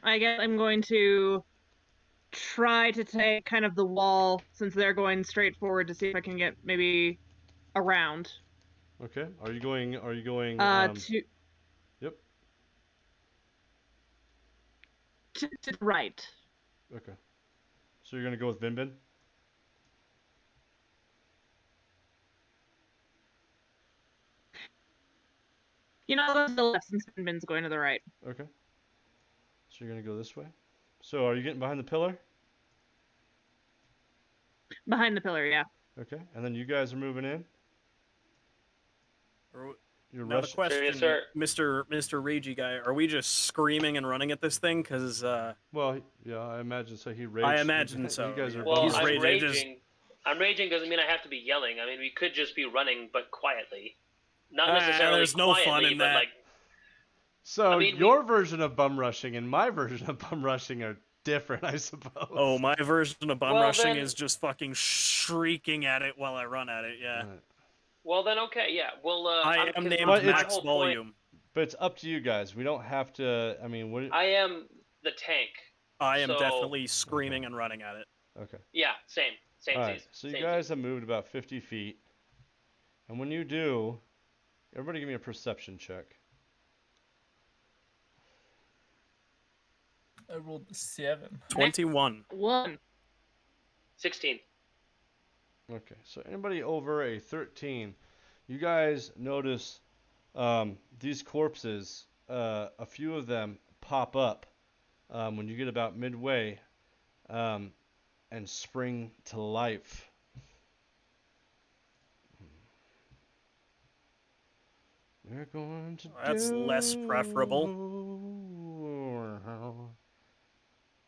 I guess I'm going to try to take kind of the wall since they're going straight forward to see if I can get maybe around. Okay, are you going? To Yep. to the right. Okay. So you're gonna go with Vinbin? You know, I'll go to the left since Bin's going to the right. Okay. So you're gonna go this way. So are you getting behind the pillar? Behind the pillar, yeah. Okay. And then you guys are moving in. You're Now the rushing. question, Yes, sir. Mr. Ragey guy, are we just screaming and running at this thing? Because Well, yeah, I imagine so. He raged. I imagine so. You guys are Well, He's both. I'm raging, raging. just- I'm raging doesn't mean I have to be yelling. I mean, we could just be running, but quietly. Not necessarily there's no quietly, fun in but that. like. So I mean, your version of bum rushing and my version of bum rushing are different, I suppose. Oh, my version of bum Well, rushing then- is just fucking shrieking at it while I run at it. Yeah. Right. Well then, okay, yeah. Well, I am named But it's- Max Volume. But it's up to you guys. We don't have to. I mean, what? I am the tank. I am So- definitely screaming and running at it. Okay. Yeah, same. All right. So you guys have moved about 50 feet, and when you do, everybody give me a perception check. I rolled a 7. 21. 1. 16. Okay. So anybody over a 13, you guys notice these corpses. A few of them pop up when you get about midway, and spring to life. We're going to That's less preferable.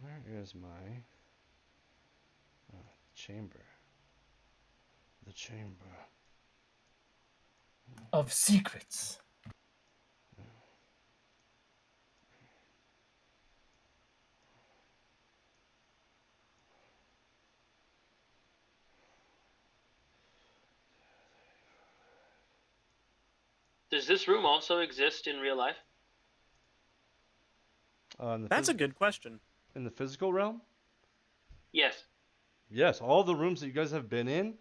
Where is my chamber? The chamber. Of secrets. Does this room also exist in real life? That's a good question. In the physical realm? Yes. Yes, all the rooms that you guys have been in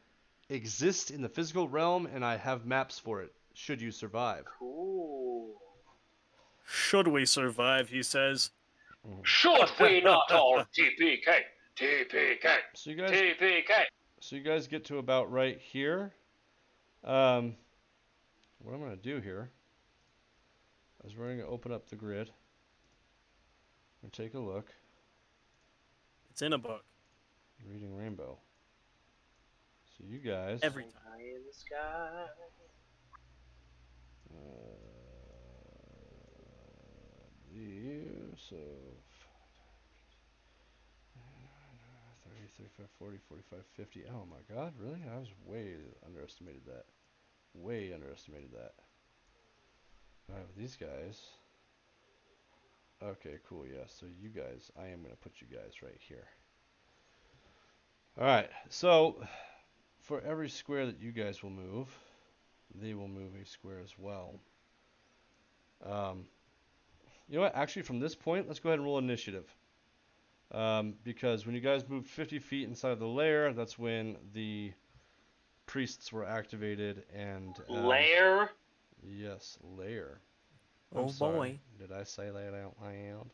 exist in the physical realm, and I have maps for it, should you survive. Cool. Should we survive, he says. Should we not all TPK? TPK. So you guys TPK. So you guys get to about right here. What I'm going to do here is we're going to open up the grid and take a look. It's in a book. Reading Rainbow. So you guys... Every time. High in the sky. The use of 30, 35, 40, 45, 50. Oh my god, really? I was way underestimated that. Way underestimated that. Alright, with these guys. Okay, cool, yeah. So you guys, I am going to put you guys right here. Alright, so for every square that you guys will move, they will move a square as well. You know what? Actually, from this point, let's go ahead and roll initiative. Because when you guys moved 50 feet inside of the lair, that's when the priests were activated and... Lair? Yes, lair. Oh I'm sorry. boy. Did I say that out loud?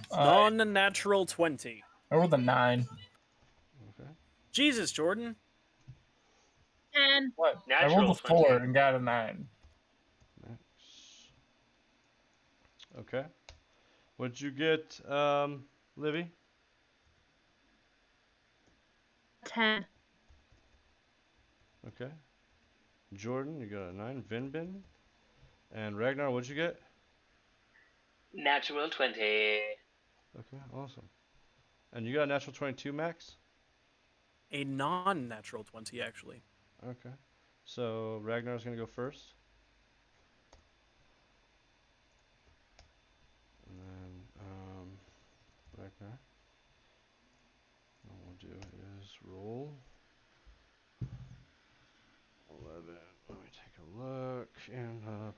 Non-natural 20. I rolled a 9. Okay. Jesus, Jordan. 10. What? I Natural rolled a 20. 4 and got a 9. Max. Okay. What'd you get, Livy? 10. Okay. Jordan, you got a 9. Vinbin. And Ragnar, what'd you get? Natural 20. Okay, awesome. And you got a natural 22, Max? A non-natural 20, actually. Okay. So Ragnar's gonna go first. And then, Ragnar. What we'll do is roll 11. Let me take a look in the...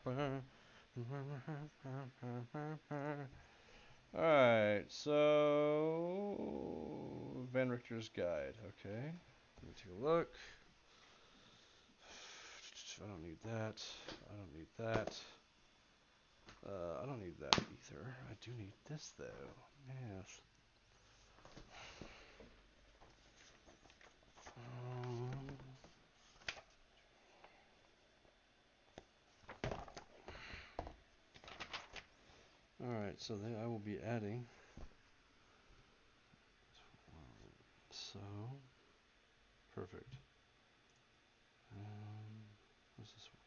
Alright, so Van Richter's guide, okay. Let me take a look. I don't need that. I don't need that. I don't need that either. I do need this though. Yes. Alright, so then I will be adding. So, perfect. What's this one?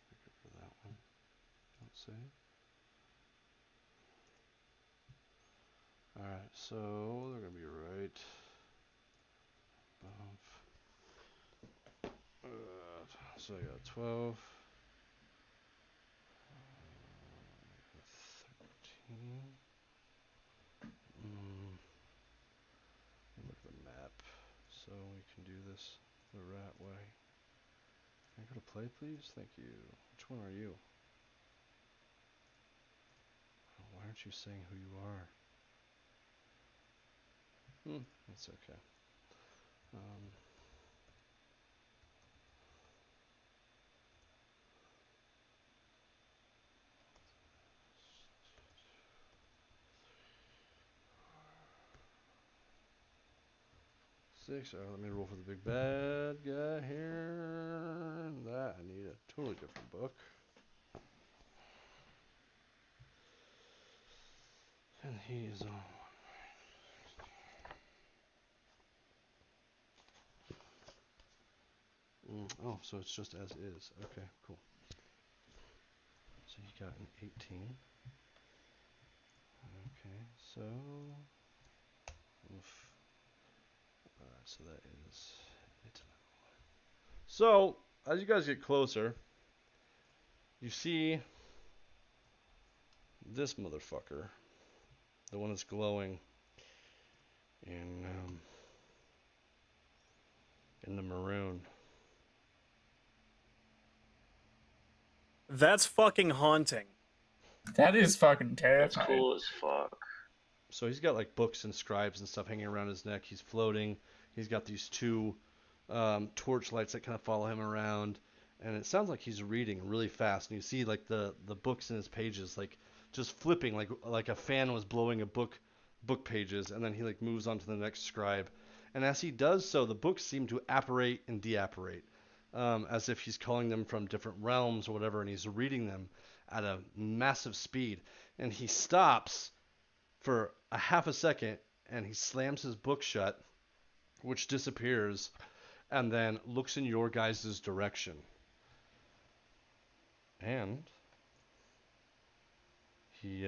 Pick it for that one. Don't say. Alright, so they're going to be right above. So I got 12. 13. Look at the map. So we can do this the rat way. Can I go to play, please? Thank you. Which one are you? Oh, why aren't you saying who you are? That's okay. Six. Let me roll for the big bad guy here. That I need a totally different book. And he is on. Oh, so it's just as is. Okay, cool. So he got an 18. Okay, so. Oof. So that is it. So, as you guys get closer, you see this motherfucker, the one that's glowing in the maroon. That's fucking haunting. That is fucking That's terrifying. cool as fuck. So he's got like books and scribes and stuff hanging around his neck. He's floating. He's got these two torch lights that kind of follow him around, and it sounds like he's reading really fast. And you see like the books in his pages like just flipping like a fan was blowing a book pages, and then he like moves on to the next scribe. And as he does so, the books seem to apparate and deapparate, as if he's calling them from different realms or whatever, and he's reading them at a massive speed. And he stops for a half a second, and he slams his book shut, which disappears, and then looks in your guys' direction. And he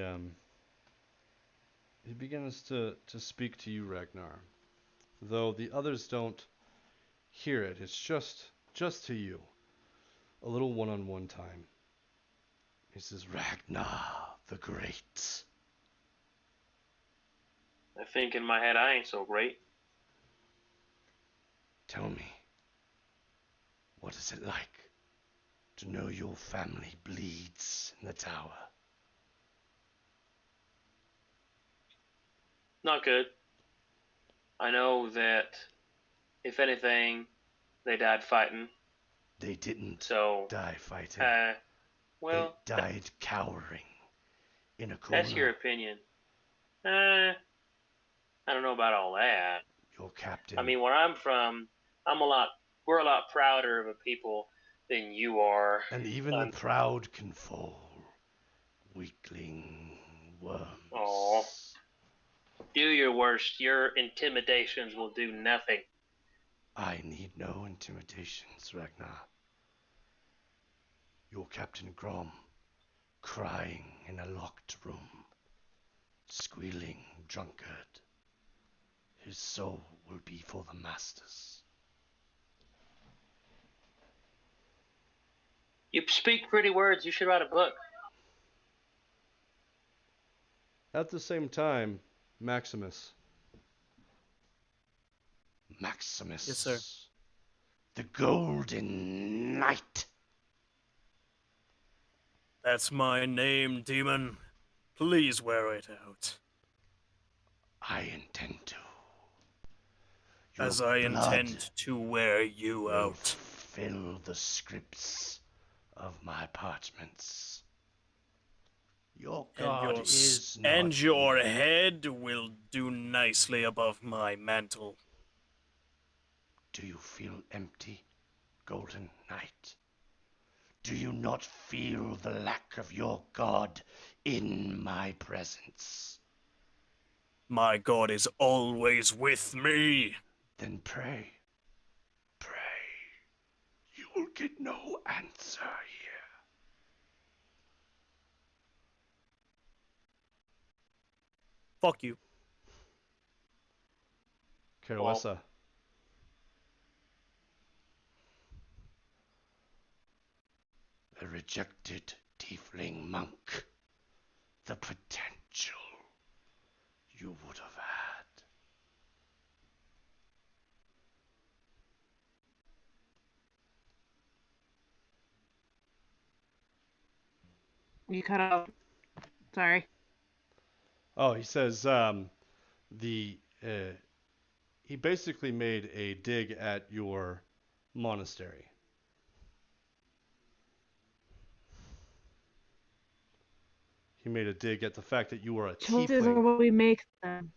begins to speak to you, Ragnar. Though the others don't hear it, it's just to you. A little one-on-one time. He says, Ragnar the Great. I think in my head I ain't so great. Tell me, what is it like to know your family bleeds in the tower? Not good. I know that, if anything, they died fighting. They didn't So, die fighting. well, they died cowering in a corner. that's your opinion. I don't know about all that. Your captain. I mean, where I'm from, we're a lot prouder of a people than you are. And even the proud can fall. Weakling worms. Aw. Do your worst. Your intimidations will do nothing. I need no intimidations, Ragnar. Your Captain Grom, crying in a locked room, squealing drunkard. His soul will be for the masters. You speak pretty words. You should write a book. At the same time, Maximus. Maximus. Yes, sir. The Golden Knight. That's my name, demon. Please wear it out. I intend to. As I intend to wear you out. Fill the scripts of my parchments. Your God is not... And your head will do nicely above my mantle. Do you feel empty, Golden Knight? Do you not feel the lack of your God in my presence? My God is always with me. Then pray. You will get no answer here. Fuck you. Keroessa. A rejected tiefling monk. The potential you would have had. You cut out. Sorry. Oh, he says the he basically made a dig at your monastery. He made a dig at the fact that you are a Choices are tiefling. what we make them.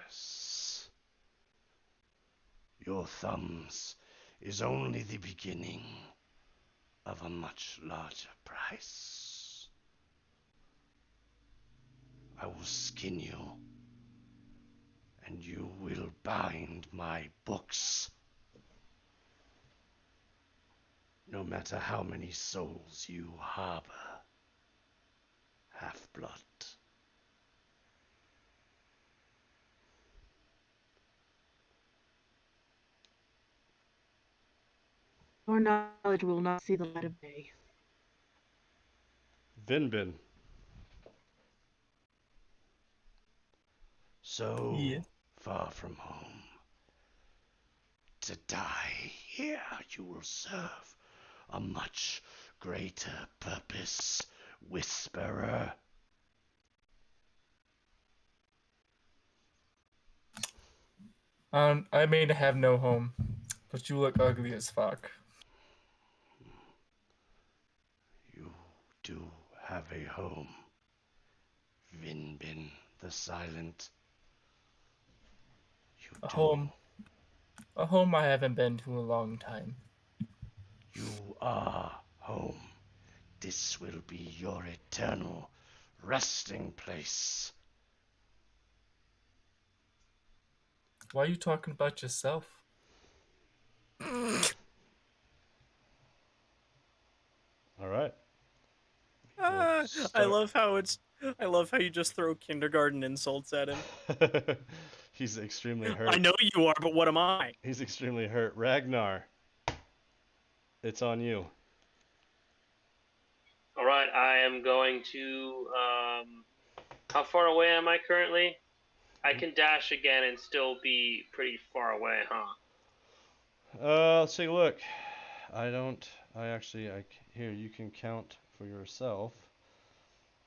Yes. Your thumbs is only the beginning of a much larger price. I will skin you, and you will bind my books. No matter how many souls you harbor, half-blood. Your knowledge will not see the light of day. Vinbin. So Yeah. far from home. To die here you will serve a much greater purpose, Whisperer. I may have no home, but you look ugly as fuck. You do have a home, Vinbin the Silent. You A do. home. A home I haven't been to in a long time. You are home. This will be your eternal resting place. Why are you talking about yourself? All right. I Start. love how you just throw kindergarten insults at him. He's extremely hurt. I know you are, but what am I? He's extremely hurt. Ragnar, it's on you. All right, I am going to. How far away am I currently? I can dash again and still be pretty far away, huh? Let's take a look. Here, you can count for yourself.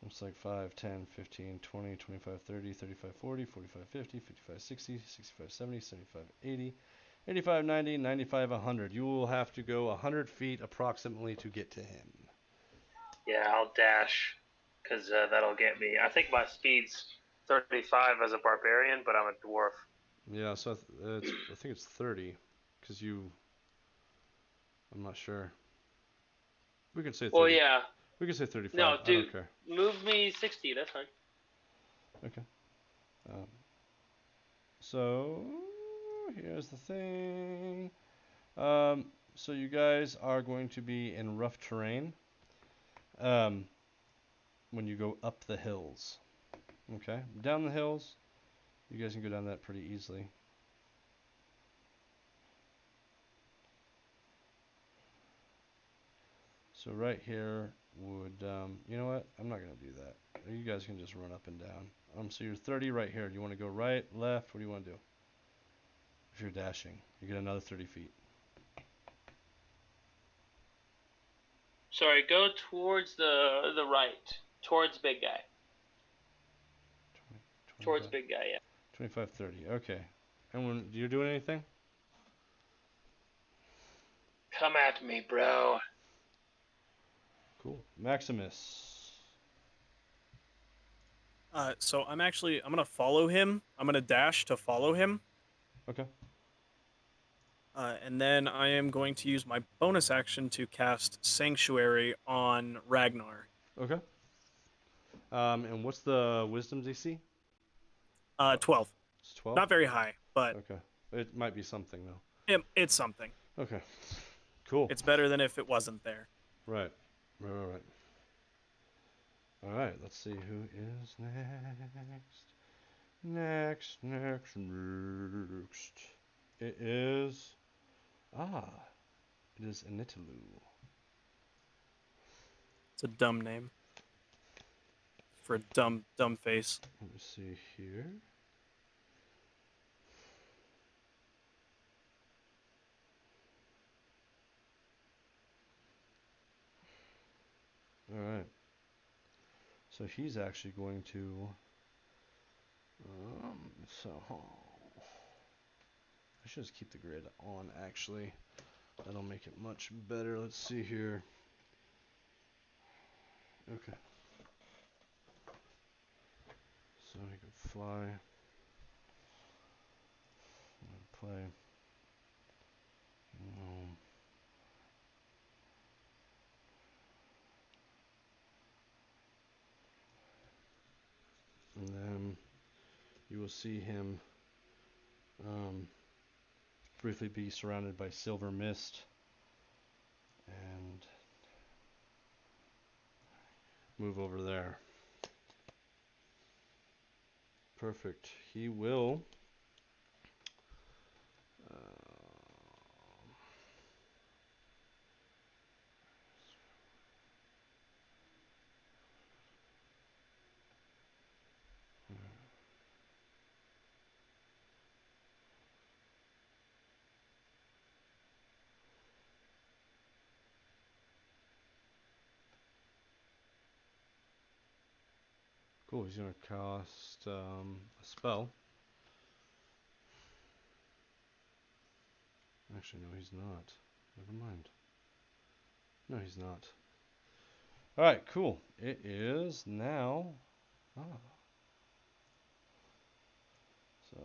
Looks like 5, 10, 15, 20, 25, 30, 35, 40, 45, 50, 55, 60, 65, 70, 75, 80, 85, 90, 95, 100. You will have to go 100 feet approximately to get to him. Yeah, I'll dash, because that'll get me. I think my speed's 35 as a barbarian, but I'm a dwarf. Yeah, so I think it's 30, because I'm not sure. We can say 30. Well, yeah. We can say 35. No, I dude, don't care. move me 60. That's fine. Okay. So here's the thing. So you guys are going to be in rough terrain when you go up the hills. Okay, down the hills, you guys can go down that pretty easily. So right here would, you know what? I'm not gonna do that. You guys can just run up and down. So you're 30 right here. Do you want to go right, left? What do you want to do? If you're dashing, you get another 30 feet. Sorry, go towards the right. Towards big guy. 20, Towards 25, big guy, yeah. 25, 30. Okay. And when you're doing anything? Come at me, bro. Cool. Maximus. So I'm gonna follow him. I'm gonna dash to follow him. Okay. And then I am going to use my bonus action to cast Sanctuary on Ragnar. Okay. And what's the wisdom DC? 12. It's 12? Not very high, but Okay. It might be something, though. it's something. Okay. Cool. It's better than if it wasn't there. Right. Right. All right. Let's see who is next. Next. It is... It is Initilu. It's a dumb name. For a dumb face. Let me see here. Alright. So he's actually going to... I should just keep the grid on, actually. That'll make it much better. Let's see here. Okay. So he can fly. Play. And then you will see him briefly be surrounded by silver mist and move over there. Perfect. He will cool, he's gonna cast a spell. Actually, no, he's not. Never mind. No, he's not. Alright, cool. It is now. So.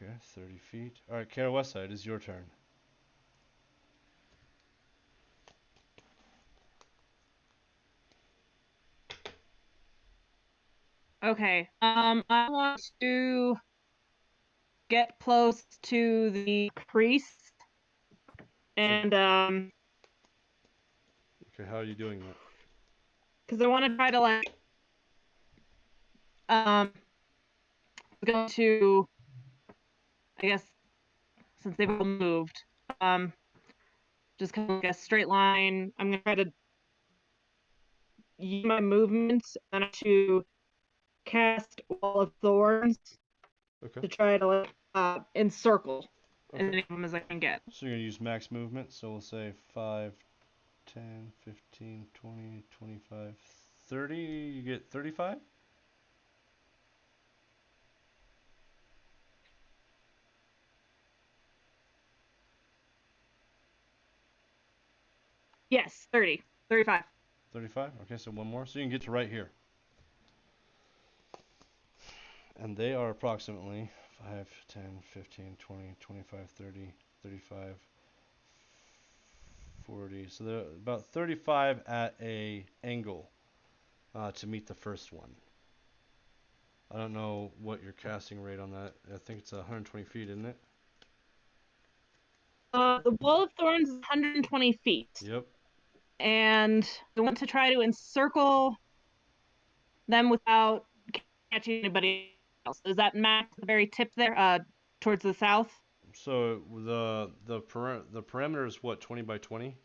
Okay, 30 feet. Alright, Keroessa, it is your turn. Okay. I want to get close to the priest, and Okay, how are you doing that? because I want to try to go to, I guess, since they've all moved, just kind of like a straight line. I'm gonna try to use my movement and to cast Wall of Thorns Okay. to try to encircle as Okay. many of them as I can get. So you're going to use max movement, so we'll say 5, 10, 15, 20, 25, 30. You get 35? Yes, 30, 35. 35? Okay, so one more. So you can get to right here. And they are approximately 5, 10, 15, 20, 25, 30, 35, 40. So they're about 35 at a angle to meet the first one. I don't know what your casting rate on that. I think it's 120 feet, isn't it? The Wall of Thorns is 120 feet. Yep. And I want to try to encircle them without catching anybody else. Is that map at the very tip there, towards the south? So the parameter is what, 20 by 20?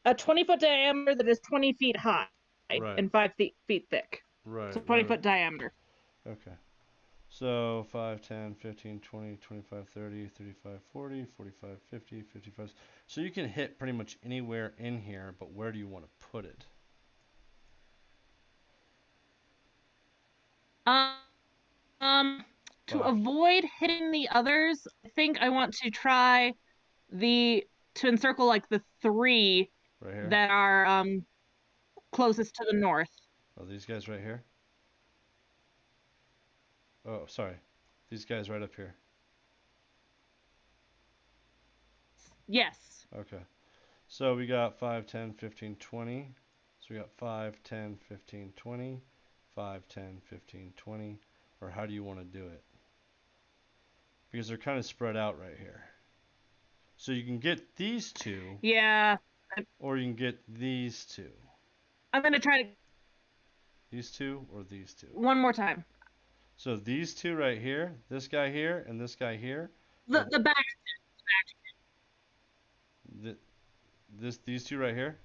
A 20-foot diameter that is 20 feet high Right. and 5 feet thick. Right. So 20-foot diameter. Okay. So 5, 10, 15, 20, 25, 30, 35, 40, 45, 50, 55. So you can hit pretty much anywhere in here, but where do you want to put it? To avoid hitting the others, I think I want to try to encircle like the 3 Right here? that are closest to the north. Oh, these guys right here? Oh, sorry. These guys right up here. Yes. Okay. So we got 5, 10, 15, 20. So we got 5, 10, 15, 20. 5, 10, 15, 20. Or how do you want to do it? Because they're kind of spread out right here. So you can get these two. Yeah. Or you can get these two. I'm gonna try to These two or these two? one more time. So these two right here, this guy here, and this guy here. The back. These two right here.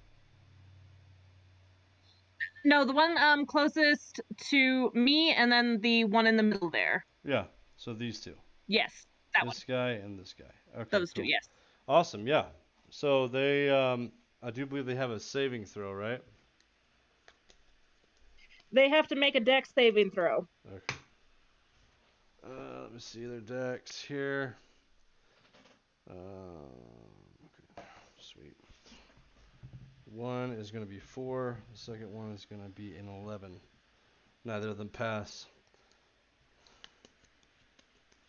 No, the one closest to me, and then the one in the middle there. Yeah. So these two. Yes, that This guy and this guy. Okay. Those cool. two, yes. Awesome. Yeah. So they, I do believe they have a saving throw, right? They have to make a dex saving throw. Okay. Let me see their decks here. Okay. Sweet. One is going to be 4. The second one is going to be an 11. Neither of them pass.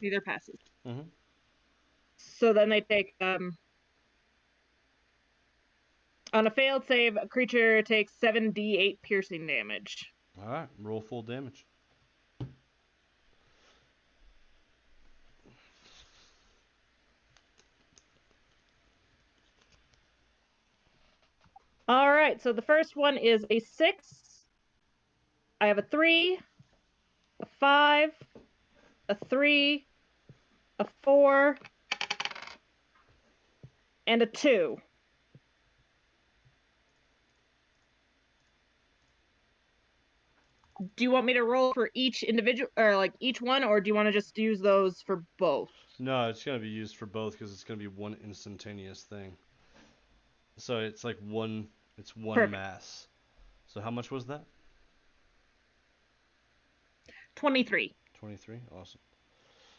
Neither passes. Mm-hmm. So then they take on a failed save, a creature takes 7d8 piercing damage. All right. Roll full damage. All right, so the first one is a 6. I have a 3, a 5, a 3, a 4, and a 2. Do you want me to roll for each individual, or like each one, or do you want to just use those for both? No, it's going to be used for both because it's going to be one instantaneous thing. So it's like one, it's one Perfect. mass. So how much was that? 23. 23? Awesome.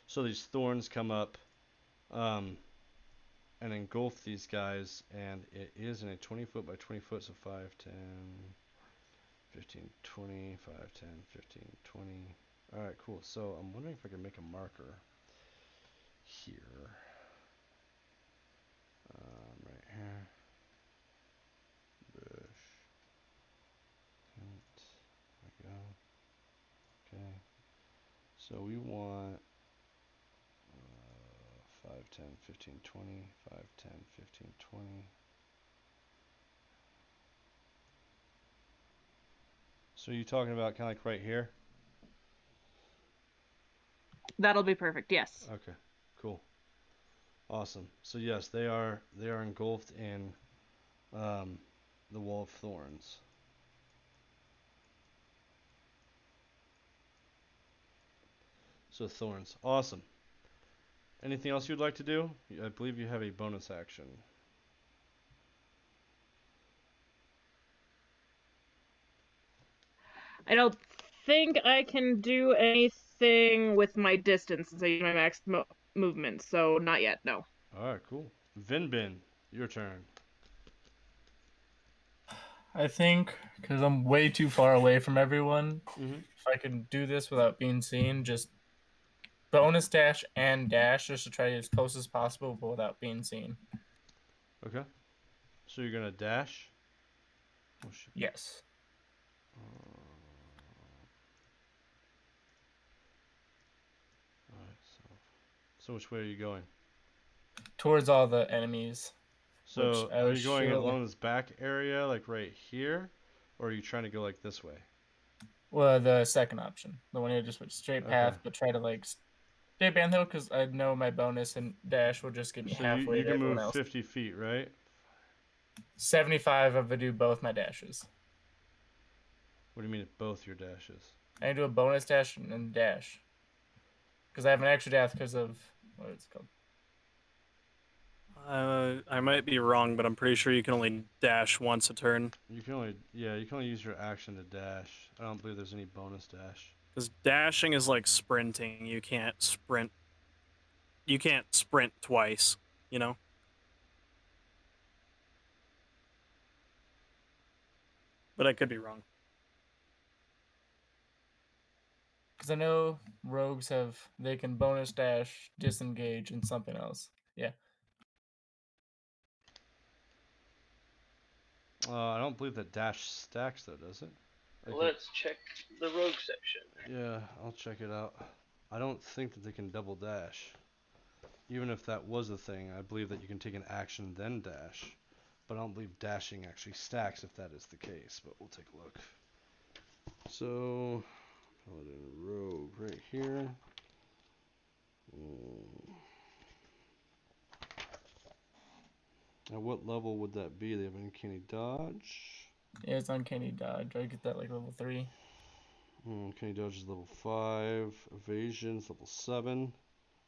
So these thorns come up and engulf these guys, and it is in a 20 foot by 20 foot, so 5, 10, 15, 20, 5, 10, 15, 20. Alright, cool. So I'm wondering if I can make a marker here. Right here. Bush. There we go. Okay. So we want 5, 10, 15, 20, 5, 10, 15, 20. So you're talking about kind of like right here? That'll be perfect, yes. Okay, cool. Awesome. So yes, they are engulfed in the wall of thorns. So thorns. Awesome. Anything else you'd like to do? I believe you have a bonus action. I don't think I can do anything with my distance since I use my max movement, so not yet, no. Alright, cool. Vinbin, your turn. I think because I'm way too far away from everyone, Mm-hmm. if I can do this without being seen, just bonus dash and dash just to try to get as close as possible but without being seen. Okay. So you're gonna dash? Oh shit. Yes. Alright, so which way are you going? Towards all the enemies. So Which I are was you going sure, along this back area, like right here? Or are you trying to go like this way? well, the second option. The one who just went straight path Okay. but try to like stay bandhill because I know my bonus and dash will just get me So halfway you to can everyone move else. 50 feet, right? 75 if I do both my dashes. What do you mean at both your dashes? I can do a bonus dash and dash. Because I have an extra dash because of what is it called? I might be wrong, but I'm pretty sure you can only dash once a turn. You can only use your action to dash. I don't believe there's any bonus dash. Because dashing is like sprinting. You can't sprint. You can't sprint twice, you know? But I could be wrong. Because I know rogues they can bonus dash, disengage, and something else. Yeah. I don't believe that dash stacks though, does it? Let's check the rogue section. Yeah, I'll check it out. I don't think that they can double dash. Even if that was a thing, I believe that you can take an action then dash. But I don't believe dashing actually stacks if that is the case, but we'll take a look. So, Paladin Rogue right here. At what level would that be? They have Uncanny Dodge. Yeah, it's Uncanny Dodge. I get that like level 3. Uncanny Dodge is level 5. Evasion's level 7.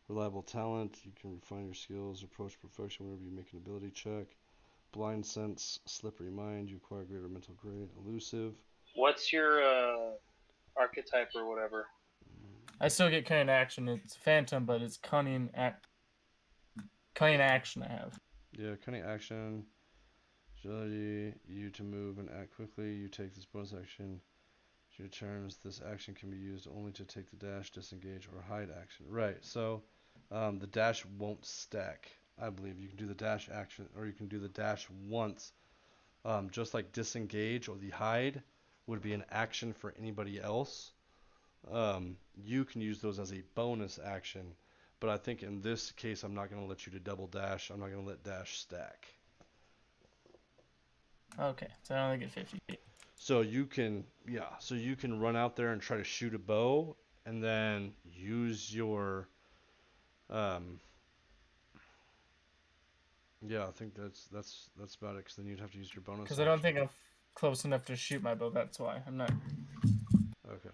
Reliable Talent. You can refine your skills, approach perfection whenever you make an ability check. Blind Sense, Slippery Mind. You acquire greater mental grade. Elusive. What's your archetype or whatever? I still get cunning action. It's Phantom, but it's cunning action I have. Yeah, Cunning Action. Agility. You to move and act quickly. You take this bonus action. Your turns. This action can be used only to take the dash, disengage, or hide action. Right. So, the dash won't stack. I believe you can do the dash action, or you can do the dash once. Just like disengage or the hide would be an action for anybody else. You can use those as a bonus action, but I think in this case I'm not going to let you to double dash. I'm not going to let dash stack. Okay, so I only get 50 feet. So you can, so you can run out there and try to shoot a bow, and then use your, I think that's about it. Because then you'd have to use your bonus. Because I don't think I'm close enough to shoot my bow. That's why I'm not. Okay.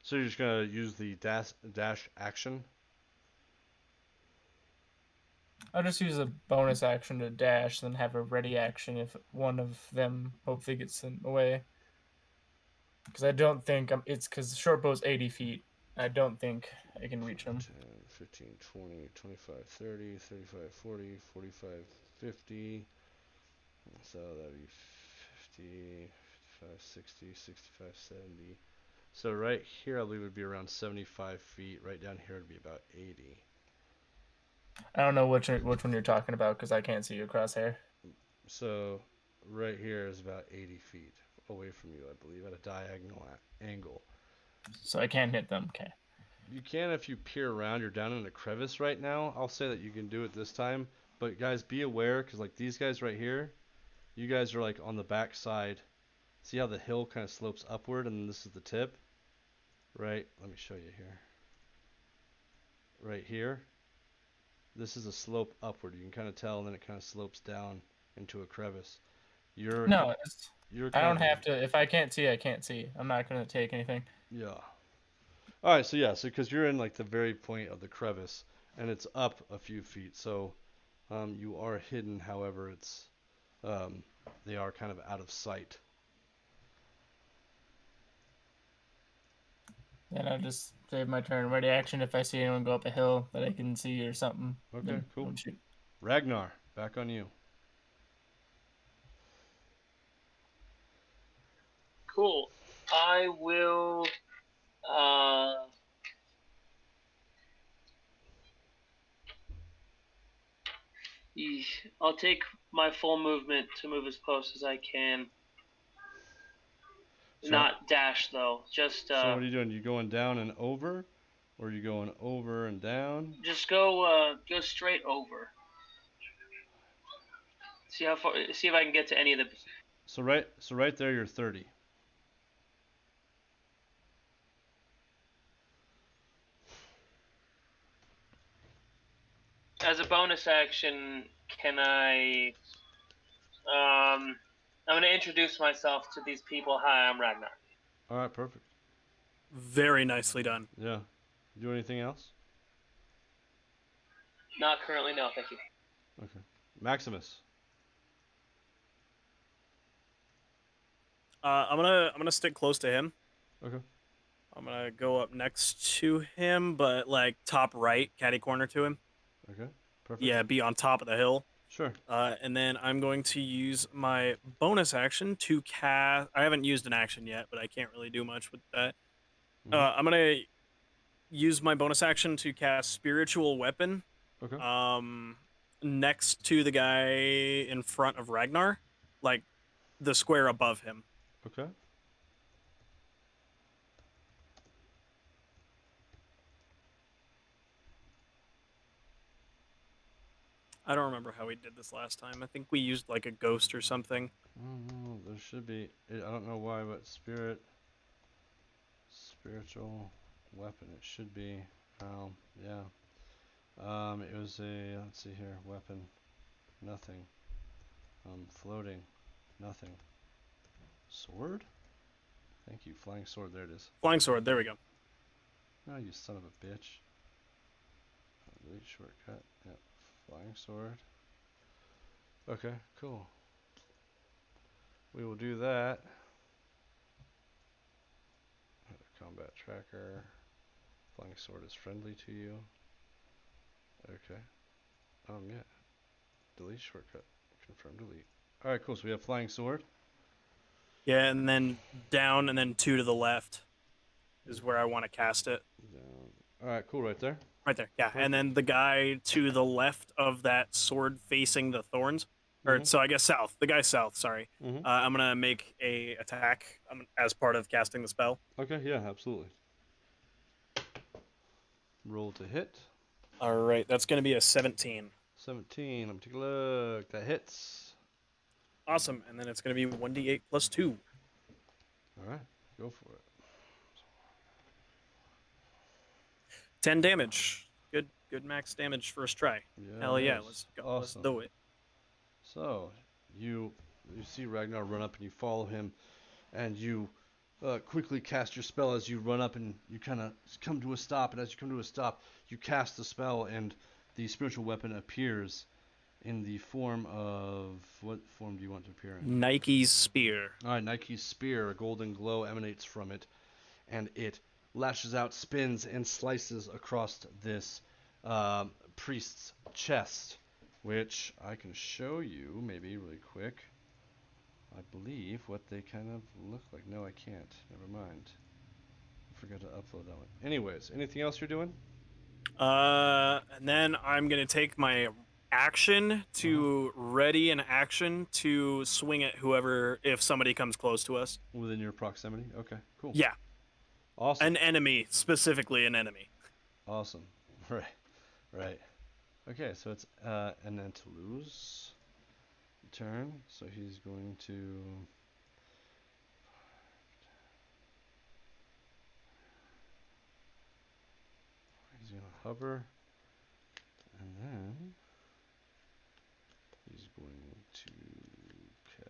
So you're just gonna use the dash action. I'll just use a bonus action to dash, then have a ready action if one of them hopefully gets sent away. Because I don't think it's because short bow's 80 feet. I don't think I can reach them. 10, 15, 20, 25, 30, 35, 40, 45, 50. So that'd be 50, 55, 60, 65, 70. So right here I believe would be around 75 feet. Right down here would be about 80. I don't know which one you're talking about because I can't see your crosshair. So right here is about 80 feet away from you, I believe, at a diagonal angle. So I can't hit them. Okay. You can if you peer around. You're down in a crevice right now. I'll say that you can do it this time. But guys, be aware, because like these guys right here, you guys are like on the back side. See how the hill kind of slopes upward, and this is the tip? Right? Let me show you here. Right here. This is a slope upward. You can kind of tell, and then it kind of slopes down into a crevice. You're I don't have to. If I can't see, I can't see. I'm not going to take anything. Yeah. All right, so because you're in like the very point of the crevice, and it's up a few feet, so you are hidden. However, it's they are kind of out of sight. Then I'll just save my turn. Ready action if I see anyone go up a hill that I can see or something. Okay, cool. Don't shoot. Ragnar, back on you. Cool. I will. I'll take my full movement to move as close as I can. So, Not dash though. Just. So what are you doing? You going down and over, or are you going over and down? Just go straight over. See how far. See if I can get to any of the. So right there, you're 30. As a bonus action, can I? I'm going to introduce myself to these people. Hi, I'm Ragnar. All right, perfect. Very nicely done. Yeah. Do anything else? Not currently, no, thank you. Okay. Maximus. I'm gonna stick close to him. Okay. I'm gonna go up next to him, but like top right, catty corner to him. Okay. Perfect. Yeah, be on top of the hill. Sure. And then I'm going to use my bonus action to cast. I haven't used an action yet, but I can't really do much with that. Mhm. I'm gonna use my bonus action to cast Spiritual Weapon. Okay. Next to the guy in front of Ragnar, like the square above him. Okay. I don't remember how we did this last time. I think we used like a ghost or something. I don't know. There should be. I don't know why, but spiritual weapon. It should be. Yeah. It was a. Let's see here. Weapon. Nothing. Floating. Nothing. Sword. Thank you. Flying sword. There it is. Flying sword. There we go. Oh, you son of a bitch. Delete shortcut. Yep. Flying sword. Okay. Cool. We will do that. Combat tracker. Flying sword is friendly to you. Okay. Yeah. Delete shortcut. Confirm delete. Alright, cool. So we have flying sword. Yeah, and then down and then 2 to the left is where I want to cast it. Down. Alright, cool. Right there. Right there. Yeah. Perfect. And then the guy to the left of that sword facing the thorns. Or so I guess south. The guy south, sorry. Mhm. I'm gonna make a attack as part of casting the spell. Okay, yeah, absolutely. Roll to hit. Alright, that's gonna be a 17. 17. Let me take a look. That hits. Awesome. And then it's gonna be 1d8 plus 2. Alright, go for it. 10 damage. Good max damage first try. Yeah, Hell yeah, nice. let's go. Awesome. Let's do it. So, you see Ragnar run up and you follow him, and you quickly cast your spell as you run up and you kind of come to a stop. And as you come to a stop, you cast the spell, and the spiritual weapon appears in the form of... What form do you want to appear in? Nike's spear. Alright, Nike's spear. A golden glow emanates from it, and it lashes out, spins, and slices across this priest's chest, which I can show you maybe really quick. I believe what they kind of look like. No, I can't. Never mind. I forgot to upload that one. Anyways, anything else you're doing? And then I'm gonna take my action to ready an action to swing at whoever if somebody comes close to us. Within your proximity? Okay, cool. Yeah, Awesome. an enemy, specifically an enemy. Awesome. Right. Okay, so it's and then to lose turn. So he's going to hover, and then he's going to cast.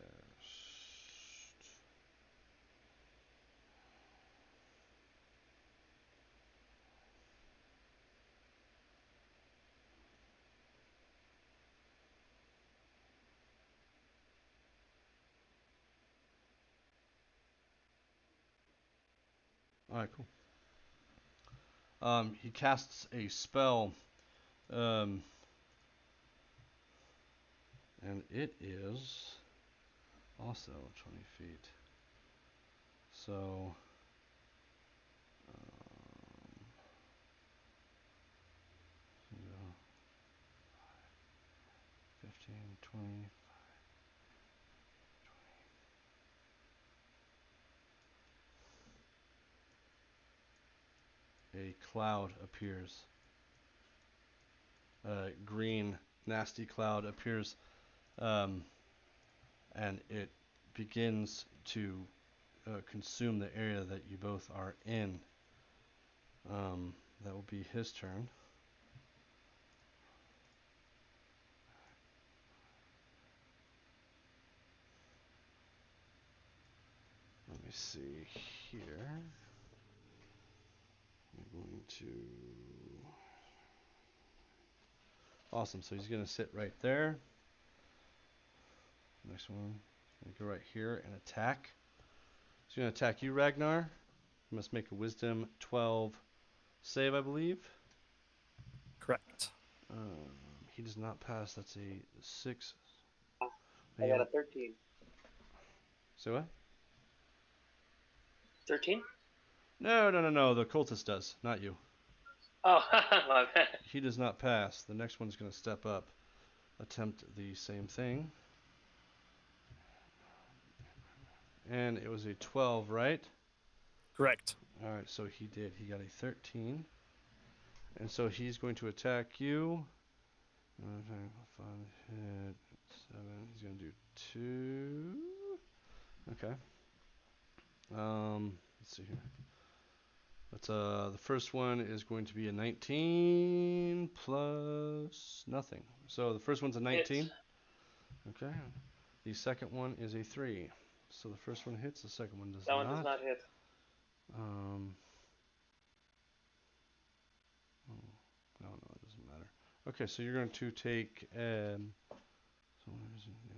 Alright, cool. He casts a spell, and it is also 20 feet. So, 15, 20. A cloud appears. A green, nasty cloud appears, and it begins to consume the area that you both are in. That will be his turn. Let me see here. I'm going to... Awesome, so he's going to sit right there. Next one, going to go right here and attack. He's going to attack you, Ragnar. You must make a Wisdom 12 save, I believe. Correct. He does not pass. That's a 6. I got a 13. So what? 13? No. The cultist does, not you. Oh, my bad. He does not pass. The next one's going to step up, attempt the same thing. And it was a 12, right? Correct. Alright, so he did. He got a 13. And so he's going to attack you. 5 hit 7. He's gonna do 2. Okay. Let's see here. That's the first one is going to be a 19 plus nothing. So the first one's a 19. Hits. Okay. The second one is a 3. So the first one hits, the second one does That not. one does not hit. No, it doesn't matter. Okay, so you're going to take so where's it now?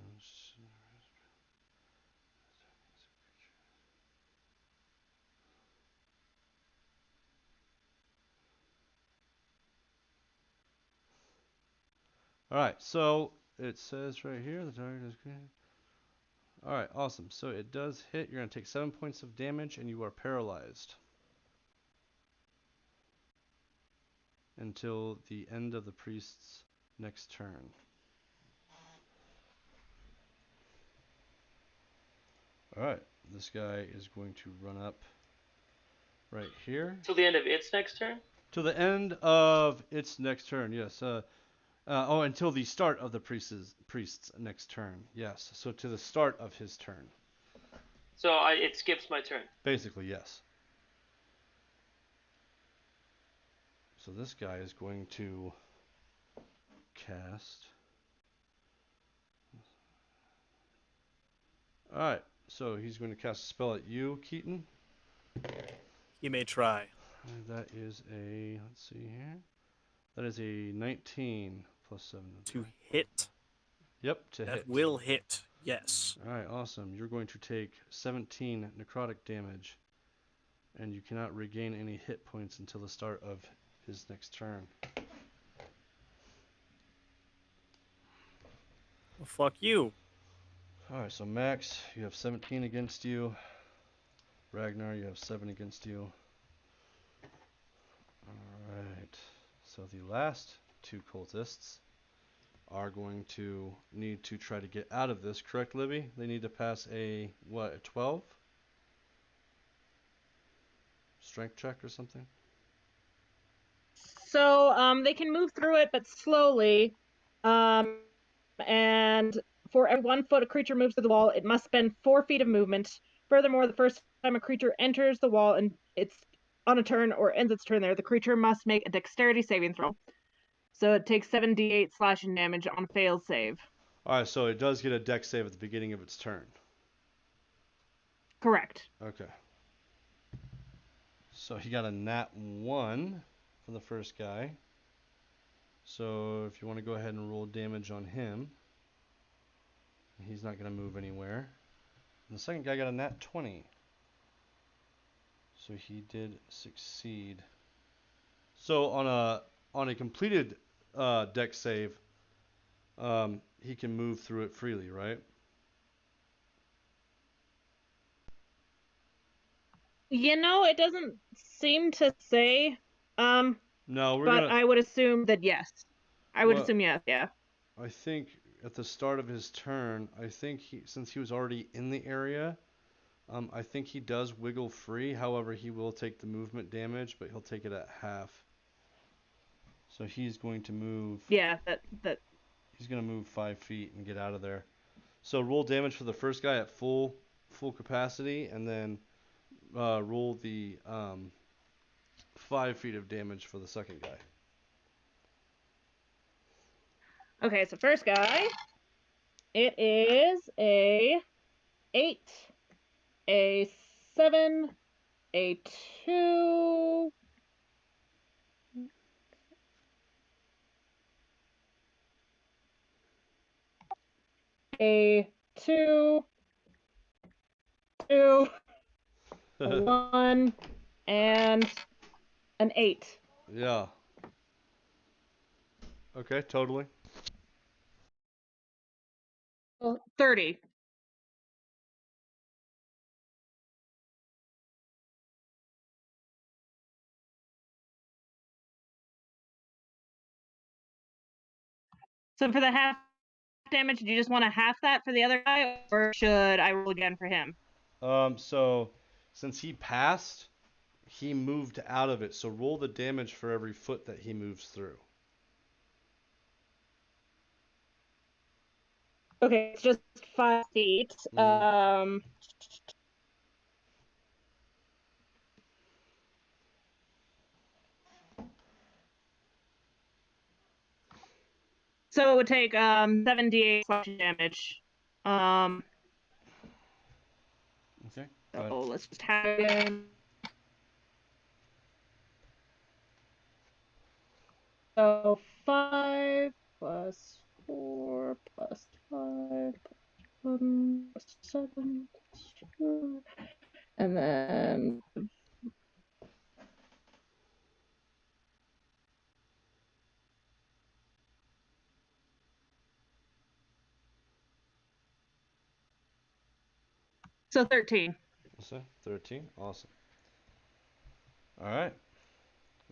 All right, so it says right here the target is good. All right, awesome. So it does hit. You're going to take 7 points of damage, and you are paralyzed until the end of the priest's next turn. All right, this guy is going to run up right here. Till the end of its next turn? To the end of its next turn, yes. Until the start of the priest's next turn, yes. So to the start of his turn. So it skips my turn. Basically, yes. So this guy is going to cast. Alright, so he's going to cast a spell at you, Keaton. You may try. That is a, let's see here. That is a 19 plus 7. To hit. Yep, to hit. That will hit, yes. Alright, awesome. You're going to take 17 necrotic damage, and you cannot regain any hit points until the start of his next turn. Well, fuck you. Alright, so Max, you have 17 against you. Ragnar, you have 7 against you. Alright, so the last 2 cultists are going to need to try to get out of this, correct, Libby? They need to pass a 12? Strength check or something? So they can move through it, but slowly. And for every 1 foot a creature moves through the wall, it must spend 4 feet of movement. Furthermore, the first time a creature enters the wall and it's on a turn or ends its turn there, the creature must make a dexterity saving throw. So it takes 7d8 slashing damage on a failed save. Alright, so it does get a dex save at the beginning of its turn. Correct. Okay. So he got a nat 1 for the first guy. So if you want to go ahead and roll damage on him, he's not going to move anywhere. And the second guy got a nat 20. So he did succeed. So on a completed dex save, he can move through it freely, right? It doesn't seem to say. No, but I would assume that yes. I would assume yes, yeah. I think at the start of his turn, since he was already in the area, I think he does wiggle free. However, he will take the movement damage, but he'll take it at half. So he's going to move. Yeah, that. He's going to move 5 feet and get out of there. So roll damage for the first guy at full capacity, and then roll the 5 feet of damage for the second guy. Okay, so first guy, it is a 8, a 7, a 2, a 2, 2, a 1, and an 8. Yeah. Okay, totally. 30. So for the half damage, do you just want to half that for the other guy, or should I roll again for him? So since he passed, he moved out of it. So roll the damage for every foot that he moves through. Okay, it's just 5 feet. Mhm. So it would take 7d8 slashing damage. Okay. Go ahead. So let's just have it in. So 5 plus 4 plus 5 plus 1 plus 7 plus 2. And then so 13. So 13. Awesome. All right.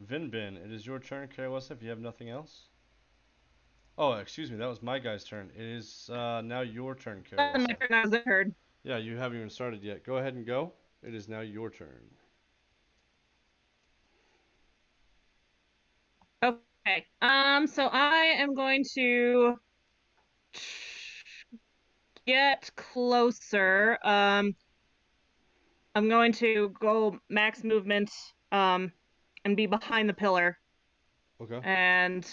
Vinbin, it is your turn, Keroessa, if you have nothing else. Oh, excuse me, that was my guy's turn. It is now your turn, My Keroessa. turn, I was heard. Yeah, you haven't even started yet. Go ahead and go. It is now your turn. Okay. So I am going to get closer. I'm going to go max movement, and be behind the pillar. Okay. And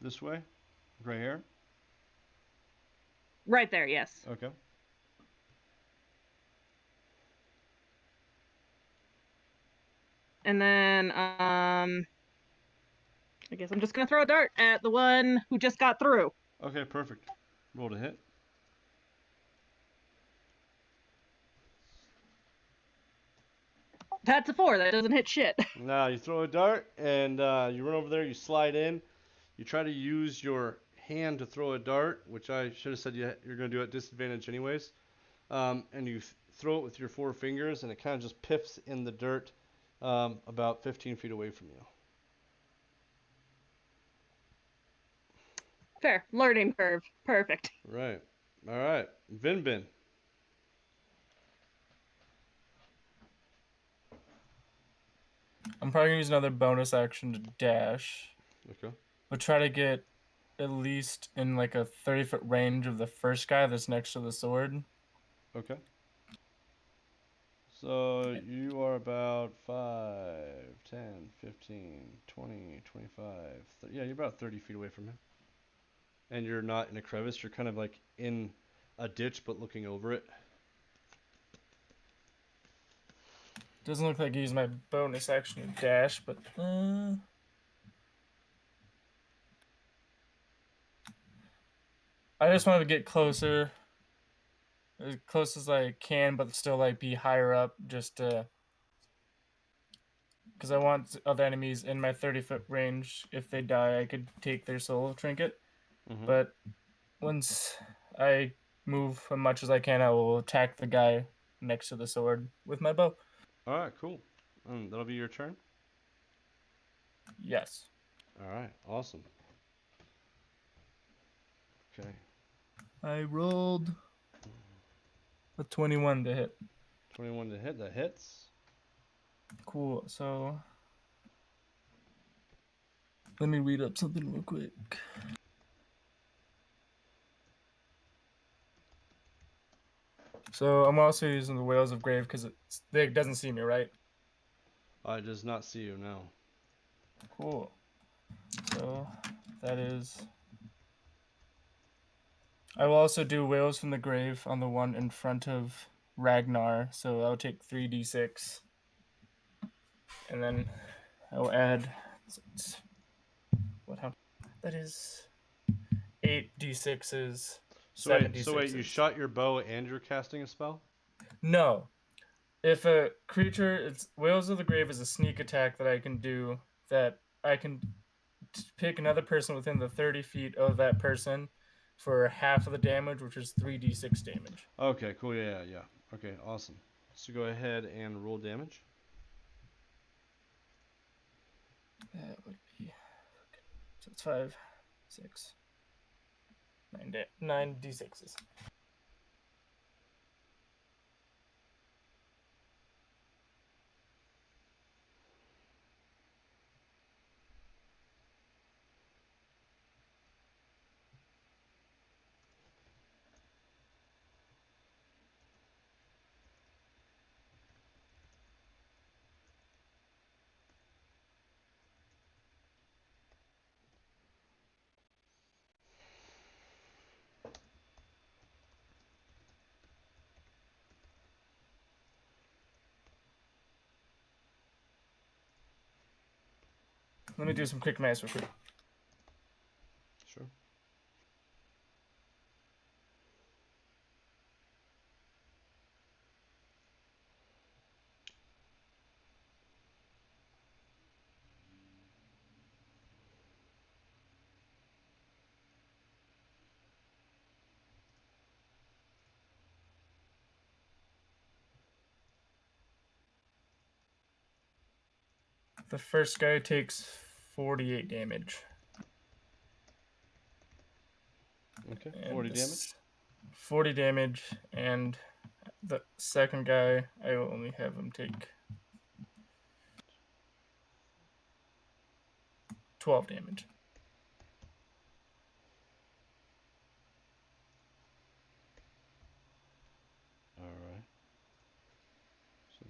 This way? Right here? right there, yes. Okay. And then I guess I'm just gonna throw a dart at the one who just got through. Okay, perfect. Roll to hit. That's a 4. That doesn't hit shit. Now you throw a dart and you run over there, you slide in. You try to use your hand to throw a dart, which I should have said you're going to do at disadvantage anyways. And you throw it with your 4 fingers, and it kind of just piffs in the dirt about 15 feet away from you. Fair. Learning curve. Perfect. Right. All right. Vinbin. I'm probably gonna use another bonus action to dash, Okay. but try to get at least in like a 30-foot range of the first guy that's next to the sword. Okay. So you are about 5, 10, 15, 20, 25. Yeah, you're about 30 feet away from him. And you're not in a crevice, you're kind of like in a ditch but looking over it. Doesn't look like I used my bonus action to dash, but I just want to get closer, as close as I can, but still like be higher up, just because I want other enemies in my 30-foot range. If they die, I could take their soul trinket. Mm-hmm. But once I move as much as I can, I will attack the guy next to the sword with my bow. All right, cool. That'll be your turn. Yes. All right, awesome. Okay. I rolled a 21 to hit. 21 to hit. That hits. Cool. So let me read up something real quick. So I'm also using the Whales of Grave because it doesn't see me, right? It does not see you now. Cool. So that is. I will also do Whales from the Grave on the one in front of Ragnar. So I'll take 3d6. And then I'll add. What? How? That is 8d6s. So wait, you shot your bow and you're casting a spell? No. If a creature, it's Whales of the Grave is a sneak attack that I can do that I can pick another person within the 30 feet of that person for half of the damage, which is 3d6 damage. Okay, cool. Yeah. Okay, awesome. So go ahead and roll damage. That would be. So it's 5, 6, 9 d6s. Let me do some quick math real quick. Sure. The first guy takes 48 damage. Okay. And 40 this- damage. 40 damage, and the second guy, I will only have him take 12 damage. All right. So,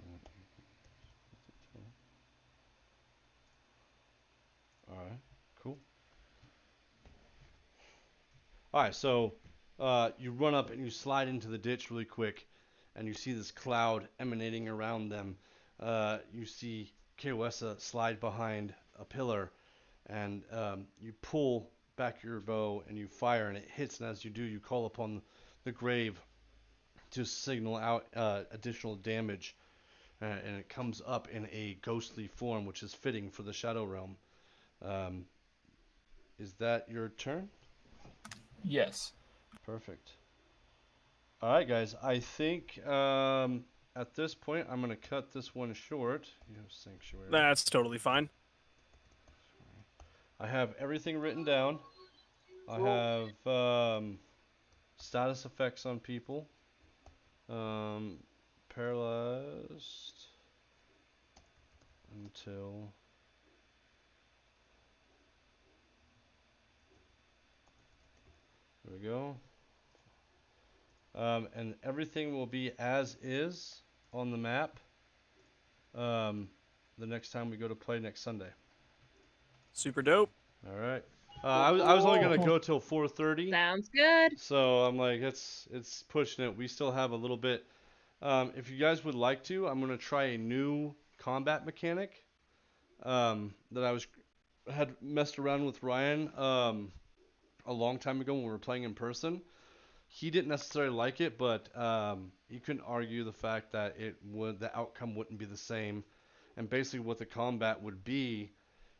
all right. Cool. All right. So, you run up and you slide into the ditch really quick, and you see this cloud emanating around them. You see Keroessa slide behind a pillar, and you pull back your bow and you fire, and it hits. And as you do, you call upon the grave to signal out additional damage, and it comes up in a ghostly form, which is fitting for the Shadow Realm. Is that your turn? Yes. Perfect. All right, guys. I think at this point I'm gonna cut this one short. You have sanctuary. That's totally fine. I have everything written down. I have status effects on people. Paralyzed until there we go. And everything will be as is on the map the next time we go to play next Sunday. Super dope. All right. I was only gonna go till 4:30. Sounds good. So I'm like, it's pushing it. We still have a little bit. If you guys would like to, I'm gonna try a new combat mechanic that had messed around with Ryan a long time ago when we were playing in person. He didn't necessarily like it, but he couldn't argue the fact that the outcome wouldn't be the same. And basically, what the combat would be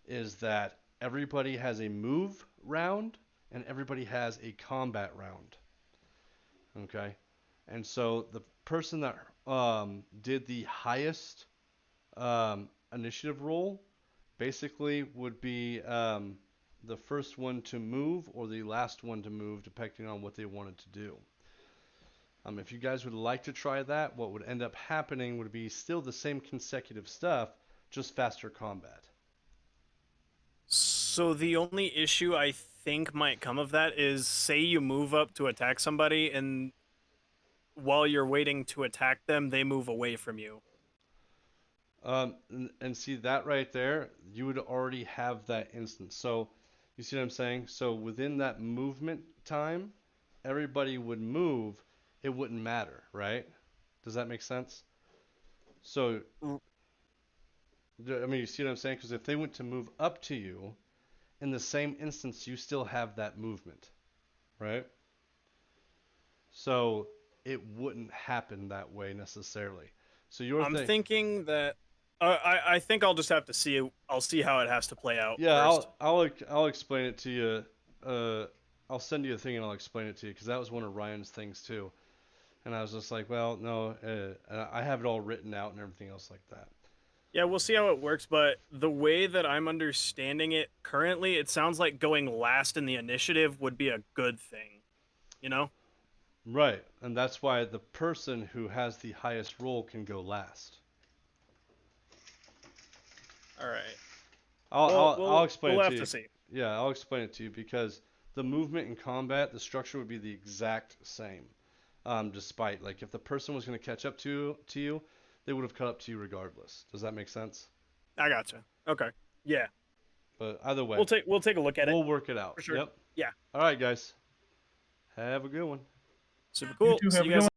is that everybody has a move round and everybody has a combat round. Okay, and so the person that did the highest initiative roll basically would be the first one to move or the last one to move, depending on what they wanted to do. If you guys would like to try that, what would end up happening would be still the same consecutive stuff, just faster combat. So the only issue I think might come of that is, say you move up to attack somebody, and while you're waiting to attack them, they move away from you. And see that right there, you would already have that instance. So you see what I'm saying? So within that movement time, everybody would move. It wouldn't matter, right? Does that make sense? So, I mean, you see what I'm saying? Because if they went to move up to you, in the same instance, you still have that movement, right? So it wouldn't happen that way necessarily. So I'm thinking that I think I'll just have to see it. I'll see how it has to play out. Yeah, first. I'll explain it to you. I'll send you a thing and I'll explain it to you because that was one of Ryan's things too. And I was just like, well, no, I have it all written out and everything else like that. Yeah, we'll see how it works, but the way that I'm understanding it currently, it sounds like going last in the initiative would be a good thing. You know? Right, and that's why the person who has the highest roll can go last. All right. I'll explain we'll it have to you. to see. Yeah, I'll explain it to you because the movement in combat, the structure would be the exact same. Despite, like, if the person was going to catch up to you, they would have caught up to you regardless. Does that make sense? I gotcha. Okay. Yeah. But either way, We'll take a look at it. we'll work it out. For sure. Yep. Yeah. All right, guys. Have a good one. Super cool. You two See have you a good guys